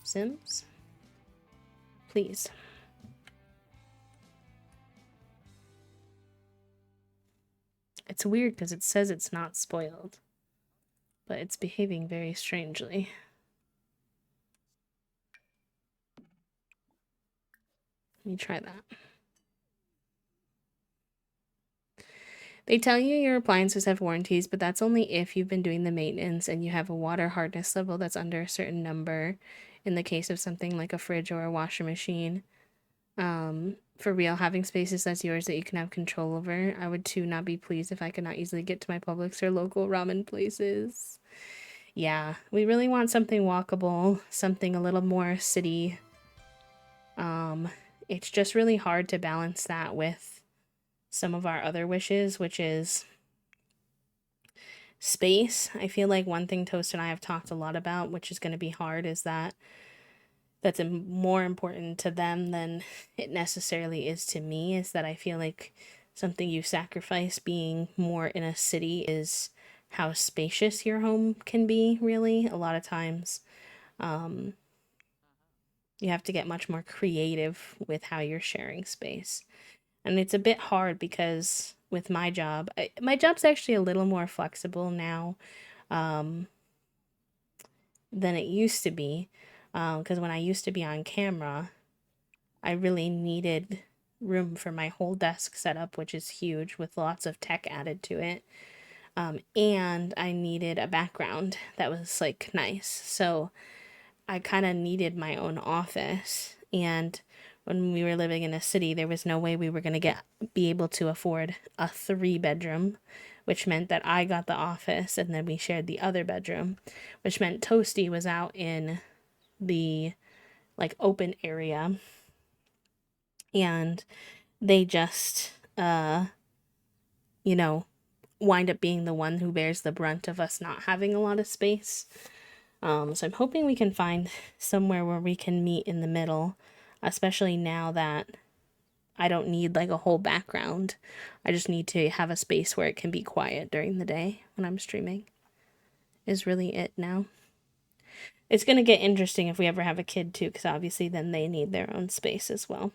Speaker 1: Sims? Please. It's weird because it says it's not spoiled, but it's behaving very strangely. Let me try that. They tell you your appliances have warranties, but that's only if you've been doing the maintenance and you have a water hardness level that's under a certain number. In the case of something like a fridge or a washing machine, for real, having spaces that's yours that you can have control over. I would too not be pleased if I could not easily get to my Publix or local ramen places. Yeah, we really want something walkable, something a little more city. Um, it's just really hard to balance that with some of our other wishes, which is space. I feel like one thing Toast and I have talked a lot about, which is going to be hard, is that that's more important to them than it necessarily is to me, is that I feel like something you sacrifice being more in a city is how spacious your home can be, really. A lot of times, um, you have to get much more creative with how you're sharing space. And it's a bit hard because with my job, my job's actually a little more flexible now. Um, than it used to be. Because when I used to be on camera, I really needed room for my whole desk setup, which is huge with lots of tech added to it. And I needed a background that was like nice. So I kind of needed my own office. And when we were living in a city, there was no way we were going to be able to afford a 3 bedroom, which meant that I got the office and then we shared the other bedroom, which meant Toasty was out in the like open area, and they just you know wind up being the one who bears the brunt of us not having a lot of space. So I'm hoping we can find somewhere where we can meet in the middle, especially now that I don't need like a whole background. I just need to have a space where it can be quiet during the day when I'm streaming. Is really it now. It's going to get interesting if we ever have a kid too, because obviously then they need their own space as well.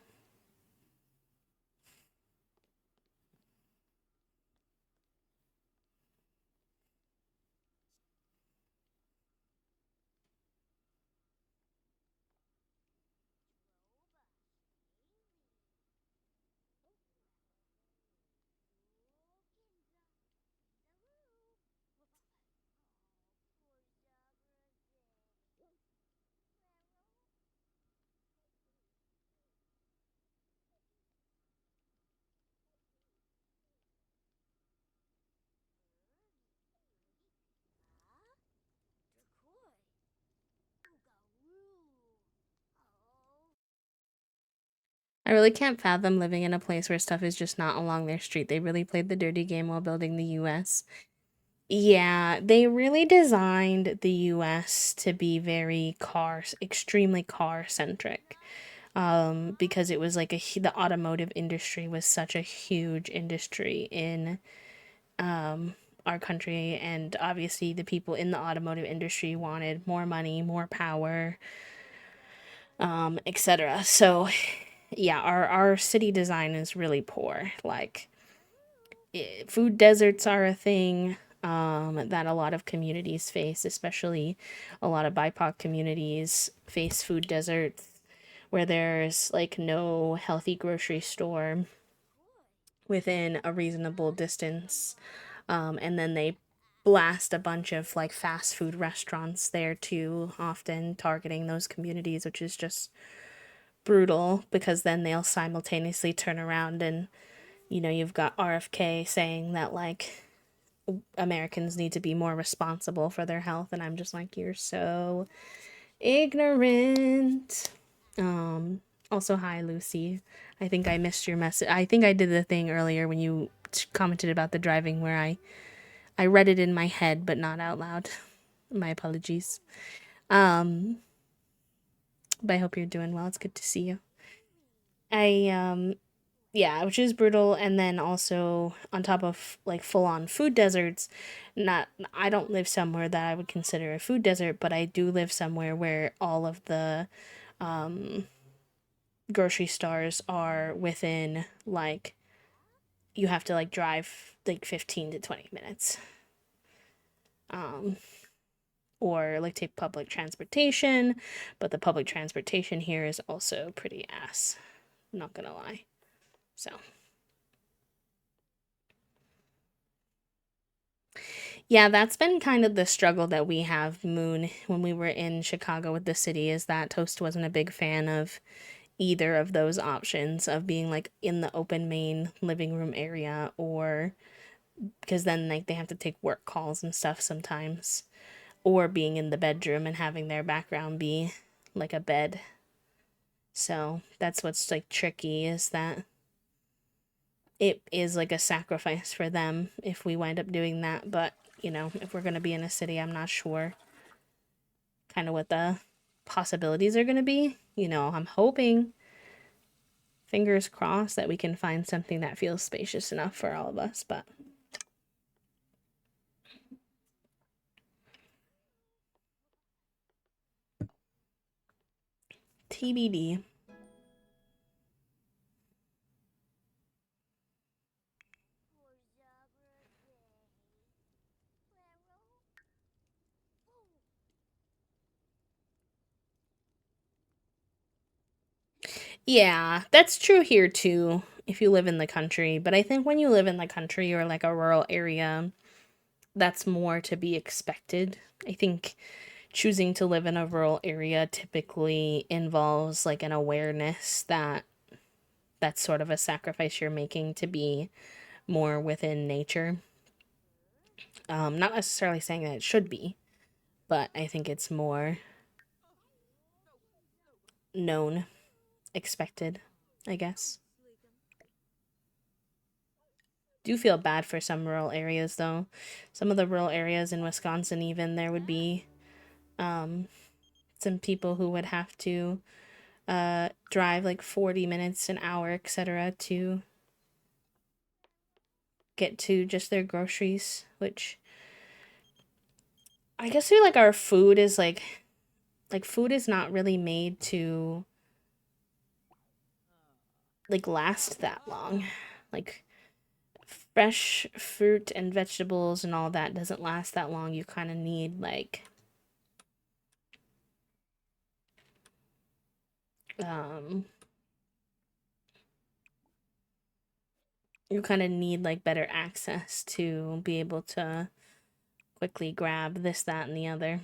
Speaker 1: I really can't fathom living in a place where stuff is just not along their street. They really played the dirty game while building the US. Yeah, they really designed the US to be very extremely car centric. Because it was like the automotive industry was such a huge industry in our country, and obviously the people in the automotive industry wanted more money, more power, etc. So yeah, our city design is really poor. Like food deserts are a thing that a lot of communities face, especially a lot of BIPOC communities face food deserts where there's like no healthy grocery store within a reasonable distance. And then they blast a bunch of like fast food restaurants there too, often targeting those communities, which is just brutal because then they'll simultaneously turn around and you've got RFK saying that like Americans need to be more responsible for their health, and I'm just like, you're so ignorant. Also, hi Lucy. I think I missed your message. I think I did the thing earlier when you commented about the driving where I read it in my head but not out loud. My apologies. Um, but I hope you're doing well. It's good to see you. I yeah, which is brutal. And then also on top of like full on food deserts, not I don't live somewhere that I would consider a food desert, but I do live somewhere where all of the grocery stores are within like you have to like drive like 15 to 20 minutes. Or like take public transportation, but the public transportation here is also pretty ass. I'm not gonna lie. So, yeah, that's been kind of the struggle that we have, Moon, when we were in Chicago with the city, is that Toast wasn't a big fan of either of those options of being like in the open main living room area, or because then like they have to take work calls and stuff sometimes, or being in the bedroom and having their background be like a bed. So that's what's like tricky, is that it is like a sacrifice for them if we wind up doing that. But if we're going to be in a city, I'm not sure kind of what the possibilities are going to be. I'm hoping, fingers crossed, that we can find something that feels spacious enough for all of us. But TBD. Yeah, that's true here too, if you live in the country. But I think when you live in the country or like a rural area, that's more to be expected. I think choosing to live in a rural area typically involves like an awareness that that's sort of a sacrifice you're making to be more within nature. Not necessarily saying that it should be, but I think it's more known, expected, I guess. Do feel bad for some rural areas though. Some of the rural areas in Wisconsin, even, there would be um, some people who would have to drive like 40 minutes, an hour, etc., to get to just their groceries, which I guess feel like our food is like food is not really made to like last that long. Like fresh fruit and vegetables and all that doesn't last that long. You kind of need um like better access to be able to quickly grab this, that, and the other.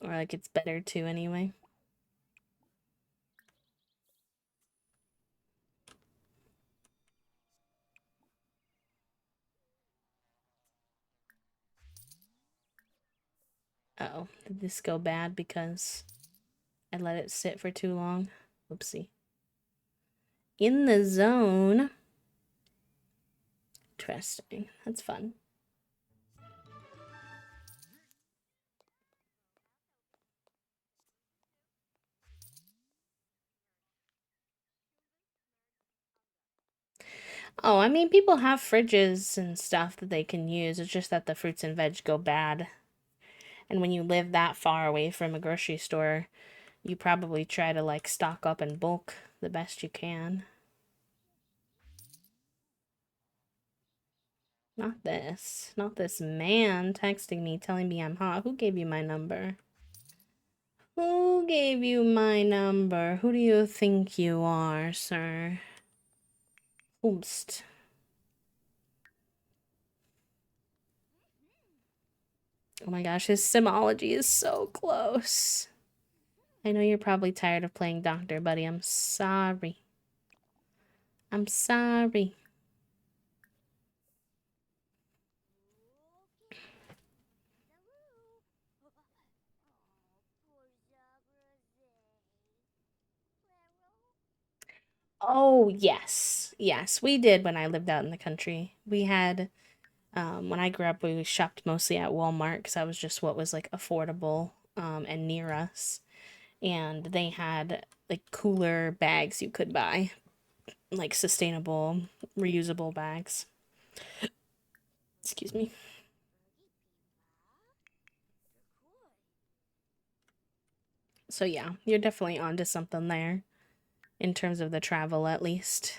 Speaker 1: Or like it's better to anyway. Oh, did this go bad because I let it sit for too long? Oopsie. In the zone. Interesting. That's fun. Oh, I mean, people have fridges and stuff that they can use. It's just that the fruits and veg go bad. And when you live that far away from a grocery store, you probably try to like stock up in bulk the best you can. Not this. Not this man texting me telling me I'm hot. Who gave you my number? Who gave you my number? Who do you think you are, sir? Oomst. Oh my gosh, his simology is so close. I know you're probably tired of playing doctor, buddy. I'm sorry. I'm sorry. Oh, yes. Yes, we did when I lived out in the country. We had, when I grew up, we shopped mostly at Walmart because that was just what was like affordable and near us. And they had like cooler bags you could buy, like sustainable, reusable bags. Excuse me. So, yeah, you're definitely onto something there in terms of the travel, at least.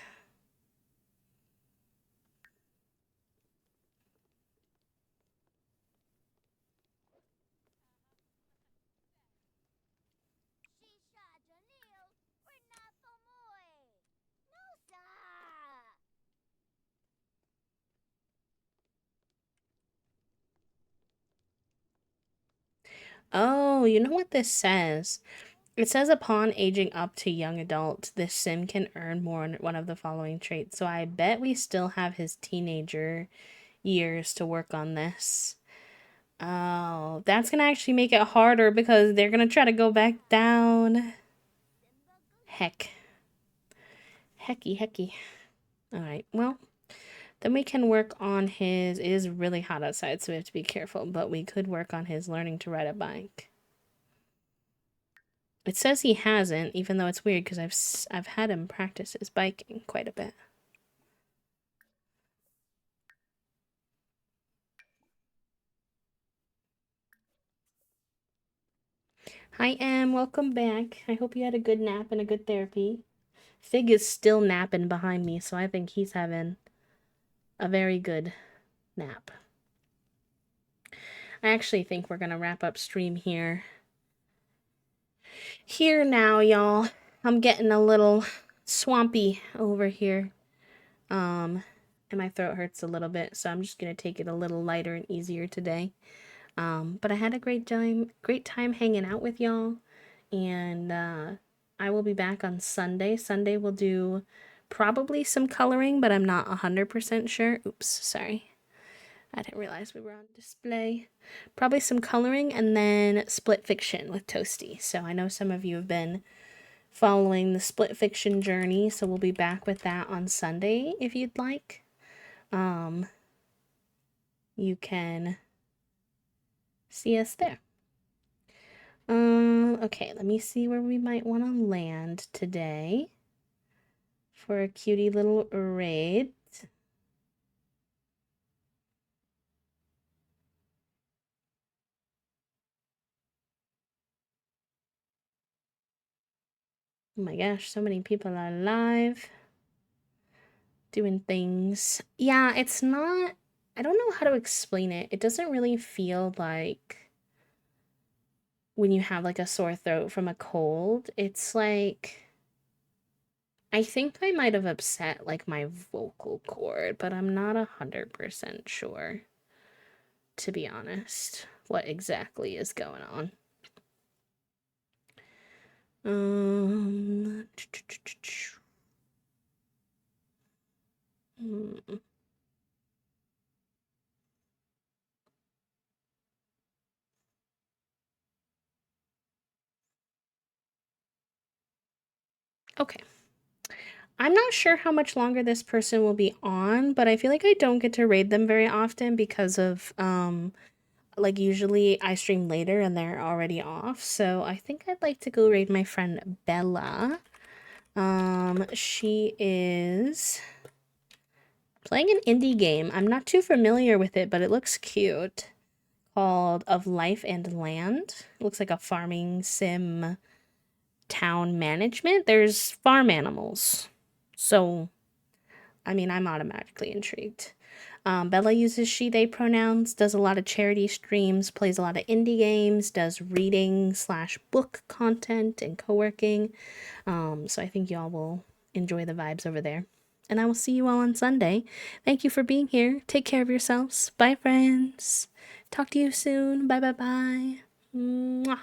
Speaker 1: Oh, you know what this says? It says upon aging up to young adult, this sim can earn more on one of the following traits. So I bet we still have his teenager years to work on this. Oh, that's gonna actually make it harder because they're gonna try to go back down. Heck. Hecky. Alright, well, then we can work on his. It is really hot outside, so we have to be careful, but we could work on his learning to ride a bike. It says he hasn't, even though it's weird because I've had him practice his biking quite a bit. Hi, Em. Welcome back. I hope you had a good nap and a good therapy. Fig is still napping behind me, so I think he's having a very good nap. I actually think we're gonna wrap up stream here. Here now, y'all. I'm getting a little swampy over here. And my throat hurts a little bit, so I'm just gonna take it a little lighter and easier today. But I had a great time hanging out with y'all, and I will be back on Sunday. Sunday we'll do probably some coloring, but I'm not 100% sure. Oops, sorry. I didn't realize we were on display. Probably some coloring and then split fiction with Toasty. So I know some of you have been following the split fiction journey, so we'll be back with that on Sunday if you'd like. You can see us there. Okay, let me see where we might want to land today for a cutie little raid. Oh my gosh, so many people are live doing things. Yeah, it's not, I don't know how to explain it. It doesn't really feel like when you have like a sore throat from a cold. It's like, I think I might have upset like my vocal cord, but I'm not 100% sure, to be honest, what exactly is going on. Um, hmm. Okay. I'm not sure how much longer this person will be on, but I feel like I don't get to raid them very often because of like usually I stream later and they're already off. So I think I'd like to go raid my friend Bella. She is playing an indie game. I'm not too familiar with it, but it looks cute. Called Of Life and Land. It looks like a farming sim town management. There's farm animals. So, I mean, I'm automatically intrigued. Bella uses she, they pronouns, does a lot of charity streams, plays a lot of indie games, does reading slash book content and co working. So I think y'all will enjoy the vibes over there. And I will see you all on Sunday. Thank you for being here. Take care of yourselves. Bye, friends. Talk to you soon. Bye. Mwah.